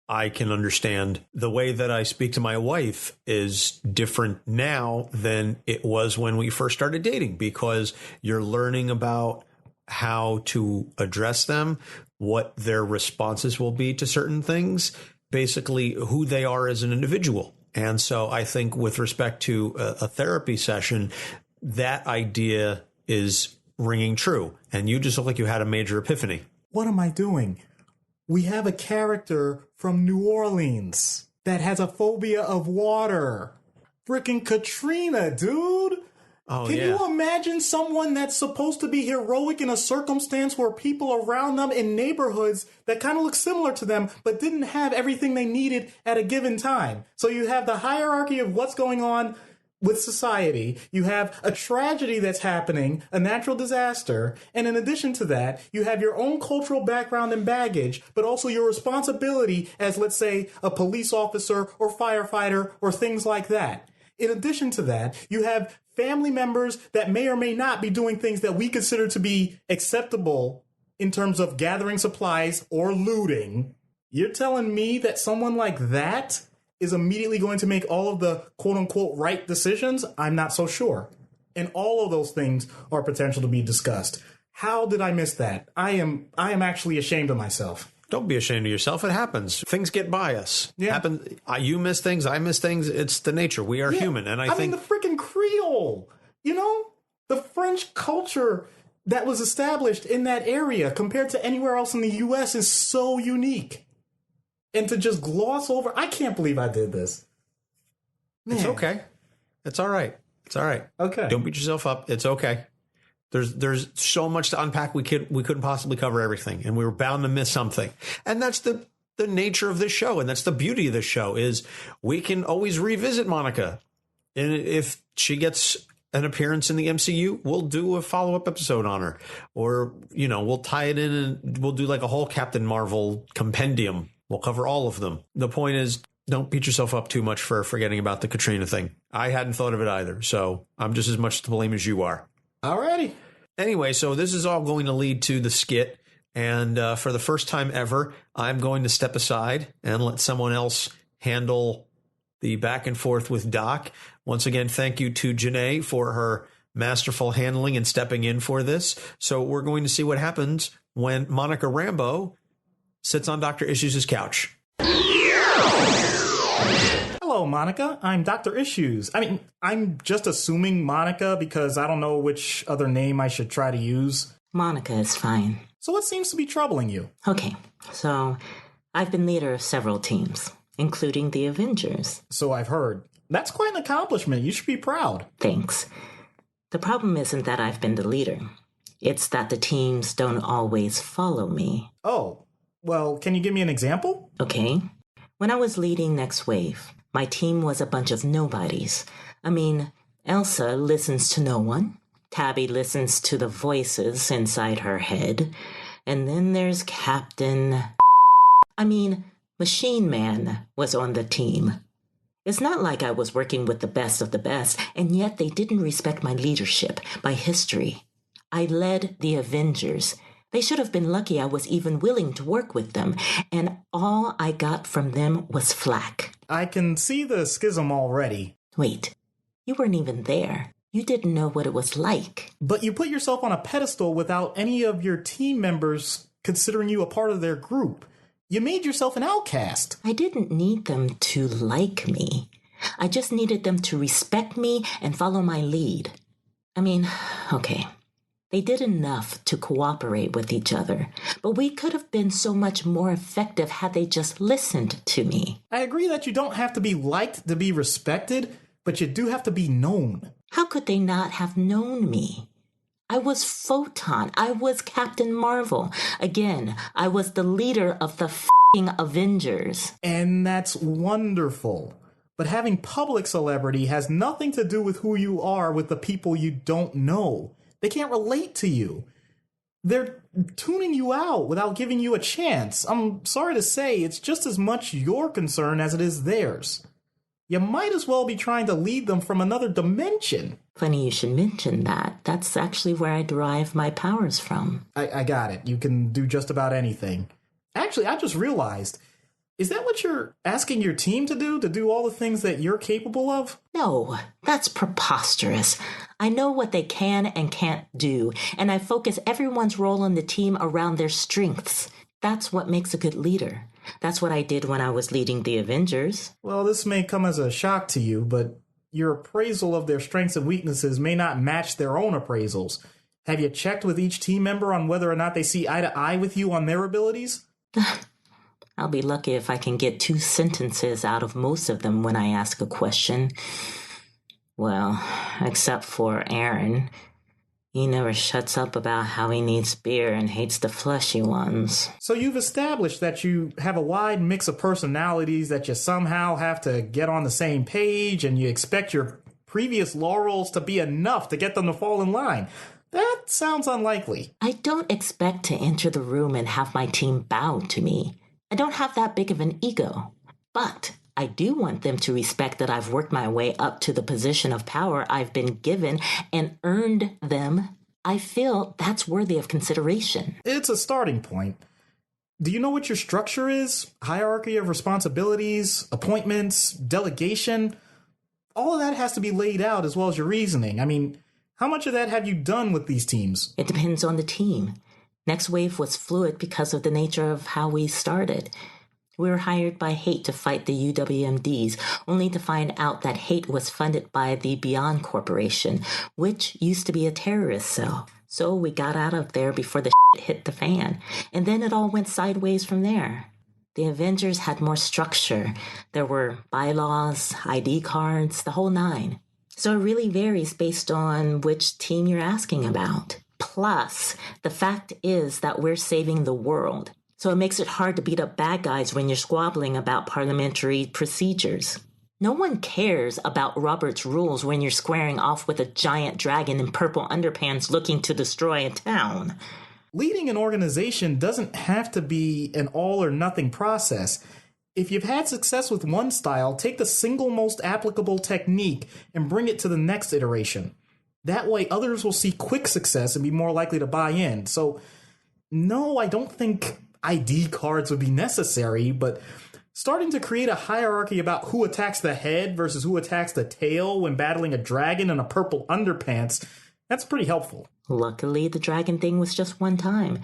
I can understand. The way that I speak to my wife is different now than it was when we first started dating, because you're learning about how to address them, what their responses will be to certain things, basically who they are as an individual. And so I think with respect to a therapy session, that idea is ringing true. And you just look like you had a major epiphany. What am I doing? We have a character from New Orleans that has a phobia of water. Frickin' Katrina, dude. Oh, Can you imagine someone that's supposed to be heroic in a circumstance where people around them in neighborhoods that kind of look similar to them, but didn't have everything they needed at a given time? So you have the hierarchy of what's going on with society. You have a tragedy that's happening, a natural disaster. And in addition to that, you have your own cultural background and baggage, but also your responsibility as, let's say, a police officer or firefighter or things like that. In addition to that, you have family members that may or may not be doing things that we consider to be acceptable in terms of gathering supplies or looting. You're telling me that someone like that is immediately going to make all of the quote unquote right decisions? I'm not so sure. And all of those things are potential to be discussed. How did I miss that? I am actually ashamed of myself. Don't be ashamed of yourself. It happens. Things get by us. Yeah. You miss things. I miss things. It's the nature. We are human. And I think mean, the freaking Creole, the French culture that was established in that area compared to anywhere else in the U.S. is so unique. And to just gloss over, I can't believe I did this. Man. It's okay. It's all right. It's all right. Okay. Don't beat yourself up. It's okay. There's so much to unpack. We couldn't possibly cover everything, and we were bound to miss something. And that's the nature of this show, and that's the beauty of this show, is we can always revisit Monica. And if she gets an appearance in the MCU, we'll do a follow-up episode on her, or we'll tie it in and we'll do like a whole Captain Marvel compendium. We'll cover all of them. The point is, don't beat yourself up too much for forgetting about the Katrina thing. I hadn't thought of it either, so I'm just as much to blame as you are. Alrighty. Anyway, so this is all going to lead to the skit. And for the first time ever, I'm going to step aside and let someone else handle the back and forth with Doc. Once again, thank you to Janae for her masterful handling and stepping in for this. So we're going to see what happens when Monica Rambeau sits on Dr. Issues' couch. Hello, Monica. I'm Dr. Issues. I'm just assuming Monica because I don't know which other name I should try to use. Monica is fine. So what seems to be troubling you? Okay, so I've been leader of several teams, including the Avengers. So I've heard. That's quite an accomplishment. You should be proud. Thanks. The problem isn't that I've been the leader. It's that the teams don't always follow me. Oh, well, can you give me an example? Okay. When I was leading Next Wave, my team was a bunch of nobodies. Elsa listens to no one. Tabby listens to the voices inside her head. And then there's Captain... Machine Man was on the team. It's not like I was working with the best of the best, and yet they didn't respect my leadership, my history. I led the Avengers. They should have been lucky I was even willing to work with them, and all I got from them was flack. I can see the schism already. Wait, you weren't even there. You didn't know what it was like. But you put yourself on a pedestal without any of your team members considering you a part of their group. You made yourself an outcast. I didn't need them to like me. I just needed them to respect me and follow my lead. Okay. They did enough to cooperate with each other, but we could have been so much more effective had they just listened to me. I agree that you don't have to be liked to be respected, but you do have to be known. How could they not have known me? I was Photon. I was Captain Marvel. Again, I was the leader of the f***ing Avengers. And that's wonderful. But having public celebrity has nothing to do with who you are with the people you don't know. They can't relate to you. They're tuning you out without giving you a chance. I'm sorry to say, it's just as much your concern as it is theirs. You might as well be trying to lead them from another dimension. Funny you should mention that. That's actually where I derive my powers from. I got it. You can do just about anything. Actually, I just realized, is that what you're asking your team to do all the things that you're capable of? No, that's preposterous. I know what they can and can't do, and I focus everyone's role on the team around their strengths. That's what makes a good leader. That's what I did when I was leading the Avengers. Well, this may come as a shock to you, but your appraisal of their strengths and weaknesses may not match their own appraisals. Have you checked with each team member on whether or not they see eye to eye with you on their abilities? I'll be lucky if I can get 2 sentences out of most of them when I ask a question. Well, except for Aaron. He never shuts up about how he needs beer and hates the fleshy ones. So you've established that you have a wide mix of personalities, that you somehow have to get on the same page, and you expect your previous laurels to be enough to get them to fall in line. That sounds unlikely. I don't expect to enter the room and have my team bow to me. I don't have that big of an ego. But I do want them to respect that I've worked my way up to the position of power I've been given and earned them. I feel that's worthy of consideration. It's a starting point. Do you know what your structure is? Hierarchy of responsibilities, appointments, delegation? All of that has to be laid out as well as your reasoning. How much of that have you done with these teams? It depends on the team. Next Wave was fluid because of the nature of how we started. We were hired by Hate to fight the UWMDs, only to find out that Hate was funded by the Beyond Corporation, which used to be a terrorist cell. So we got out of there before the shit hit the fan, and then it all went sideways from there. The Avengers had more structure. There were bylaws, ID cards, the whole 9. So it really varies based on which team you're asking about. Plus, the fact is that we're saving the world. So it makes it hard to beat up bad guys when you're squabbling about parliamentary procedures. No one cares about Robert's rules when you're squaring off with a giant dragon in purple underpants looking to destroy a town. Leading an organization doesn't have to be an all-or-nothing process. If you've had success with one style, take the single most applicable technique and bring it to the next iteration. That way, others will see quick success and be more likely to buy in. So, no, I don't think ID cards would be necessary, but starting to create a hierarchy about who attacks the head versus who attacks the tail when battling a dragon in a purple underpants That's pretty helpful. Luckily, the dragon thing was just one time.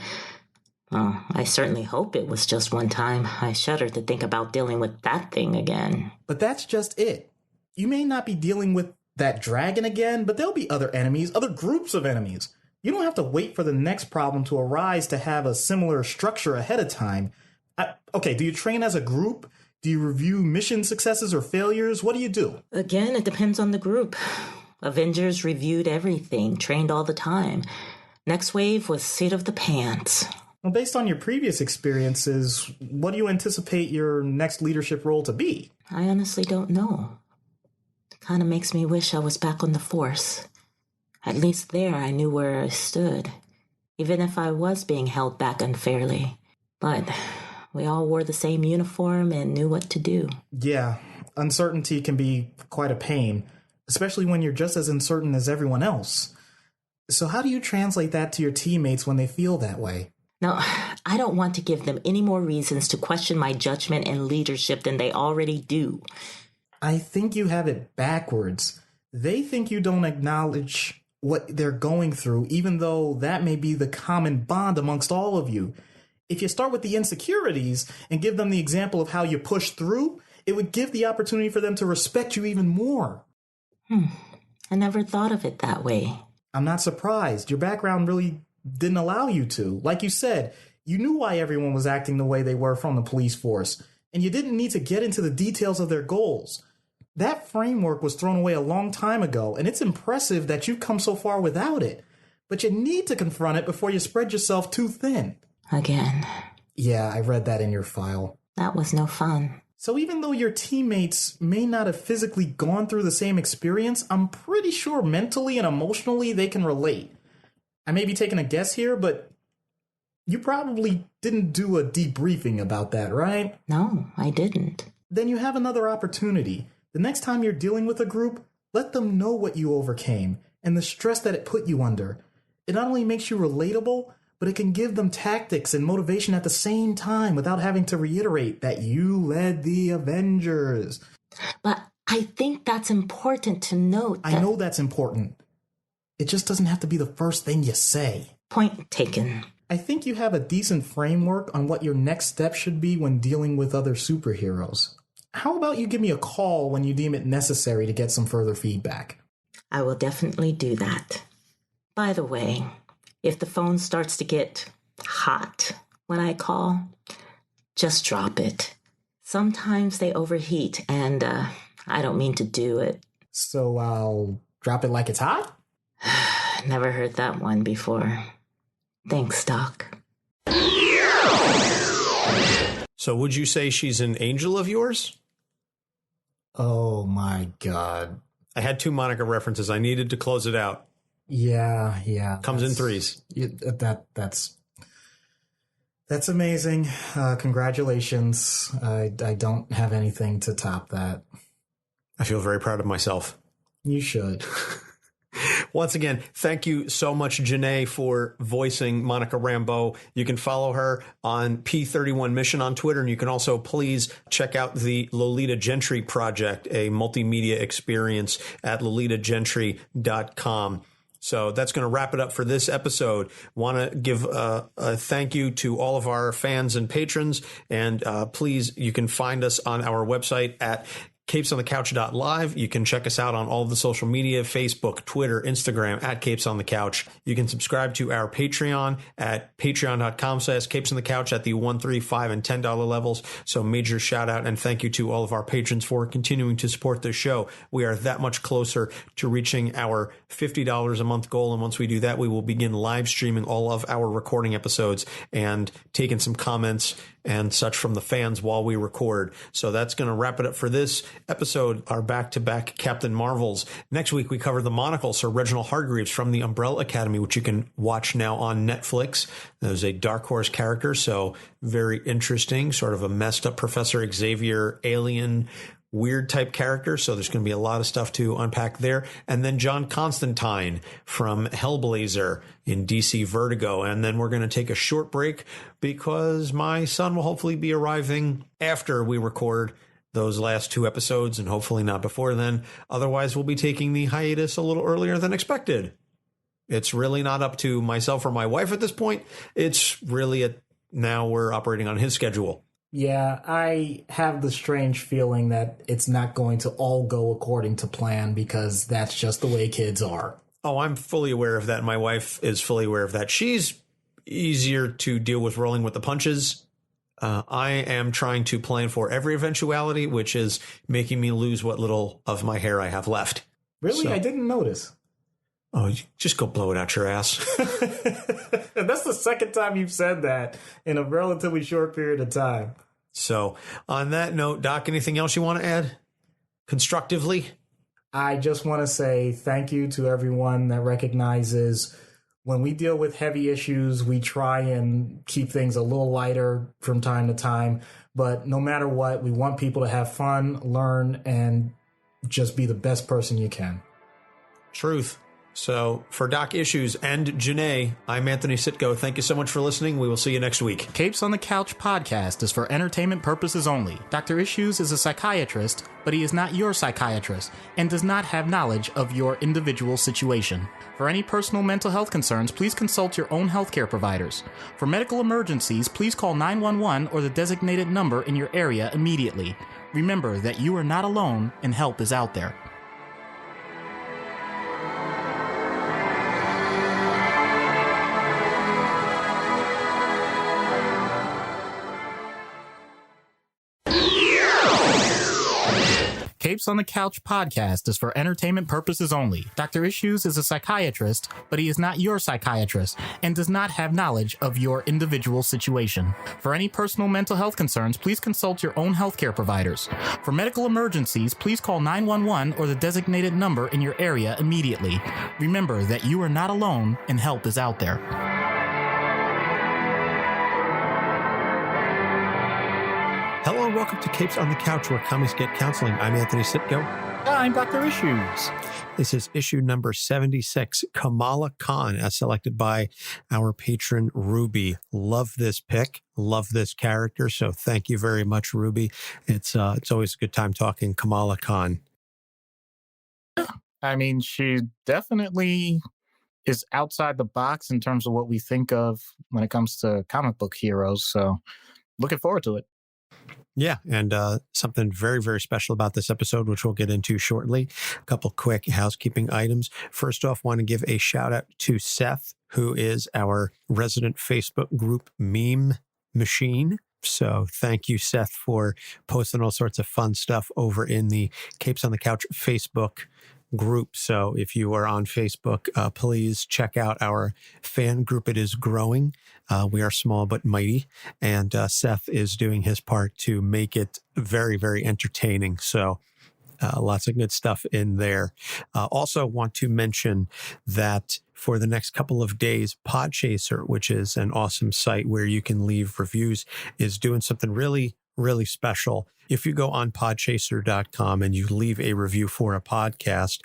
Oh, I certainly hope it was just one time. I shudder to think about dealing with that thing again. But that's just it. You may not be dealing with that dragon again, but there'll be other enemies, other groups of enemies. You don't have to wait for the next problem to arise to have a similar structure ahead of time. Okay, do you train as a group? Do you review mission successes or failures? What do you do? Again, it depends on the group. Avengers reviewed everything, trained all the time. Next wave was seat of the pants. Well, based on your previous experiences, what do you anticipate your next leadership role to be? I honestly don't know. It kind of makes me wish I was back on the force. At least there I knew where I stood, even if I was being held back unfairly. But we all wore the same uniform and knew what to do. Yeah, uncertainty can be quite a pain, especially when you're just as uncertain as everyone else. So how do you translate that to your teammates when they feel that way? Now, I don't want to give them any more reasons to question my judgment and leadership than they already do. I think you have it backwards. They think you don't acknowledge what they're going through, even though that may be the common bond amongst all of you. If you start with the insecurities and give them the example of how you push through, it would give the opportunity for them to respect you even more. I never thought of it that way. I'm not surprised. Your background really didn't allow you to. Like you said, you knew why everyone was acting the way they were from the police force, and you didn't need to get into the details of their goals. That framework was thrown away a long time ago, and it's impressive that you've come so far without it. But you need to confront it before you spread yourself too thin. Again. Yeah, I read that in your file. That was no fun. So even though your teammates may not have physically gone through the same experience, I'm pretty sure mentally and emotionally they can relate. I may be taking a guess here, but you probably didn't do a debriefing about that, right? No, I didn't. Then you have another opportunity. The next time you're dealing with a group, let them know what you overcame and the stress that it put you under. It not only makes you relatable, but it can give them tactics and motivation at the same time without having to reiterate that you led the Avengers. But I think that's important to note. I know that's important. It just doesn't have to be the first thing you say. Point taken. I think you have a decent framework on what your next step should be when dealing with other superheroes. How about you give me a call when you deem it necessary to get some further feedback? I will definitely do that. By the way, if the phone starts to get hot when I call, just drop it. Sometimes they overheat, and I don't mean to do it. So I'll drop it like it's hot? Never heard that one before. Thanks, Doc. So would you say she's an angel of yours? Oh my God. I had 2 Monica references. I needed to close it out. Yeah. Comes in 3s. That's amazing. Congratulations. I don't have anything to top that. I feel very proud of myself. You should. Once again, thank you so much, Janae, for voicing Monica Rambeau. You can follow her on P31 Mission on Twitter, and you can also please check out the Lolita Gentry Project, a multimedia experience at lolitajentry.com. So that's going to wrap it up for this episode. Want to give a thank you to all of our fans and patrons. And please, you can find us on our website at capesonthecouch.live. You can check us out on all of the social media, Facebook, Twitter, Instagram, at Capes on the Couch. You can subscribe to our Patreon at patreon.com/capesonthecouch at the $1, $3, $5, and $10 levels. So major shout out and thank you to all of our patrons for continuing to support this show. We are that much closer to reaching our $50 a month goal. And once we do that, we will begin live streaming all of our recording episodes and taking some comments and such from the fans while we record. So that's going to wrap it up for this episode, our back-to-back Captain Marvels. Next week, we cover the monocle, Sir Reginald Hargreaves from the Umbrella Academy, which you can watch now on Netflix. There's a Dark Horse character, so very interesting, sort of a messed up Professor Xavier alien weird type character. So there's going to be a lot of stuff to unpack there. And then John Constantine from Hellblazer in DC Vertigo. And then we're going to take a short break because my son will hopefully be arriving after we record those last 2 episodes and hopefully not before then. Otherwise, we'll be taking the hiatus a little earlier than expected. It's really not up to myself or my wife at this point. It's really now we're operating on his schedule. Yeah, I have the strange feeling that it's not going to all go according to plan because that's just the way kids are. Oh, I'm fully aware of that. My wife is fully aware of that. She's easier to deal with rolling with the punches. I am trying to plan for every eventuality, which is making me lose what little of my hair I have left. Really? So, I didn't notice. Oh, just go blow it out your ass. That's the second time you've said that in a relatively short period of time. So on that note, Doc, anything else you want to add constructively? I just want to say thank you to everyone that recognizes when we deal with heavy issues, we try and keep things a little lighter from time to time. But no matter what, we want people to have fun, learn, and just be the best person you can. Truth. So for Doc Issues and Janae, I'm Anthony Sitko. Thank you so much for listening. We will see you next week. Capes on the Couch podcast is for entertainment purposes only. Dr. Issues is a psychiatrist, but he is not your psychiatrist and does not have knowledge of your individual situation. For any personal mental health concerns, please consult your own healthcare providers. For medical emergencies, please call 911 or the designated number in your area immediately. Remember that you are not alone and help is out there. Capes on the Couch podcast is for entertainment purposes only. Dr. Issues is a psychiatrist, but he is not your psychiatrist and does not have knowledge of your individual situation. For any personal mental health concerns, please consult your own healthcare providers. For medical emergencies, please call 911 or the designated number in your area immediately. Remember that you are not alone and help is out there. Hello and welcome to Capes on the Couch, where comics get counseling. I'm Anthony Sitko. I'm Dr. Issues. This is issue number 76, Kamala Khan, as selected by our patron, Ruby. Love this pick. Love this character. So thank you very much, Ruby. It's always a good time talking Kamala Khan. I mean, she definitely is outside the box in terms of what we think of when it comes to comic book heroes. So looking forward to it. Yeah, and something very, very special about this episode, which we'll get into shortly. A couple quick housekeeping items. First off, want to give a shout out to Seth, who is our resident Facebook group meme machine. So thank you, Seth, for posting all sorts of fun stuff over in the Capes on the Couch Facebook group. So if you are on Facebook, please check out our fan group. It is growing. We are small but mighty. And Seth is doing his part to make it very, very entertaining. So lots of good stuff in there. Also want to mention that for the next couple of days, Podchaser, which is an awesome site where you can leave reviews, is doing something really, really special. If you go on podchaser.com and you leave a review for a podcast,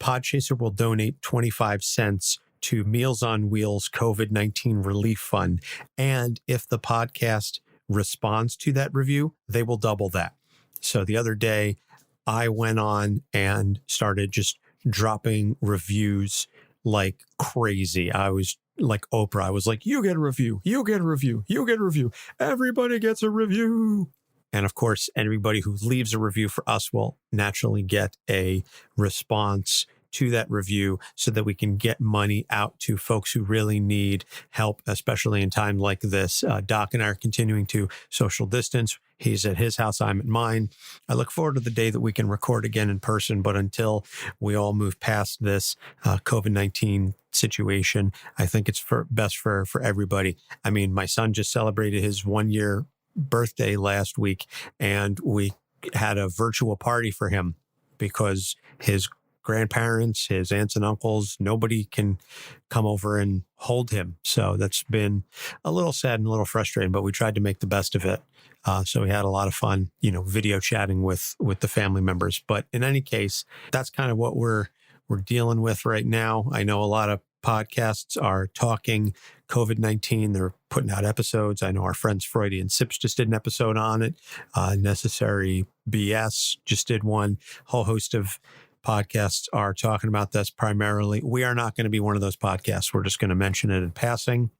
Podchaser will donate 25 cents to Meals on Wheels COVID-19 Relief Fund. And if the podcast responds to that review, they will double that. So the other day, I went on and started just dropping reviews like crazy. I was like Oprah. I was like, you get a review, you get a review, you get a review. Everybody gets a review. And of course, everybody who leaves a review for us will naturally get a response to that review so that we can get money out to folks who really need help, especially in time like this. Doc and I are continuing to social distance. He's at his house, I'm at mine. I look forward to the day that we can record again in person, but until we all move past this COVID-19 situation, I think it's best for everybody. I mean, my son just celebrated his 1-year birthday last week, and we had a virtual party for him because his grandparents, his aunts and uncles, nobody can come over and hold him. So that's been a little sad and a little frustrating, but we tried to make the best of it. So we had a lot of fun, video chatting with the family members. But in any case, that's kind of what we're dealing with right now. I know a lot of podcasts are talking COVID-19. They're putting out episodes. I know our friends Freudian Sips just did an episode on it. Necessary BS just did one. Whole host of podcasts are talking about this primarily. We are not going to be one of those podcasts. We're just going to mention it in passing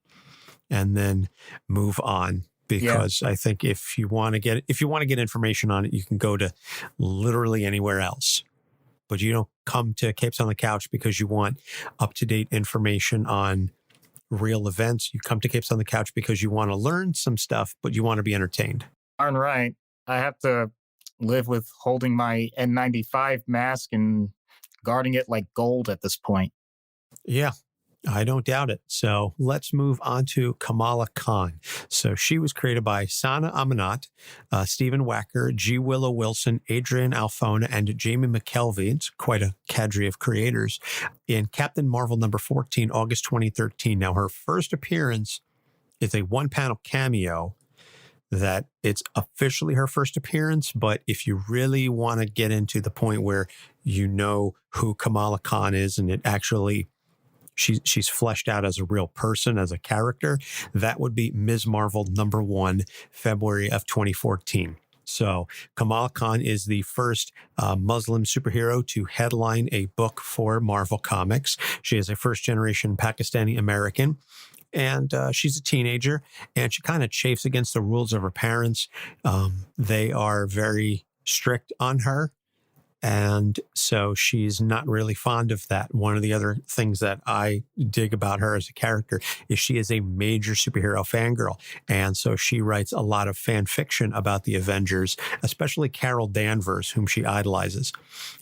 and then move on. Because I think if you want to get information on it, you can go to literally anywhere else. But you don't come to Capes on the Couch because you want up-to-date information on real events. You come to Capes on the Couch because you want to learn some stuff, but you want to be entertained. Darn right. I have to live with holding my N95 mask and guarding it like gold at this point. Yeah, I don't doubt it. So let's move on to Kamala Khan. So she was created by Sana Amanat, Stephen Wacker, G. Willow Wilson, Adrian Alfona, and Jamie McKelvey. It's quite a cadre of creators in Captain Marvel number 14, August 2013. Now, her first appearance is a one-panel cameo that it's officially her first appearance. But if you really want to get into the point where you know who Kamala Khan is and it actually she's fleshed out as a real person, as a character, that would be Ms. Marvel number 1, February of 2014. So Kamala Khan is the first Muslim superhero to headline a book for Marvel Comics. She is a first-generation Pakistani American. And she's a teenager, and she kind of chafes against the rules of her parents. They are very strict on her. And so she's not really fond of that. One of the other things that I dig about her as a character is she is a major superhero fangirl. And so she writes a lot of fan fiction about the Avengers, especially Carol Danvers, whom she idolizes.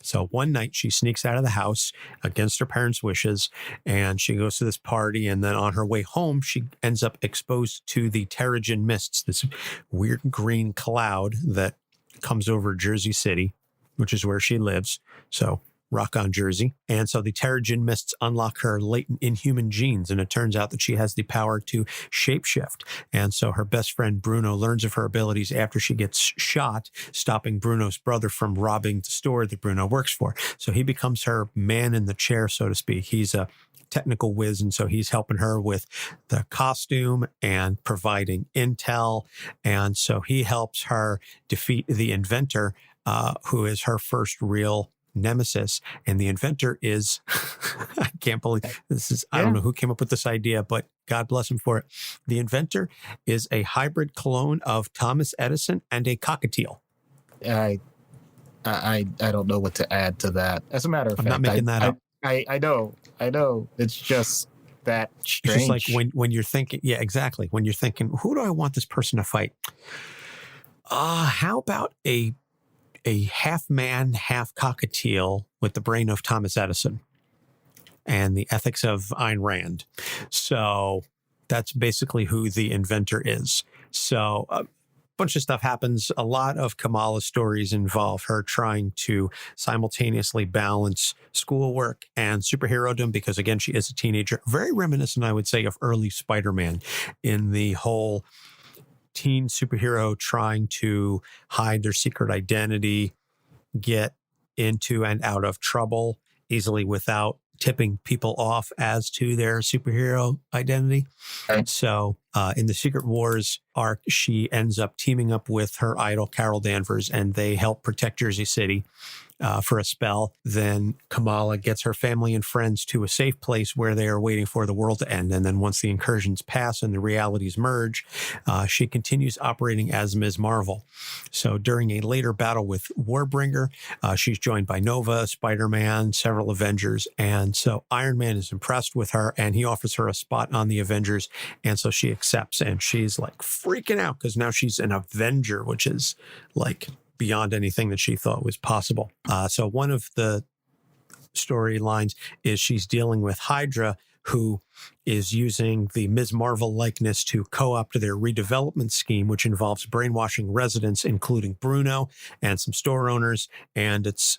So one night she sneaks out of the house against her parents' wishes, and she goes to this party. And then on her way home, she ends up exposed to the Terrigen mists, this weird green cloud that comes over Jersey City, which is where she lives. So rock on Jersey. And so the Terrigen mists unlock her latent inhuman genes. And it turns out that she has the power to shapeshift. And so her best friend Bruno learns of her abilities after she gets shot, stopping Bruno's brother from robbing the store that Bruno works for. So he becomes her man in the chair, so to speak. He's a technical whiz. And so he's helping her with the costume and providing intel. And so he helps her defeat the inventor, who is her first real nemesis. And the inventor is, I can't believe this is, I don't know who came up with this idea, but God bless him for it. The inventor is a hybrid clone of Thomas Edison and a cockatiel. I don't know what to add to that. As a matter of fact, I'm not making that up. I know. It's just that strange. It's just like when you're thinking, yeah, exactly. When you're thinking, who do I want this person to fight? How about a half man, half cockatiel with the brain of Thomas Edison and the ethics of Ayn Rand? So that's basically who the inventor is. So a bunch of stuff happens. A lot of Kamala's stories involve her trying to simultaneously balance schoolwork and superherodom because, again, she is a teenager. Very reminiscent, I would say, of early Spider-Man in the whole teen superhero trying to hide their secret identity, get into and out of trouble easily without tipping people off as to their superhero identity. And so in the Secret Wars arc, she ends up teaming up with her idol, Carol Danvers, and they help protect Jersey City for a spell. Then Kamala gets her family and friends to a safe place where they are waiting for the world to end. And then once the incursions pass and the realities merge, she continues operating as Ms. Marvel. So during a later battle with Warbringer, she's joined by Nova, Spider-Man, several Avengers. And so Iron Man is impressed with her and he offers her a spot on the Avengers. And so she accepts and she's like freaking out because now she's an Avenger, which is like beyond anything that she thought was possible. So one of the storylines is she's dealing with Hydra, who is using the Ms. Marvel likeness to co-opt their redevelopment scheme, which involves brainwashing residents, including Bruno and some store owners. And it's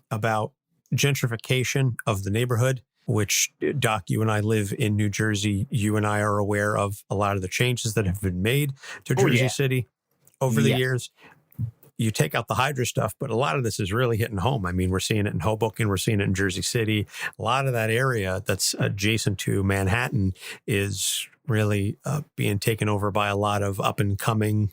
about gentrification of the neighborhood, which, Doc, you and I live in New Jersey. You and I are aware of a lot of the changes that have been made to Jersey City over the years. You take out the Hydra stuff, but a lot of this is really hitting home. I mean, we're seeing it in Hoboken. We're seeing it in Jersey City. A lot of that area that's adjacent to Manhattan is really being taken over by a lot of up and coming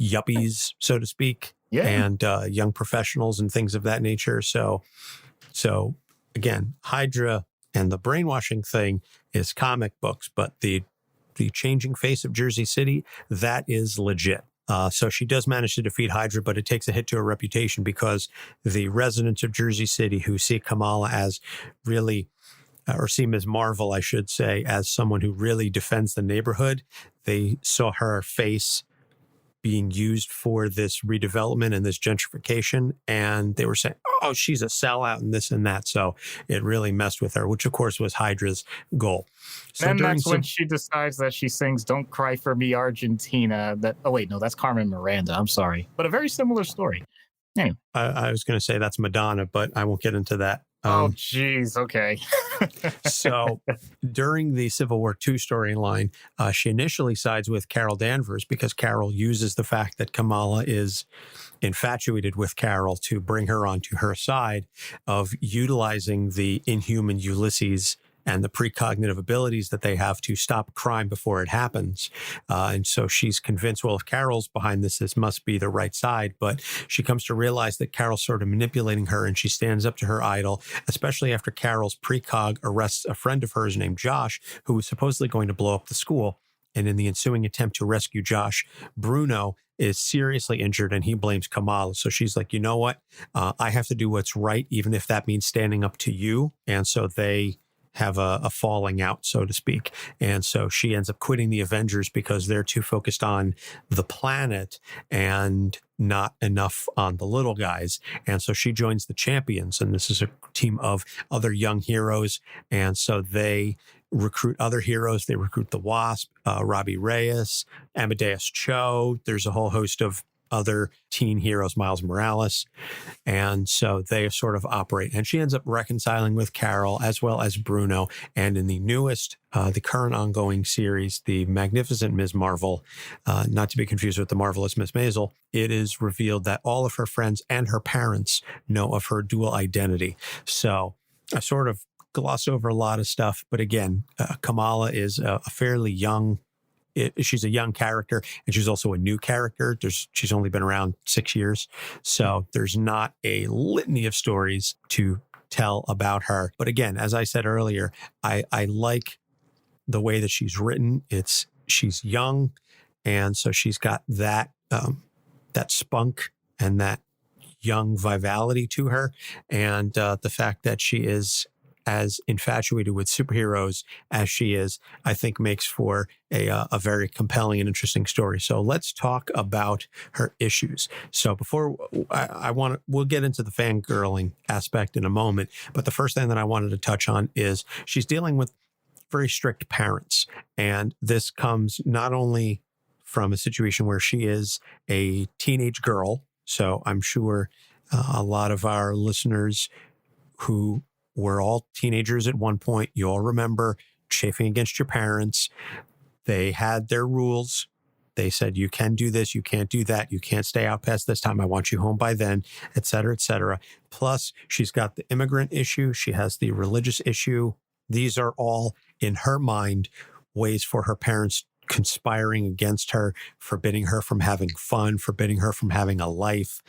yuppies, so to speak, and young professionals and things of that nature. So again, Hydra and the brainwashing thing is comic books, but the changing face of Jersey City, that is legit. So she does manage to defeat Hydra, but it takes a hit to her reputation because the residents of Jersey City who see Kamala as really, or see Ms. Marvel, I should say, as someone who really defends the neighborhood, they saw her face being used for this redevelopment and this gentrification. And they were saying, oh, she's a sellout and this and that. So it really messed with her, which of course was Hydra's goal. So then that's when she decides that she sings Don't Cry for Me, Argentina. That's Carmen Miranda. I'm sorry. But a very similar story. Anyway. I was going to say that's Madonna, but I won't get into that. Oh, geez. Okay. So during the Civil War II storyline, she initially sides with Carol Danvers because Carol uses the fact that Kamala is infatuated with Carol to bring her onto her side of utilizing the inhuman Ulysses and the precognitive abilities that they have to stop crime before it happens. And so she's convinced, well, if Carol's behind this must be the right side. But she comes to realize that Carol's sort of manipulating her, and she stands up to her idol, especially after Carol's precog arrests a friend of hers named Josh, who was supposedly going to blow up the school. And in the ensuing attempt to rescue Josh, Bruno is seriously injured and he blames Kamala. So she's like, you know what? I have to do what's right, even if that means standing up to you. And so they have a falling out, so to speak. And so she ends up quitting the Avengers because they're too focused on the planet and not enough on the little guys. And so she joins the Champions, and this is a team of other young heroes. And so they recruit other heroes. They recruit the Wasp, Robbie Reyes, Amadeus Cho. There's a whole host of other teen heroes, Miles Morales. And so they sort of operate. And she ends up reconciling with Carol as well as Bruno. And in the newest, the current ongoing series, The Magnificent Ms. Marvel, not to be confused with The Marvelous Miss Maisel, it is revealed that all of her friends and her parents know of her dual identity. So I sort of gloss over a lot of stuff. But again, Kamala is a fairly young she's a young character, and she's also a new character. She's only been around 6 years. So there's not a litany of stories to tell about her. But again, as I said earlier, I like the way that she's written. She's young. And so she's got that spunk and that young vitality to her. And the fact that she is as infatuated with superheroes as she is, I think makes for a very compelling and interesting story. So let's talk about her issues. So before we'll get into the fangirling aspect in a moment, but the first thing that I wanted to touch on is she's dealing with very strict parents. And this comes not only from a situation where she is a teenage girl. So I'm sure a lot of our listeners who were all teenagers at one point, you all remember chafing against your parents. They had their rules. They said, you can do this, you can't do that, you can't stay out past this time, I want you home by then, et cetera, et cetera. Plus, she's got the immigrant issue. She has the religious issue. These are all, in her mind, ways for her parents conspiring against her, forbidding her from having fun, forbidding her from having a life.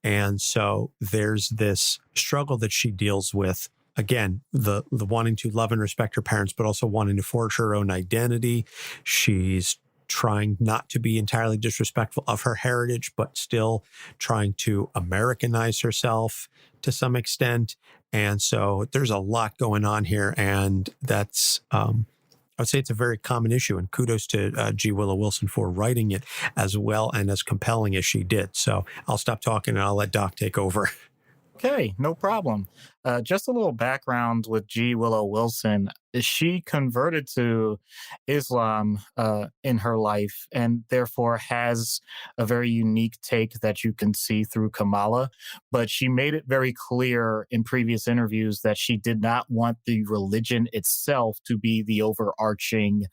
And so there's this struggle that she deals with. Again, the wanting to love and respect her parents, but also wanting to forge her own identity. She's trying not to be entirely disrespectful of her heritage, but still trying to Americanize herself to some extent. And so there's a lot going on here. And that's, I would say it's a very common issue. And kudos to G. Willow Wilson for writing it as well and as compelling as she did. So I'll stop talking and I'll let Doc take over. Okay, no problem. Just a little background with G. Willow Wilson. She converted to Islam in her life and therefore has a very unique take that you can see through Kamala. But she made it very clear in previous interviews that she did not want the religion itself to be the overarching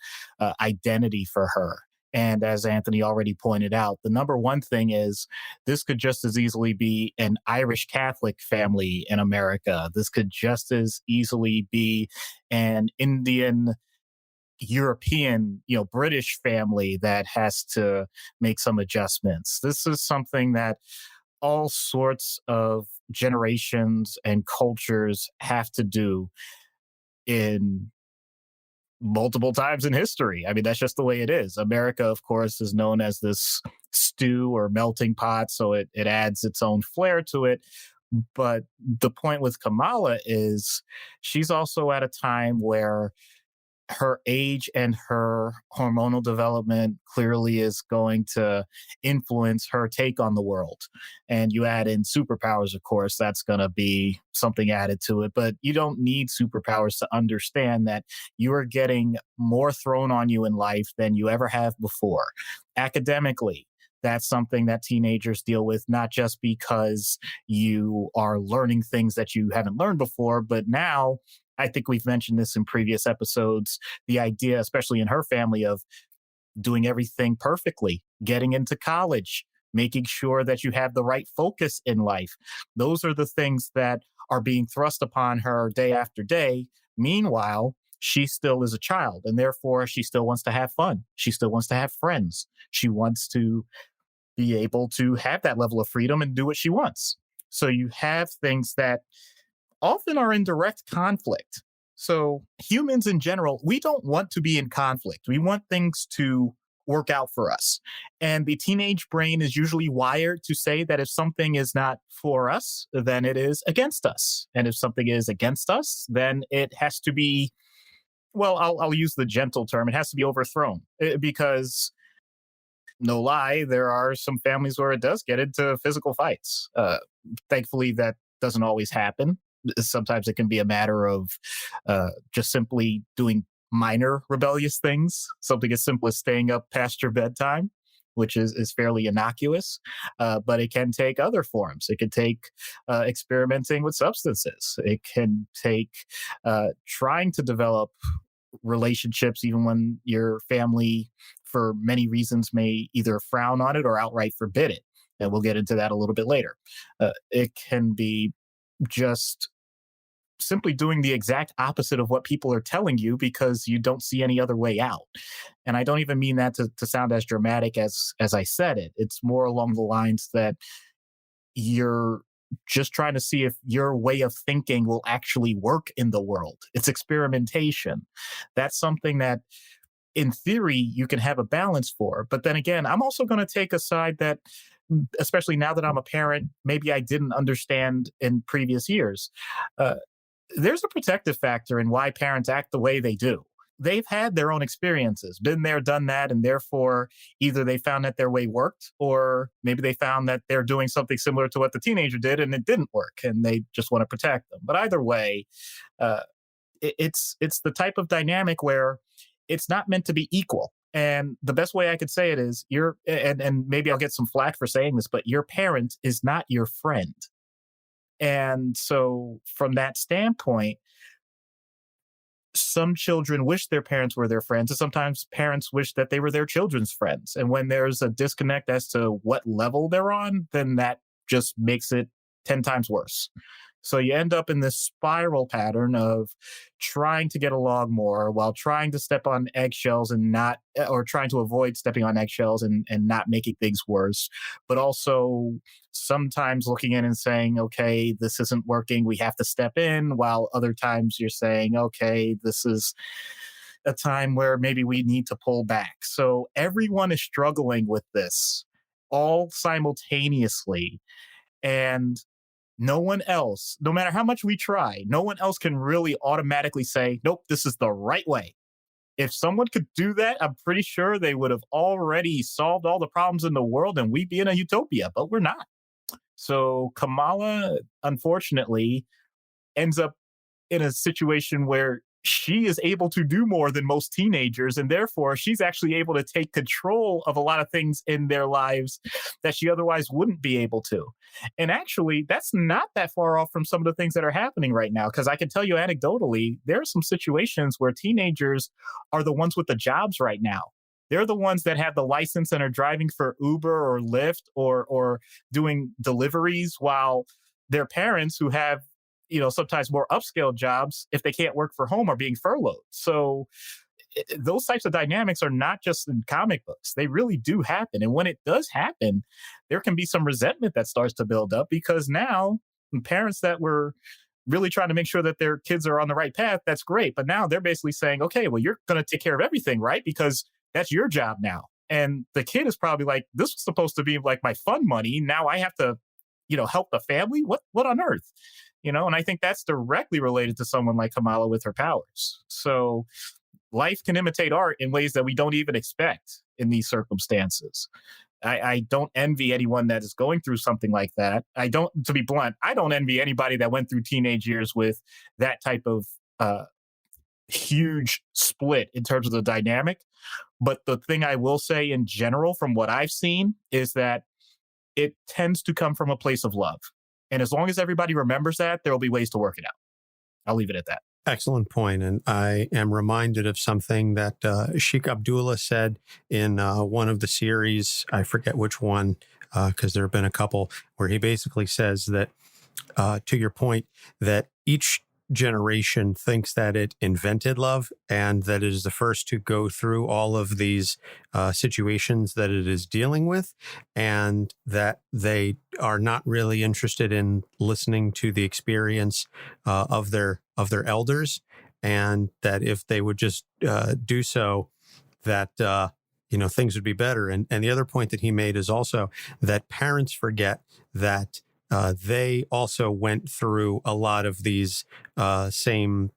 identity for her. And as Anthony already pointed out, the number one thing is this could just as easily be an Irish Catholic family in America. This could just as easily be an Indian European, British family that has to make some adjustments. This is something that all sorts of generations and cultures have to do in multiple times in history. I mean, that's just the way it is. America, of course, is known as this stew or melting pot, so it adds its own flair to it. But the point with Kamala is she's also at a time where her age and her hormonal development clearly is going to influence her take on the world. And you add in superpowers, of course, that's going to be something added to it. But you don't need superpowers to understand that you are getting more thrown on you in life than you ever have before. Academically, that's something that teenagers deal with, not just because you are learning things that you haven't learned before, but now I think we've mentioned this in previous episodes, the idea, especially in her family, of doing everything perfectly, getting into college, making sure that you have the right focus in life. Those are the things that are being thrust upon her day after day. Meanwhile, she still is a child, and therefore she still wants to have fun. She still wants to have friends. She wants to be able to have that level of freedom and do what she wants. So you have things that often are in direct conflict. So humans in general, we don't want to be in conflict. We want things to work out for us. And the teenage brain is usually wired to say that if something is not for us, then it is against us. And if something is against us, then it has to be, well, I'll use the gentle term, it has to be overthrown. Because no lie, there are some families where it does get into physical fights. Thankfully, that doesn't always happen. Sometimes it can be a matter of just simply doing minor rebellious things, something as simple as staying up past your bedtime, which is fairly innocuous, but it can take other forms. It could take experimenting with substances. It can take trying to develop relationships, even when your family, for many reasons, may either frown on it or outright forbid it. And we'll get into that a little bit later. It can be just simply doing the exact opposite of what people are telling you because you don't see any other way out. And I don't even mean that to sound as dramatic as I said it. It's more along the lines that you're just trying to see if your way of thinking will actually work in the world. It's experimentation. That's something that, in theory, you can have a balance for. But then again, I'm also going to take a side that, especially now that I'm a parent, maybe I didn't understand in previous years. There's a protective factor in why parents act the way they do. They've had their own experiences, been there, done that, and therefore either they found that their way worked, or maybe they found that they're doing something similar to what the teenager did and it didn't work, and they just want to protect them. But either way, it's the type of dynamic where it's not meant to be equal. And the best way I could say it is and maybe I'll get some flack for saying this, but your parent is not your friend. And so from that standpoint, some children wish their parents were their friends, and sometimes parents wish that they were their children's friends. And when there's a disconnect as to what level they're on, then that just makes it 10 times worse. So you end up in this spiral pattern of trying to get along more while trying to step on eggshells or trying to avoid stepping on eggshells and not making things worse. But also sometimes looking in and saying, okay, this isn't working, we have to step in, while other times you're saying, okay, this is a time where maybe we need to pull back. So everyone is struggling with this all simultaneously. And no one else, no matter how much we try, no one else can really automatically say, nope, this is the right way. If someone could do that, I'm pretty sure they would have already solved all the problems in the world and we'd be in a utopia, but we're not. So Kamala, unfortunately, ends up in a situation where she is able to do more than most teenagers, and therefore she's actually able to take control of a lot of things in their lives that she otherwise wouldn't be able to. And actually, that's not that far off from some of the things that are happening right now, because I can tell you anecdotally, there are some situations where teenagers are the ones with the jobs right now. They're the ones that have the license and are driving for Uber or Lyft or doing deliveries, while their parents, who have sometimes more upscale jobs, if they can't work for home, are being furloughed. So those types of dynamics are not just in comic books. They really do happen. And when it does happen, there can be some resentment that starts to build up, because now parents that were really trying to make sure that their kids are on the right path, that's great. But now they're basically saying, okay, well, you're going to take care of everything, right? Because that's your job now. And the kid is probably like, this was supposed to be like my fun money. Now I have to, help the family. What on earth? And I think that's directly related to someone like Kamala with her powers. So life can imitate art in ways that we don't even expect in these circumstances. I don't envy anyone that is going through something like that. To be blunt, I don't envy anybody that went through teenage years with that type of huge split in terms of the dynamic. But the thing I will say in general, from what I've seen, is that it tends to come from a place of love. And as long as everybody remembers that, there will be ways to work it out. I'll leave it at that. Excellent point. And I am reminded of something that Sheikh Abdullah said in one of the series. I forget which one, because there have been a couple, where he basically says that, to your point, that each generation thinks that it invented love and that it is the first to go through all of these situations that it is dealing with, and that they are not really interested in listening to the experience of their elders, and that if they would just do so, that things would be better. And the other point that he made is also that parents forget that they also went through a lot of these same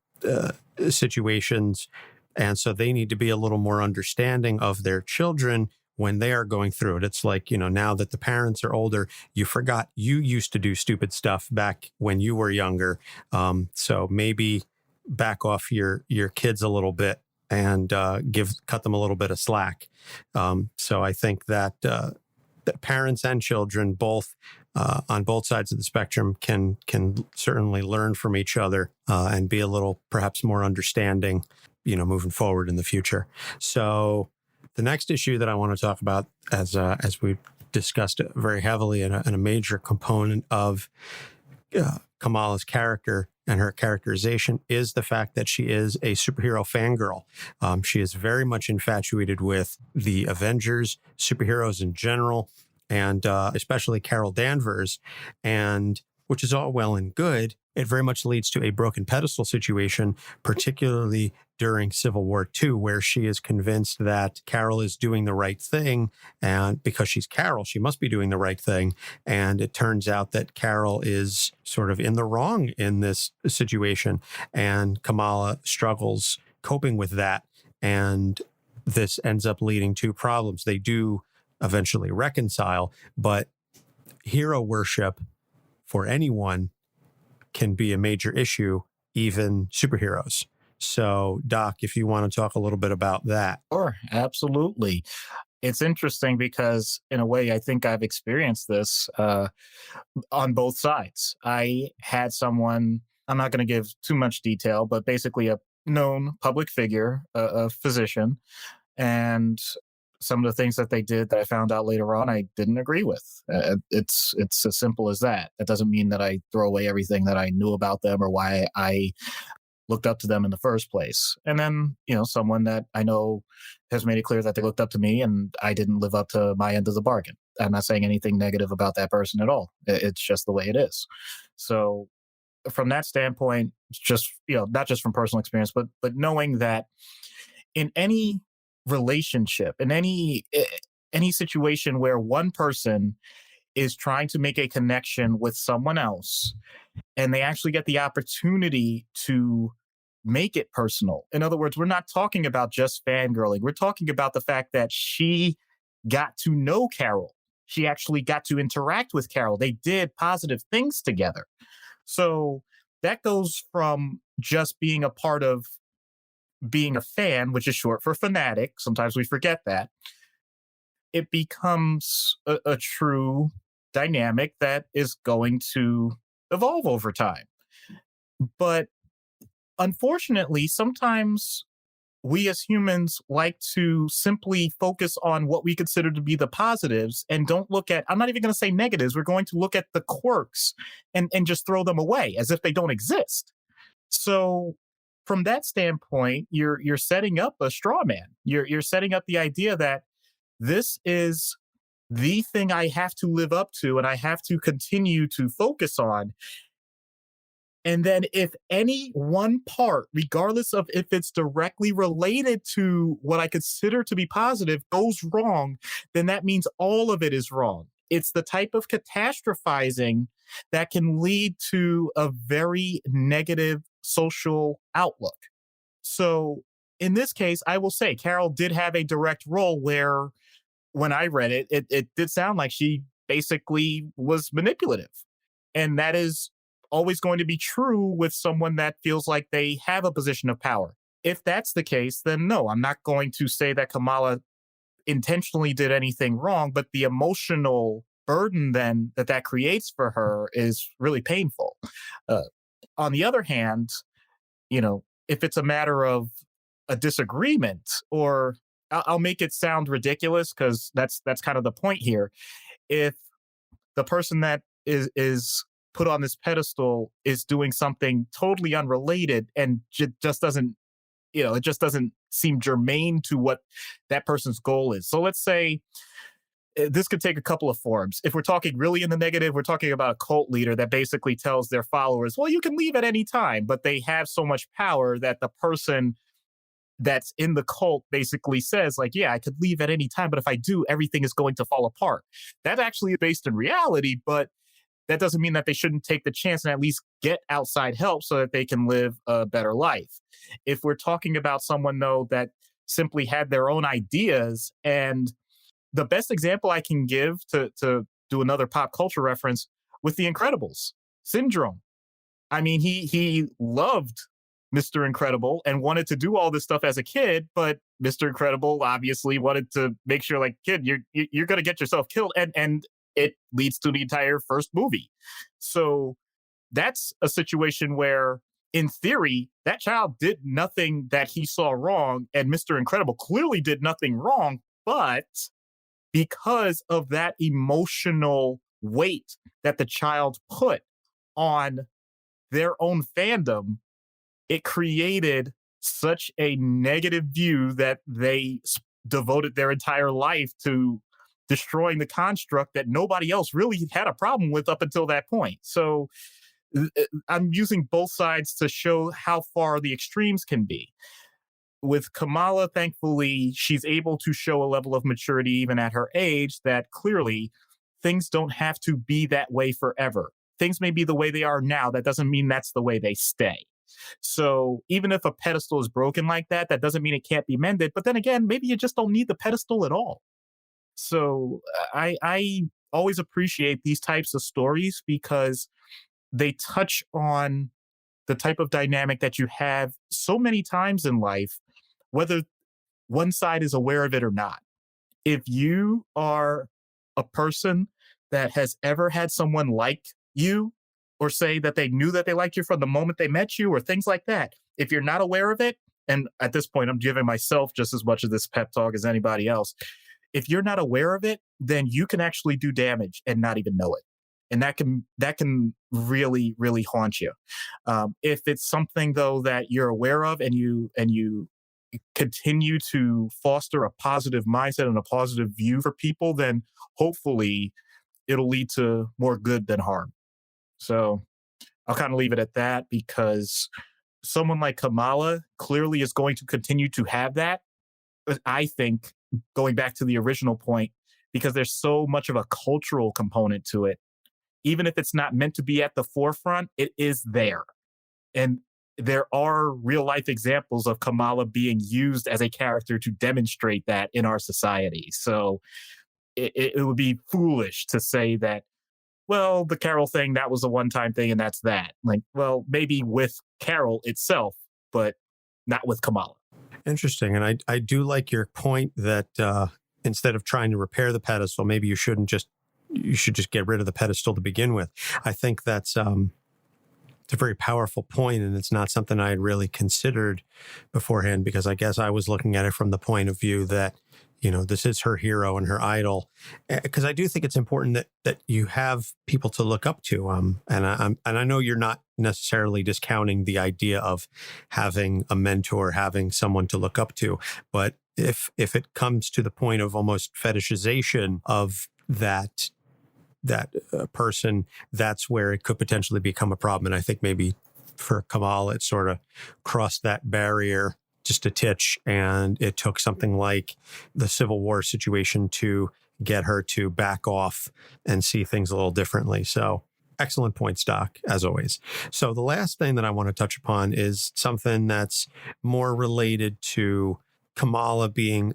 situations. And so they need to be a little more understanding of their children when they are going through it. It's like, now that the parents are older, you forgot you used to do stupid stuff back when you were younger. So maybe back off your kids a little bit and cut them a little bit of slack. So I think that parents and children, both on both sides of the spectrum, can certainly learn from each other and be a little perhaps more understanding, moving forward in the future. So the next issue that I want to talk about, as we discussed it very heavily, and a major component of Kamala's character and her characterization, is the fact that she is a superhero fangirl. She is very much infatuated with the Avengers, superheroes in general, and especially Carol Danvers, and which is all well and good. It very much leads to a broken pedestal situation, particularly during Civil War II, where she is convinced that Carol is doing the right thing. And because she's Carol, she must be doing the right thing. And it turns out that Carol is sort of in the wrong in this situation. And Kamala struggles coping with that. And this ends up leading to problems. They do eventually reconcile, but hero worship for anyone can be a major issue, even superheroes. So, Doc, if you want to talk a little bit about that. Sure, absolutely. It's interesting because, in a way, I think I've experienced this on both sides. I had someone, I'm not going to give too much detail, but basically a known public figure, a physician, and some of the things that they did that I found out later on, I didn't agree with. It's as simple as that. That doesn't mean that I throw away everything that I knew about them or why I looked up to them in the first place. And then, someone that I know has made it clear that they looked up to me and I didn't live up to my end of the bargain. I'm not saying anything negative about that person at all. It's just the way it is. So from that standpoint, just, not just from personal experience, but knowing that in any relationship, in any situation where one person is trying to make a connection with someone else and they actually get the opportunity to make it personal. In other words, we're not talking about just fangirling. We're talking about the fact that she got to know Carol. She actually got to interact with Carol. They did positive things together. So that goes from just being a part of being a fan, which is short for fanatic. Sometimes we forget that. It becomes a true dynamic that is going to evolve over time. But unfortunately, sometimes we as humans like to simply focus on what we consider to be the positives and don't look at, I'm not even going to say negatives, we're going to look at the quirks and just throw them away as if they don't exist. So from that standpoint, you're setting up a straw man. You're setting up the idea that this is the thing I have to live up to and I have to continue to focus on. And then if any one part, regardless of if it's directly related to what I consider to be positive, goes wrong, then that means all of it is wrong. It's the type of catastrophizing that can lead to a very negative social outlook. So in this case, I will say Carol did have a direct role where when I read it, it did sound like she basically was manipulative. And that is always going to be true with someone that feels like they have a position of power. If that's the case, then no, I'm not going to say that Kamala intentionally did anything wrong, but the emotional burden then that creates for her is really painful. On the other hand, if it's a matter of a disagreement, or I'll make it sound ridiculous because that's kind of the point here. If the person that is put on this pedestal is doing something totally unrelated and just doesn't, it just doesn't seem germane to what that person's goal is. So let's say this could take a couple of forms. If we're talking really in the negative, we're talking about a cult leader that basically tells their followers, well, you can leave at any time, but they have so much power that the person that's in the cult basically says, like, yeah, I could leave at any time, but if I do, everything is going to fall apart. That's actually based in reality, but that doesn't mean that they shouldn't take the chance and at least get outside help so that they can live a better life. If we're talking about someone, though, that simply had their own ideas, and the best example I can give to do another pop culture reference with The Incredibles, Syndrome. I mean, he loved Mr. Incredible and wanted to do all this stuff as a kid, but Mr. Incredible obviously wanted to make sure, like, kid, you're going to get yourself killed. And it leads to the entire first movie. So that's a situation where, in theory, that child did nothing that he saw wrong, and Mr. Incredible clearly did nothing wrong, but because of that emotional weight that the child put on their own fandom, it created such a negative view that they devoted their entire life to destroying the construct that nobody else really had a problem with up until that point. So I'm using both sides to show how far the extremes can be. With Kamala, thankfully, she's able to show a level of maturity even at her age that clearly things don't have to be that way forever. Things may be the way they are now. That doesn't mean that's the way they stay. So even if a pedestal is broken like that, that doesn't mean it can't be mended. But then again, maybe you just don't need the pedestal at all. So I always appreciate these types of stories because they touch on the type of dynamic that you have so many times in life, whether one side is aware of it or not. If you are a person that has ever had someone like you, or say that they knew that they liked you from the moment they met you, or things like that, if you're not aware of it, and at this point, I'm giving myself just as much of this pep talk as anybody else. If you're not aware of it, then you can actually do damage and not even know it. And that can really, really haunt you. If it's something, though, that you're aware of and you continue to foster a positive mindset and a positive view for people, then hopefully it'll lead to more good than harm. So I'll kind of leave it at that, because someone like Kamala clearly is going to continue to have that. I think, going back to the original point, because there's so much of a cultural component to it. Even if it's not meant to be at the forefront, it is there. And there are real life examples of Kamala being used as a character to demonstrate that in our society. So it would be foolish to say that, well, the Carol thing, that was a one-time thing and that's that. Like, well, maybe with Carol itself, but not with Kamala. Interesting. And I do like your point that instead of trying to repair the pedestal, maybe you should just get rid of the pedestal to begin with. I think that's it's a very powerful point, and it's not something I had really considered beforehand, because I guess I was looking at it from the point of view that this is her hero and her idol. Because I do think it's important that you have people to look up to. And I know you're not necessarily discounting the idea of having a mentor, having someone to look up to, but if it comes to the point of almost fetishization of that person, that's where it could potentially become a problem. And I think maybe for Kamala, it sort of crossed that barrier just a titch, and it took something like the Civil War situation to get her to back off and see things a little differently. So excellent points, Doc, as always. So the last thing that I want to touch upon is something that's more related to Kamala being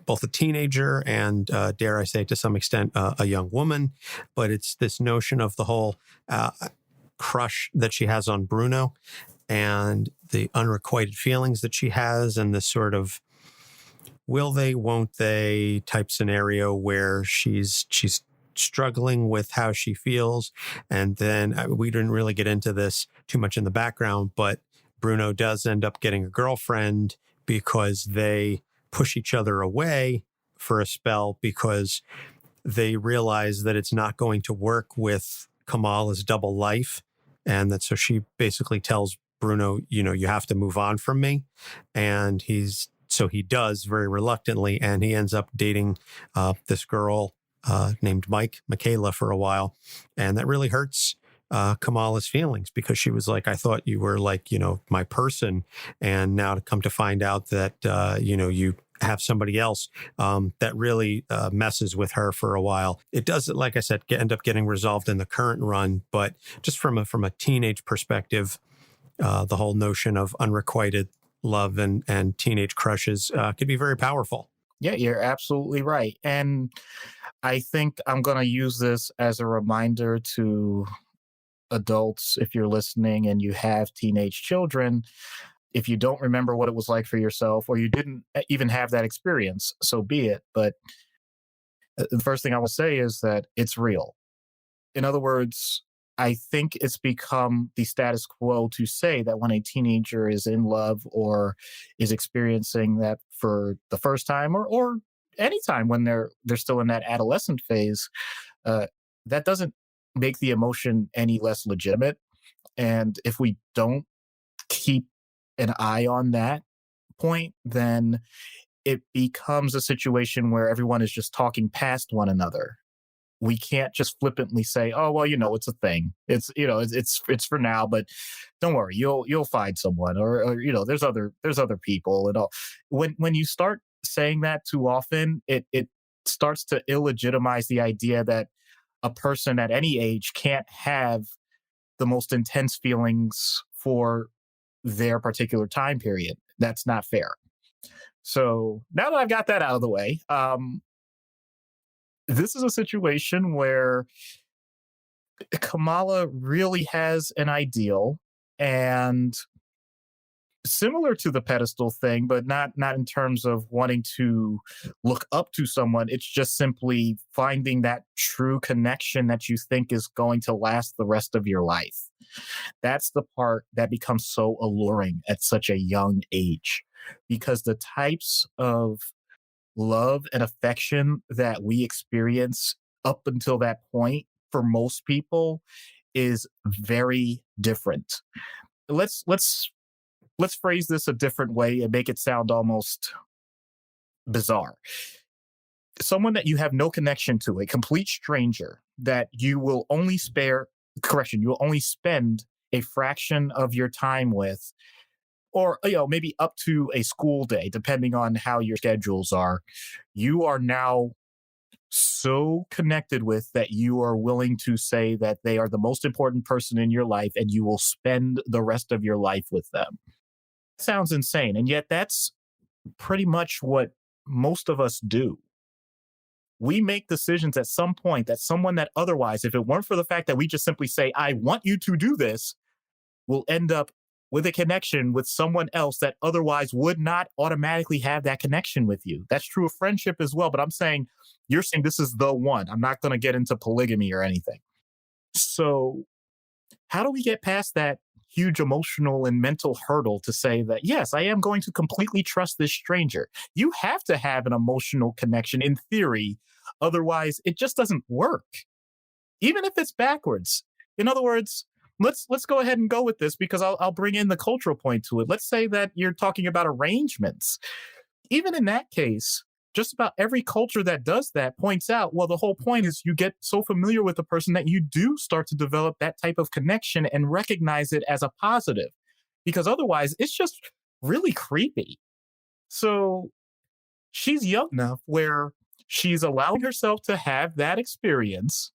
both a teenager and, dare I say, to some extent, a young woman. But it's this notion of the whole crush that she has on Bruno and the unrequited feelings that she has, and this sort of will they, won't they type scenario where she's struggling with how she feels. And then we didn't really get into this too much in the background, but Bruno does end up getting a girlfriend because they push each other away for a spell because they realize that it's not going to work with Kamala's double life. And that so she basically tells Bruno, you have to move on from me. And he does very reluctantly. And he ends up dating this girl named Michaela for a while. And that really hurts Kamala's feelings because she was like, I thought you were like, my person. And now to come to find out that, you have somebody else that really messes with her for a while. It does, like I said, end up getting resolved in the current run. But just from a teenage perspective, the whole notion of unrequited love and teenage crushes could be very powerful. Yeah, you're absolutely right. And I think I'm going to use this as a reminder to adults, if you're listening and you have teenage children, if you don't remember what it was like for yourself, or you didn't even have that experience, so be it. But the first thing I will say is that it's real. In other words, I think it's become the status quo to say that when a teenager is in love or is experiencing that for the first time or any time when they're still in that adolescent phase, that doesn't make the emotion any less legitimate. And if we don't keep an eye on that point, then it becomes a situation where everyone is just talking past one another. We can't just flippantly say, "Oh, well, it's a thing. It's for now, but don't worry, you'll find someone, or there's other people." And all. When you start saying that too often, it starts to illegitimize the idea that a person at any age can't have the most intense feelings for their particular time period. That's not fair. So now that I've got that out of the way, this is a situation where Kamala really has an ideal, and similar to the pedestal thing, but not in terms of wanting to look up to someone. It's just simply finding that true connection that you think is going to last the rest of your life. That's the part that becomes so alluring at such a young age, because the types of love and affection that we experience up until that point for most people is very different. Let's phrase this a different way and make it sound almost bizarre. Someone that you have no connection to, a complete stranger that you will only spend a fraction of your time with, or maybe up to a school day, depending on how your schedules are. You are now so connected with that you are willing to say that they are the most important person in your life, and you will spend the rest of your life with them. Sounds insane, and yet that's pretty much what most of us do. We make decisions at some point that someone that otherwise, if it weren't for the fact that we just simply say, I want you to do this, will end up with a connection with someone else that otherwise would not automatically have that connection with you. That's true of friendship as well, but you're saying this is the one. I'm not going to get into polygamy or anything. So how do we get past that huge emotional and mental hurdle to say that, yes, I am going to completely trust this stranger. You have to have an emotional connection in theory. Otherwise, it just doesn't work. Even if it's backwards. In other words, let's go ahead and go with this because I'll bring in the cultural point to it. Let's say that you're talking about arrangements. Even in that case, just about every culture that does that points out, well, the whole point is you get so familiar with the person that you do start to develop that type of connection and recognize it as a positive, because otherwise it's just really creepy. So she's young enough where she's allowing herself to have that experience,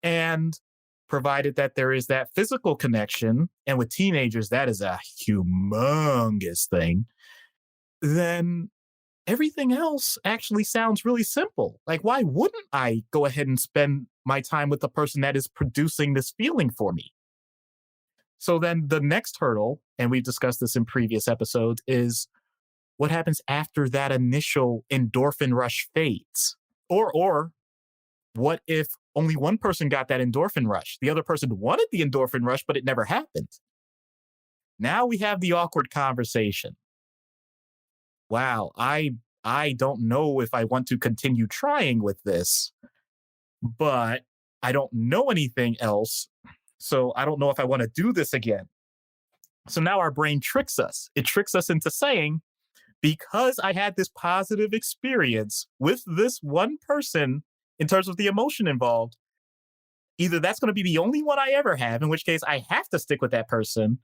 and provided that there is that physical connection, and with teenagers, that is a humongous thing, then everything else actually sounds really simple. Like, why wouldn't I go ahead and spend my time with the person that is producing this feeling for me? So then the next hurdle, and we've discussed this in previous episodes, is what happens after that initial endorphin rush fades? Or what if only one person got that endorphin rush? The other person wanted the endorphin rush, but it never happened. Now we have the awkward conversation. Wow, I don't know if I want to continue trying with this, but I don't know anything else, so I don't know if I want to do this again. So now our brain tricks us. It tricks us into saying, because I had this positive experience with this one person in terms of the emotion involved, either that's going to be the only one I ever have, in which case I have to stick with that person,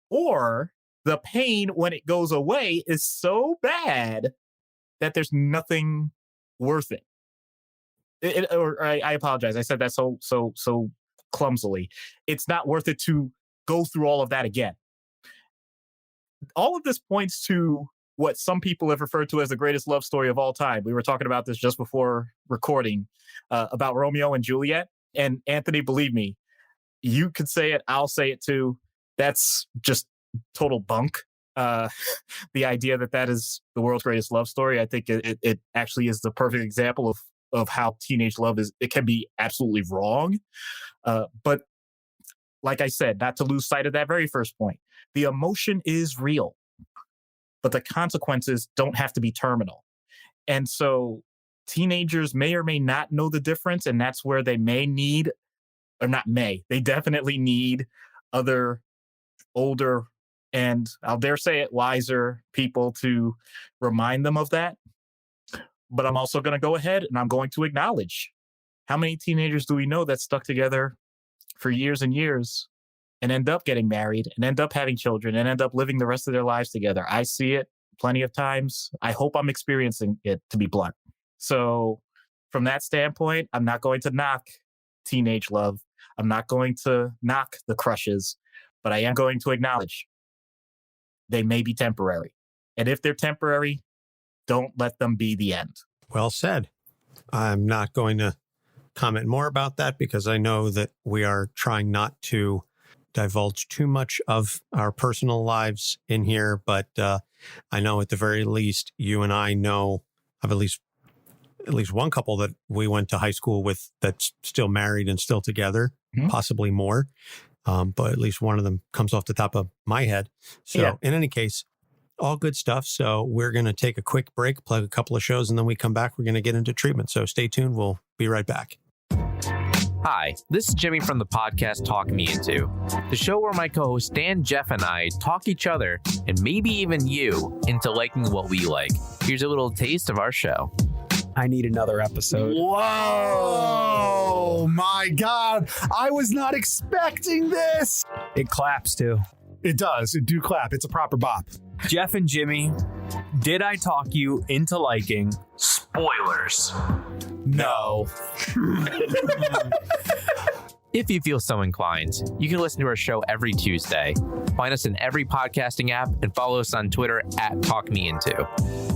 or the pain when it goes away is so bad that there's nothing worth it. I apologize. I said that so clumsily. It's not worth it to go through all of that again. All of this points to what some people have referred to as the greatest love story of all time. We were talking about this just before recording, about Romeo and Juliet. And Anthony, believe me, you could say it. I'll say it too. That's just total bunk. The idea that is the world's greatest love story, I think it actually is the perfect example of how teenage love is. It can be absolutely wrong. But like I said, not to lose sight of that very first point, the emotion is real, but the consequences don't have to be terminal. And so teenagers may or may not know the difference, and that's where they they definitely need other older, and I'll dare say it, wiser people to remind them of that. But I'm also going to go ahead and I'm going to acknowledge, how many teenagers do we know that stuck together for years and years and end up getting married and end up having children and end up living the rest of their lives together? I see it plenty of times. I hope I'm experiencing it, to be blunt. So from that standpoint, I'm not going to knock teenage love. I'm not going to knock the crushes, but I am going to acknowledge they may be temporary. And if they're temporary, don't let them be the end. Well said. I'm not going to comment more about that because I know that we are trying not to divulge too much of our personal lives in here, but I know at the very least, you and I know of at least one couple that we went to high school with that's still married and still together, possibly more. But at least one of them comes off the top of my head. So In any case, all good stuff. So we're going to take a quick break, plug a couple of shows, and then we come back. We're going to get into treatment. So stay tuned. We'll be right back. Hi, this is Jimmy from the podcast Talk Me Into, the show where my co-host Dan, Jeff, and I talk each other, and maybe even you, into liking what we like. Here's a little taste of our show. I need another episode. Whoa, my God. I was not expecting this. It claps too. It does. It do clap. It's a proper bop. Jeff and Jimmy, did I talk you into liking spoilers? No. If you feel so inclined, you can listen to our show every Tuesday. Find us in every podcasting app and follow us on Twitter at TalkMeInto.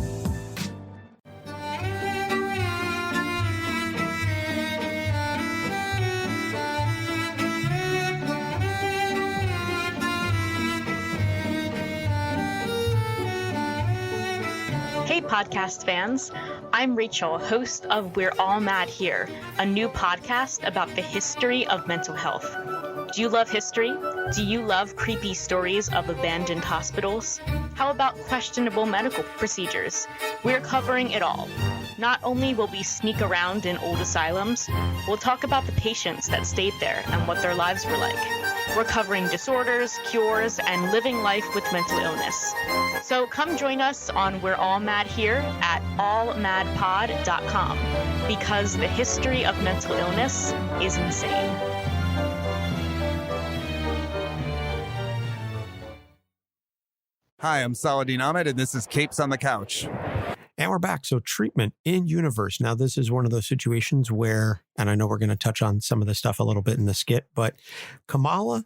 Hey podcast fans, I'm Rachel, host of We're All Mad Here, a new podcast about the history of mental health. Do you love history? Do you love creepy stories of abandoned hospitals? How about questionable medical procedures? We're covering it all. Not only will we sneak around in old asylums, we'll talk about the patients that stayed there and what their lives were like. We're covering disorders, cures, and living life with mental illness. So come join us on We're All Mad here at allmadpod.com, because the history of mental illness is insane. Hi, I'm Saladin Ahmed, and this is Capes on the Couch. And we're back. So treatment in universe. Now, this is one of those situations where, and I know we're going to touch on some of the stuff a little bit in the skit, but Kamala,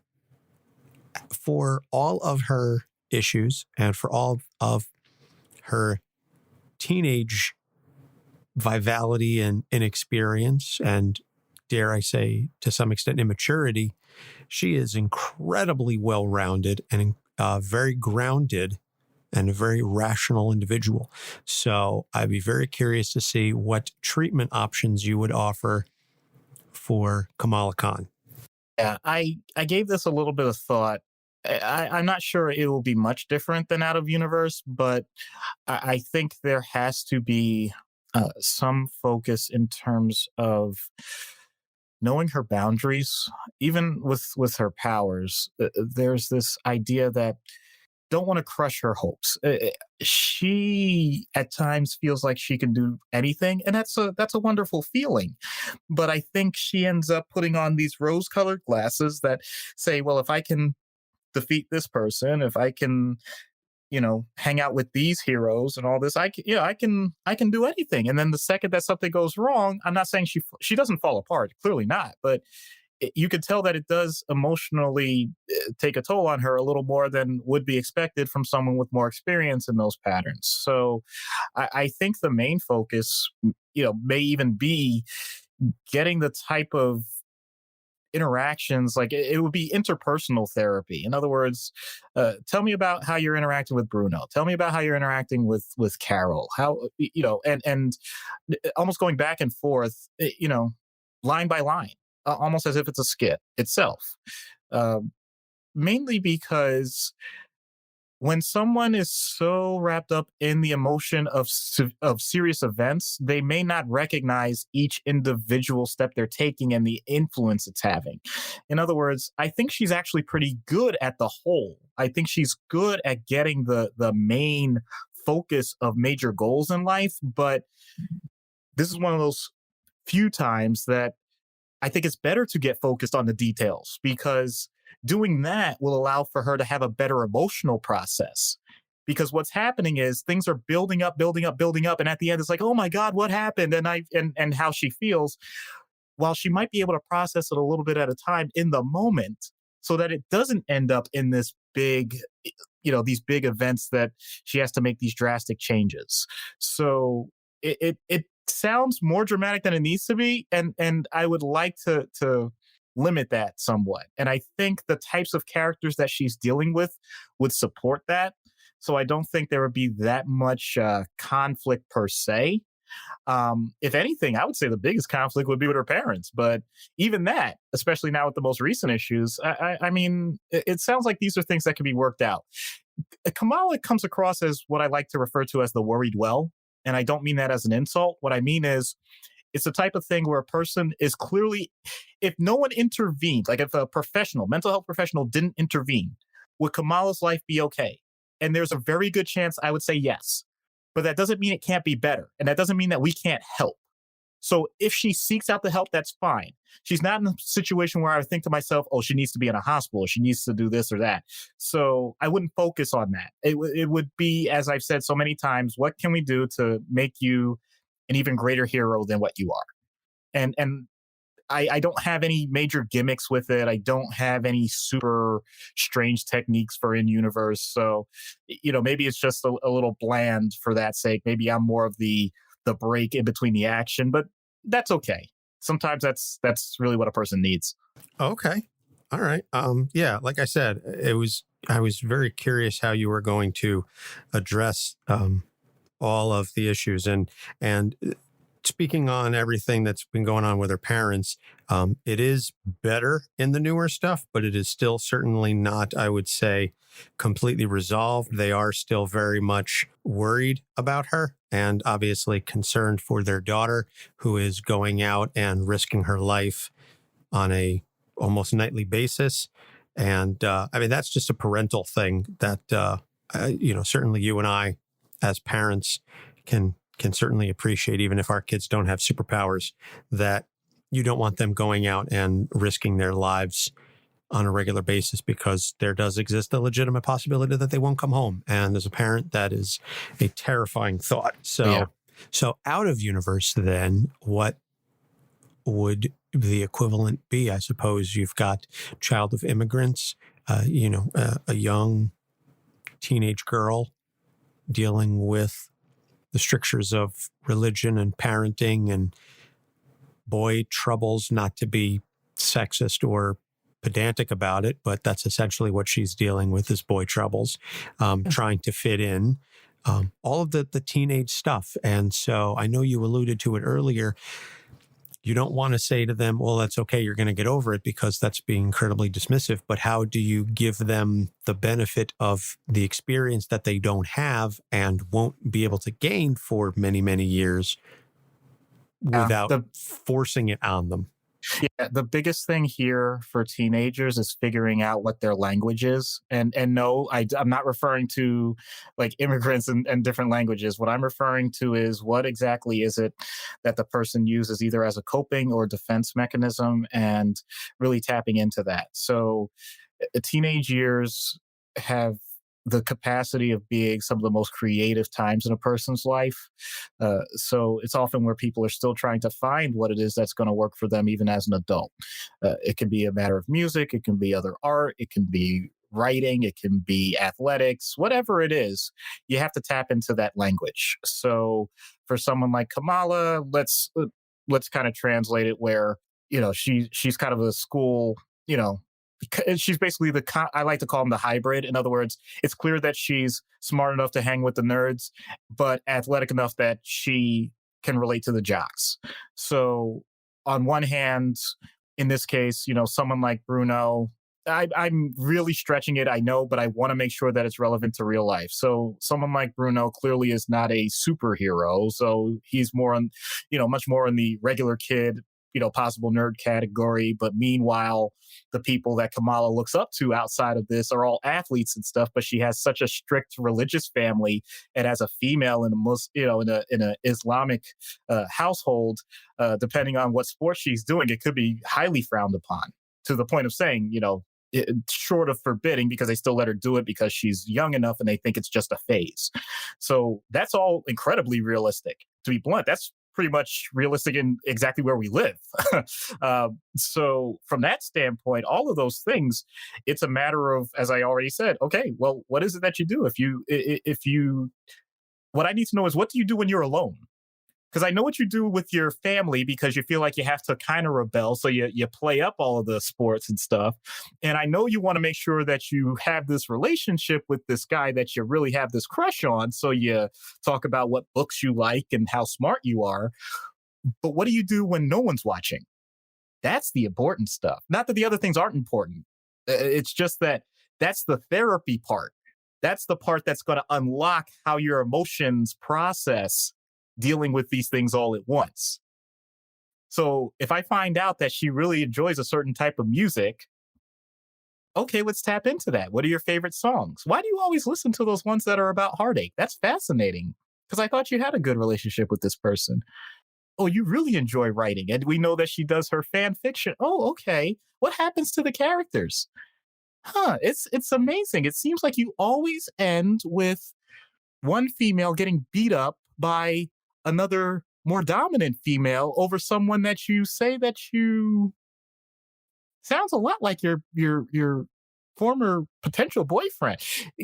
for all of her issues and for all of her teenage vitality and inexperience, and dare I say, to some extent, immaturity, she is incredibly well-rounded and very grounded and a very rational individual. So I'd be very curious to see what treatment options you would offer for Kamala Khan. Yeah, I gave this a little bit of thought. I'm not sure it will be much different than Out of Universe, but I think there has to be some focus in terms of knowing her boundaries, even with her powers. There's this idea that don't want to crush her hopes. She at times feels like she can do anything, and that's a wonderful feeling. But I think she ends up putting on these rose-colored glasses that say, well, if I can defeat this person, if I can, hang out with these heroes and all this, I can do anything. And then the second that something goes wrong, I'm not saying she doesn't fall apart, clearly not, but you could tell that it does emotionally take a toll on her a little more than would be expected from someone with more experience in those patterns. So I think the main focus, may even be getting the type of interactions, like it would be interpersonal therapy. In other words, tell me about how you're interacting with Bruno. Tell me about how you're interacting with Carol. How, and almost going back and forth, line by line. Almost as if it's a skit itself. Mainly because when someone is so wrapped up in the emotion of serious events, they may not recognize each individual step they're taking and the influence it's having. In other words, I think she's actually pretty good at the whole. I think she's good at getting the main focus of major goals in life, but this is one of those few times that I think it's better to get focused on the details, because doing that will allow for her to have a better emotional process. Because what's happening is things are building up. And at the end, it's like, oh my God, what happened? And how she feels, while she might be able to process it a little bit at a time in the moment, so that it doesn't end up in this big, these big events that she has to make these drastic changes. So it sounds more dramatic than it needs to be, and I would like to limit that somewhat. And I think the types of characters that she's dealing with would support that. So I don't think there would be that much conflict per se. If anything, I would say the biggest conflict would be with her parents. But even that, especially now with the most recent issues, I mean, it sounds like these are things that can be worked out. Kamala comes across as what I like to refer to as the worried well. And I don't mean that as an insult. What I mean is it's the type of thing where a person is clearly, if no one intervened, like if a mental health professional didn't intervene, would Kamala's life be okay? And there's a very good chance I would say yes. But that doesn't mean it can't be better. And that doesn't mean that we can't help. So if she seeks out the help, that's fine. She's not in a situation where I would think to myself, oh, she needs to be in a hospital. She needs to do this or that. So I wouldn't focus on that. It would be, as I've said so many times, what can we do to make you an even greater hero than what you are? And I don't have any major gimmicks with it. I don't have any super strange techniques for in-universe. So, maybe it's just a little bland for that sake. Maybe I'm more of the break in between the action, but that's okay. Sometimes that's really what a person needs. Okay. All right. Yeah, like I said, I was very curious how you were going to address all of the issues. And speaking on everything that's been going on with her parents, It is better in the newer stuff, but it is still certainly not, I would say, completely resolved. They are still very much worried about her and obviously concerned for their daughter, who is going out and risking her life on a almost nightly basis. And I mean, that's just a parental thing that, certainly you and I as parents can certainly appreciate, even if our kids don't have superpowers, that you don't want them going out and risking their lives on a regular basis, because there does exist a legitimate possibility that they won't come home. And as a parent, that is a terrifying thought. So out of universe, then, what would the equivalent be? I suppose you've got child of immigrants, a young teenage girl dealing with the strictures of religion and parenting and boy troubles, not to be sexist or pedantic about it, but that's essentially what she's dealing with, is boy troubles, trying to fit in, all of the teenage stuff. And so I know you alluded to it earlier. You don't want to say to them, well, that's okay, you're going to get over it, because that's being incredibly dismissive. But how do you give them the benefit of the experience that they don't have and won't be able to gain for many, many years without forcing it on them? Yeah, the biggest thing here for teenagers is figuring out what their language is. And no, I'm not referring to like immigrants and different languages. What I'm referring to is, what exactly is it that the person uses either as a coping or defense mechanism, and really tapping into that. So teenage years have the capacity of being some of the most creative times in a person's life. So it's often where people are still trying to find what it is that's going to work for them, even as an adult. It can be a matter of music. It can be other art. It can be writing. It can be athletics, whatever it is. You have to tap into that language. So for someone like Kamala, let's kind of translate it where, she's kind of a school, she's basically I like to call them the hybrid. In other words, it's clear that she's smart enough to hang with the nerds, but athletic enough that she can relate to the jocks. So on one hand, in this case, someone like Bruno, I'm really stretching it, I know, but I want to make sure that it's relevant to real life. So someone like Bruno clearly is not a superhero. So he's more on, much more in the regular kid, possible nerd category. But meanwhile, the people that Kamala looks up to outside of this are all athletes and stuff, but she has such a strict religious family. And as a female in in a Islamic household, depending on what sport she's doing, it could be highly frowned upon, to the point of saying, short of forbidding, because they still let her do it because she's young enough and they think it's just a phase. So that's all incredibly realistic. To be blunt, that's pretty much realistic in exactly where we live. So from that standpoint, all of those things, it's a matter of, as I already said, okay, well, what is it that you do? What I need to know is, what do you do when you're alone? Because I know what you do with your family, because you feel like you have to kind of rebel. So you play up all of the sports and stuff. And I know you want to make sure that you have this relationship with this guy that you really have this crush on. So you talk about what books you like and how smart you are. But what do you do when no one's watching? That's the important stuff. Not that the other things aren't important. It's just that that's the therapy part. That's the part that's going to unlock how your emotions process dealing with these things all at once. So if I find out that she really enjoys a certain type of music, okay, let's tap into that. What are your favorite songs? Why do you always listen to those ones that are about heartache? That's fascinating, because I thought you had a good relationship with this person. Oh, you really enjoy writing. And we know that she does her fan fiction. Oh, okay. What happens to the characters? It's amazing. It seems like you always end with one female getting beat up by another more dominant female over someone that you say that you sounds a lot like your former potential boyfriend.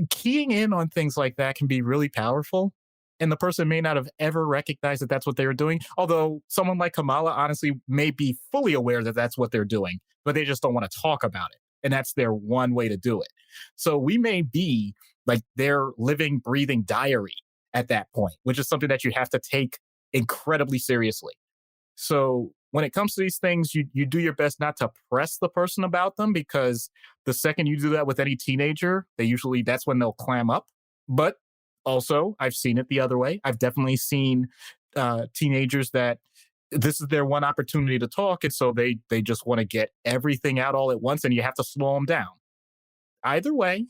Keying in on things like that can be really powerful. And the person may not have ever recognized that that's what they were doing. Although someone like Kamala honestly may be fully aware that that's what they're doing, but they just don't want to talk about it. And that's their one way to do it. So we may be like their living, breathing diary at that point, which is something that you have to take incredibly seriously. So when it comes to these things, you do your best not to press the person about them, because the second you do that with any teenager, that's when they'll clam up. But also, I've seen it the other way. I've definitely seen teenagers that this is their one opportunity to talk, and so they just want to get everything out all at once, and you have to slow them down. Either way,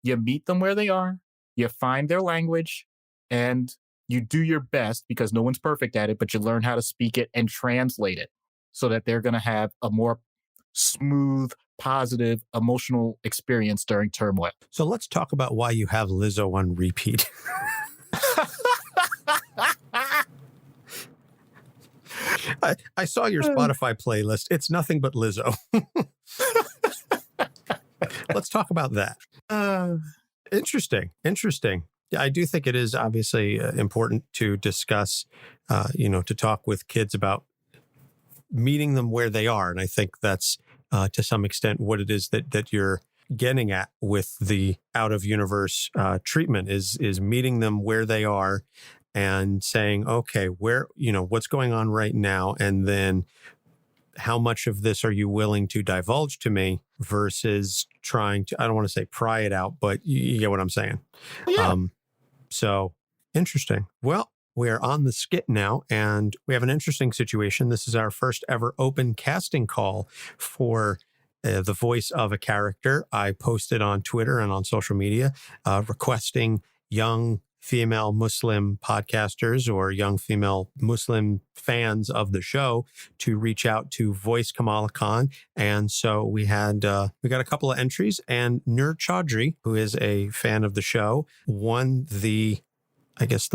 you meet them where they are, you find their language, and you do your best, because no one's perfect at it, but you learn how to speak it and translate it so that they're going to have a more smooth, positive, emotional experience during turmoil. So let's talk about why you have Lizzo on repeat. I saw your Spotify playlist. It's nothing but Lizzo. Let's talk about that. Interesting. Yeah, I do think it is obviously important to discuss, to talk with kids about meeting them where they are. And I think that's to some extent what it is that you're getting at with the out of universe treatment is meeting them where they are and saying, okay, what's going on right now? And then how much of this are you willing to divulge to me versus trying to, I don't want to say pry it out, but you get what I'm saying. Yeah. So interesting. Well, we are on the skit now, and we have an interesting situation. This is our first ever open casting call for the voice of a character. I posted on Twitter and on social media requesting young female Muslim podcasters or young female Muslim fans of the show to reach out to voice Kamala Khan. And so we got a couple of entries, and Nur Chaudhry, who is a fan of the show, won the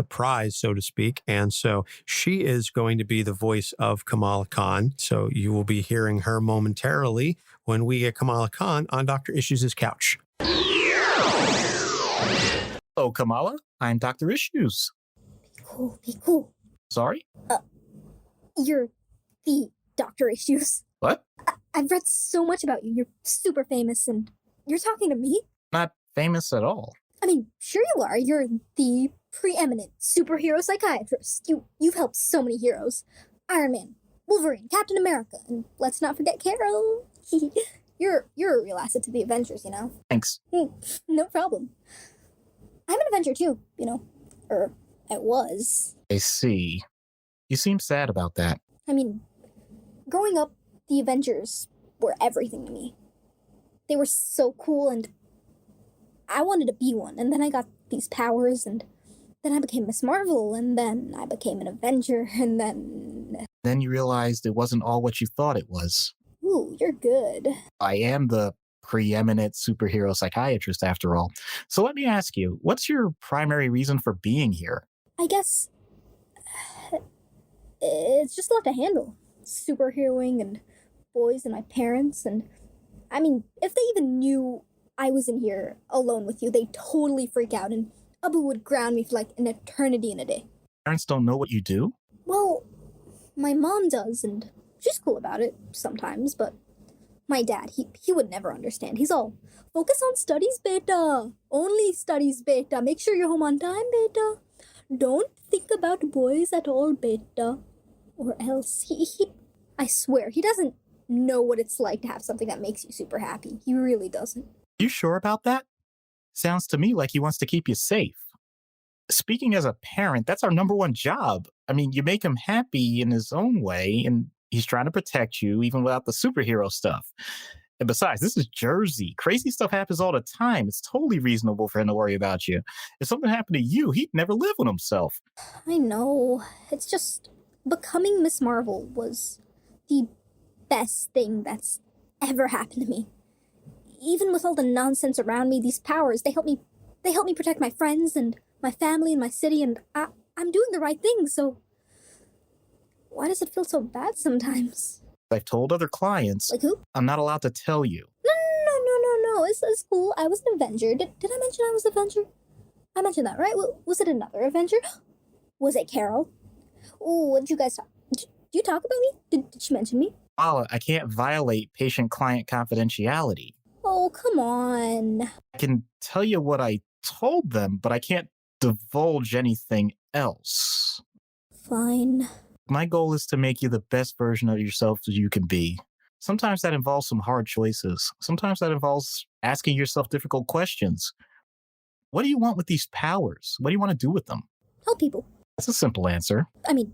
prize, so to speak. And so she is going to be the voice of Kamala Khan. So you will be hearing her momentarily when we get Kamala Khan on Dr. Issues' couch. Oh, Kamala, I'm Dr. Issues. Be cool. Sorry? You're the Dr. Issues. What? I've read so much about you. You're super famous, and you're talking to me? Not famous at all. I mean, sure you are. You're the preeminent superhero psychiatrist. You've helped so many heroes. Iron Man, Wolverine, Captain America, and let's not forget Carol. You're a real asset to the Avengers, you know? Thanks. No problem. I'm an Avenger too, or I was. I see. You seem sad about that. I mean, growing up, the Avengers were everything to me. They were so cool, and I wanted to be one, and then I got these powers, and then I became Miss Marvel, and then I became an Avenger, and then... Then you realized it wasn't all what you thought it was. Ooh, you're good. I am the preeminent superhero psychiatrist, after all. So let me ask you, what's your primary reason for being here? I guess it's just a lot to handle. Superheroing and boys and my parents, and I mean, if they even knew I was in here alone with you, they'd totally freak out, and Abu would ground me for like an eternity in a day. Parents don't know what you do? Well, my mom does, and she's cool about it sometimes, but my dad, he would never understand. He's all, focus on studies, beta. Only studies, beta. Make sure you're home on time, beta. Don't think about boys at all, beta. Or else I swear, he doesn't know what it's like to have something that makes you super happy. He really doesn't. You sure about that? Sounds to me like he wants to keep you safe. Speaking as a parent, that's our number one job. I mean, you make him happy in his own way, and he's trying to protect you even without the superhero stuff. And besides, this is Jersey. Crazy stuff happens all the time. It's totally reasonable for him to worry about you. If something happened to you, he'd never live with himself. I know. It's just, becoming Miss Marvel was the best thing that's ever happened to me. Even with all the nonsense around me, these powers, they help me protect my friends and my family and my city, and I'm doing the right thing, so why does it feel so bad sometimes? I've told other clients. Like who? I'm not allowed to tell you. No. It's cool. I was an Avenger. Did I mention I was an Avenger? I mentioned that, right? Was it another Avenger? Was it Carol? Ooh, what did you guys talk? Did you talk about me? Did she mention me? Oh, I can't violate patient-client confidentiality. Oh, come on. I can tell you what I told them, but I can't divulge anything else. Fine. My goal is to make you the best version of yourself that you can be. Sometimes that involves some hard choices. Sometimes that involves asking yourself difficult questions. What do you want with these powers? What do you want to do with them? Help people. That's a simple answer. I mean,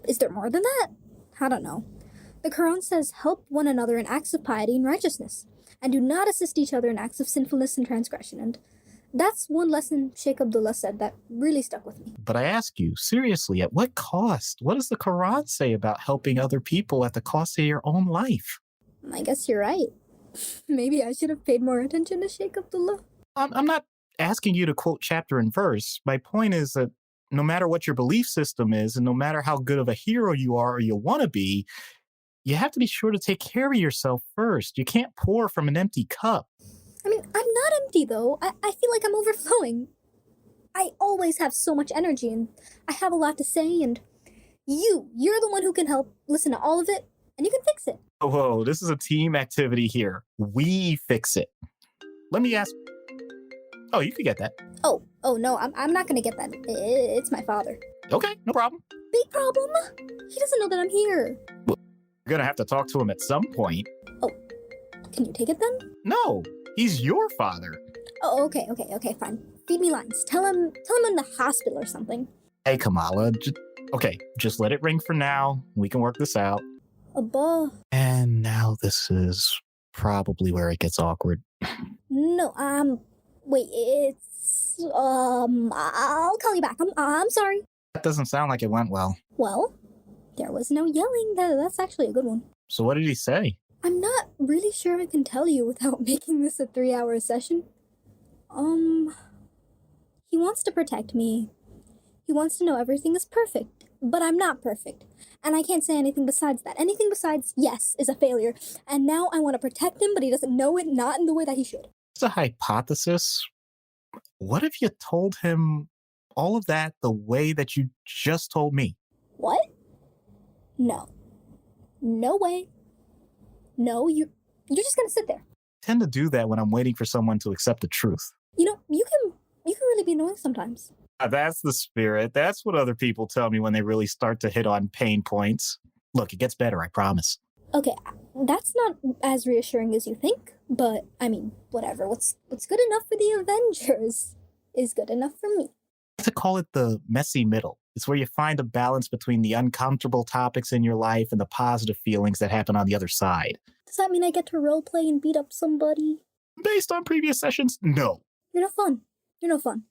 is there more than that? I don't know. The Quran says, help one another in acts of piety and righteousness, and do not assist each other in acts of sinfulness and transgression. And that's one lesson Sheikh Abdullah said that really stuck with me. But I ask you, seriously, at what cost? What does the Quran say about helping other people at the cost of your own life? I guess you're right. Maybe I should have paid more attention to Sheikh Abdullah. I'm not asking you to quote chapter and verse. My point is that no matter what your belief system is, and no matter how good of a hero you are or you want to be, you have to be sure to take care of yourself first. You can't pour from an empty cup. I mean, I'm not empty, though. I feel like I'm overflowing. I always have so much energy, and I have a lot to say, and you're the one who can help listen to all of it, and you can fix it. Whoa, this is a team activity here. We fix it. Let me ask... Oh, you could get that. Oh, no, I'm not gonna get that. It's my father. Okay, no problem. Big problem? He doesn't know that I'm here. Well, you're gonna have to talk to him at some point. Oh, can you take it then? No, he's your father. Oh, okay, fine. Feed me lines. Tell him I'm in the hospital or something. Hey, Kamala, just let it ring for now. We can work this out. Abba. And now this is probably where it gets awkward. No, wait, it's, I'll call you back. I'm sorry. That doesn't sound like it went well. Well, there was no yelling. That's actually a good one. So what did he say? I'm not really sure I can tell you without making this a 3-hour session. He wants to protect me. He wants to know everything is perfect, but I'm not perfect. And I can't say anything besides that. Anything besides yes is a failure. And now I want to protect him, but he doesn't know it, not in the way that he should. It's a hypothesis. What if you told him all of that the way that you just told me? What? No. No way. No, you're just gonna sit there. I tend to do that when I'm waiting for someone to accept the truth. You know, you can really be annoying sometimes. That's the spirit. That's what other people tell me when they really start to hit on pain points. Look, it gets better, I promise. Okay, that's not as reassuring as you think, but I mean, whatever. What's good enough for the Avengers is good enough for me. I like to call it the messy middle. It's where you find a balance between the uncomfortable topics in your life and the positive feelings that happen on the other side. Does that mean I get to roleplay and beat up somebody? Based on previous sessions, no. You're no fun.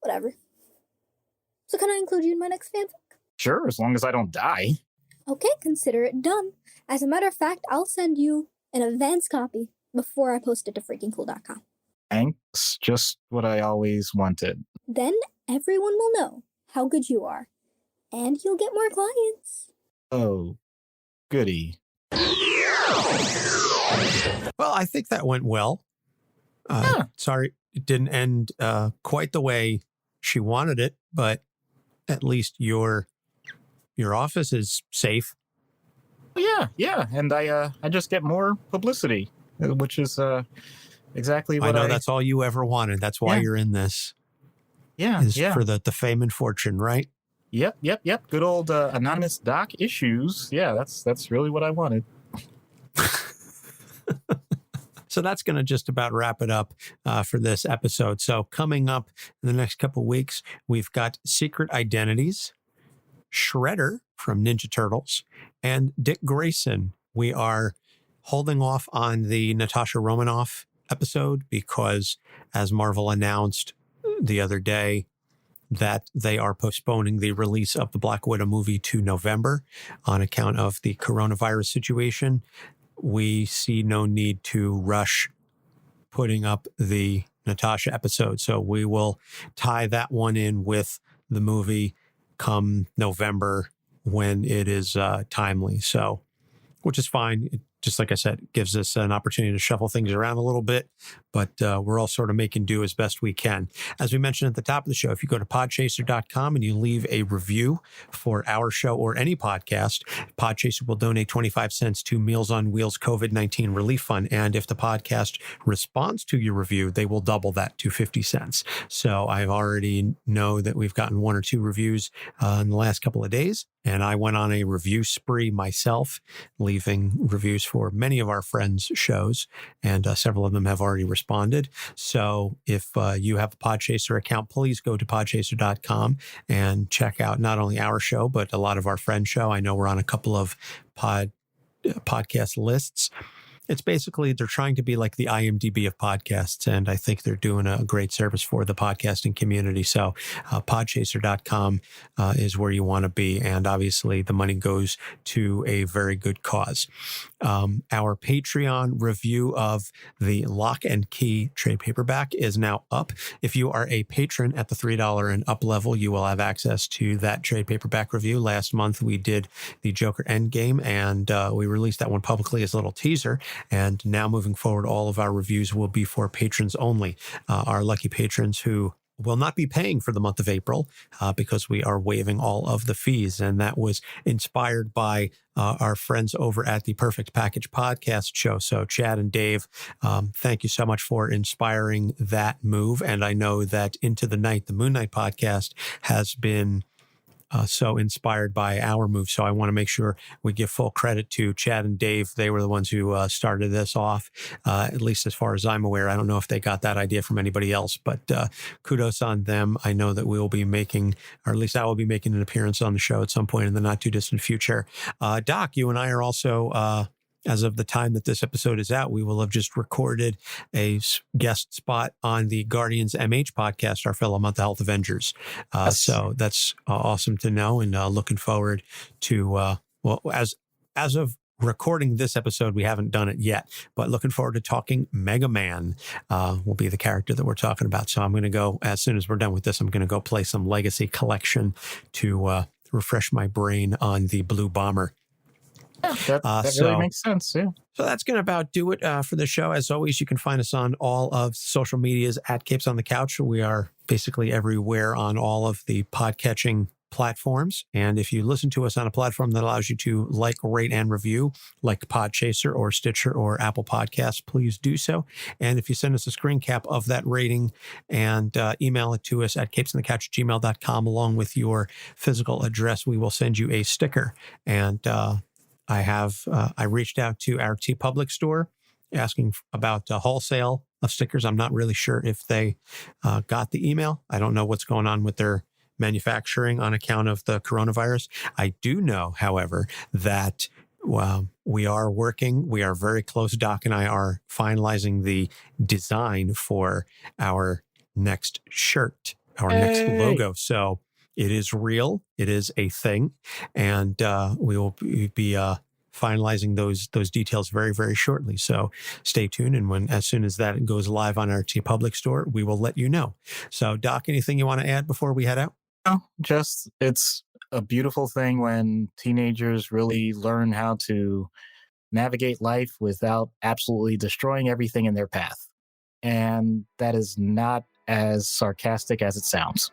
Whatever. So can I include you in my next fanfic? Sure, as long as I don't die. Okay, consider it done. As a matter of fact, I'll send you an advance copy before I post it to freakingcool.com. Thanks, just what I always wanted. Then everyone will know how good you are, and you'll get more clients. Oh, goody. Well, I think that went well. Sorry, it didn't end quite the way she wanted it, but at least your office is safe. Yeah, and I just get more publicity, which is exactly what I know. That's all you ever wanted. That's why you're in this. Yeah, for the fame and fortune, right? Yep. Good old anonymous doc issues. Yeah, that's really what I wanted. So that's going to just about wrap it up for this episode. So coming up in the next couple of weeks, we've got Secret Identities, Shredder from Ninja Turtles, and Dick Grayson. We are holding off on the Natasha Romanoff episode because, as Marvel announced the other day, that they are postponing the release of the Black Widow movie to November on account of the coronavirus situation. We see no need to rush putting up the Natasha episode. So we will tie that one in with the movie come November when it is timely. So, which is fine. It, just like I said, gives us an opportunity to shuffle things around a little bit, but we're all sort of making do as best we can. As we mentioned at the top of the show, if you go to podchaser.com and you leave a review for our show or any podcast, Podchaser will donate 25 cents to Meals on Wheels COVID-19 Relief Fund. And if the podcast responds to your review, they will double that to 50 cents. So I already know that we've gotten 1 or 2 reviews in the last couple of days. And I went on a review spree myself, leaving reviews for many of our friends' shows, and several of them have already responded. So if you have a Podchaser account, please go to podchaser.com and check out not only our show, but a lot of our friends' show. I know we're on a couple of podcast lists. It's basically, they're trying to be like the IMDb of podcasts, and I think they're doing a great service for the podcasting community. So podchaser.com is where you want to be, and obviously the money goes to a very good cause. Our Patreon review of the Lock and Key trade paperback is now up. If you are a patron at the $3 and up level, you will have access to that trade paperback review. Last month, we did the Joker Endgame, and we released that one publicly as a little teaser. And now moving forward, all of our reviews will be for patrons only. Our lucky patrons who will not be paying for the month of April because we are waiving all of the fees. And that was inspired by our friends over at the Perfect Package podcast show. So Chad and Dave, thank you so much for inspiring that move. And I know that Into the Night, the Moon Knight podcast, has been so inspired by our move. So I want to make sure we give full credit to Chad and Dave. They were the ones who started this off, at least as far as I'm aware. I don't know if they got that idea from anybody else, but kudos on them. I know that we will be making, or at least I will be making an appearance on the show at some point in the not too distant future. Doc, you and I are also, as of the time that this episode is out, we will have just recorded a guest spot on the Guardians MH podcast, our fellow Mental Health Avengers. So that's awesome to know, and looking forward to, well, as of recording this episode, we haven't done it yet, but looking forward to talking Mega Man will be the character that we're talking about. So I'm going to go, as soon as we're done with this, I'm going to go play some Legacy Collection to refresh my brain on the Blue Bomber. Yeah, that really makes sense. Yeah. So that's going to about do it for the show. As always, you can find us on all of social medias at Capes on the Couch. We are basically everywhere on all of the podcatching platforms. And if you listen to us on a platform that allows you to like, rate, and review, like Podchaser or Stitcher or Apple Podcasts, please do so. And if you send us a screen cap of that rating and email it to us at capesonthecouch@gmail.com along with your physical address, we will send you a sticker. And I reached out to our TeePublic store asking about wholesale of stickers. I'm not really sure if they got the email. I don't know what's going on with their manufacturing on account of the coronavirus. I do know, however, that we are very close. Doc and I are finalizing the design for our next shirt, our next logo. So it is real. It is a thing. And we will be finalizing those details very, very shortly. So stay tuned. And as soon as that goes live on our TeePublic store, we will let you know. So Doc, anything you want to add before we head out? No, just it's a beautiful thing when teenagers really learn how to navigate life without absolutely destroying everything in their path. And that is not as sarcastic as it sounds.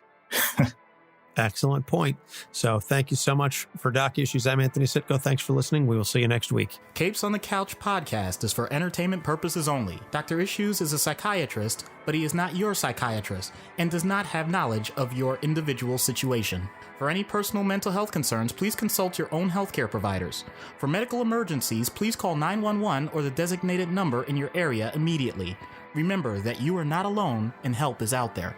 Excellent point. So thank you so much for Doc Issues. I'm Anthony Sitko. Thanks for listening. We will see you next week. Capes on the Couch podcast is for entertainment purposes only. Dr. Issues is a psychiatrist, but he is not your psychiatrist and does not have knowledge of your individual situation. For any personal mental health concerns, please consult your own healthcare providers. For medical emergencies, please call 911 or the designated number in your area immediately. Remember that you are not alone and help is out there.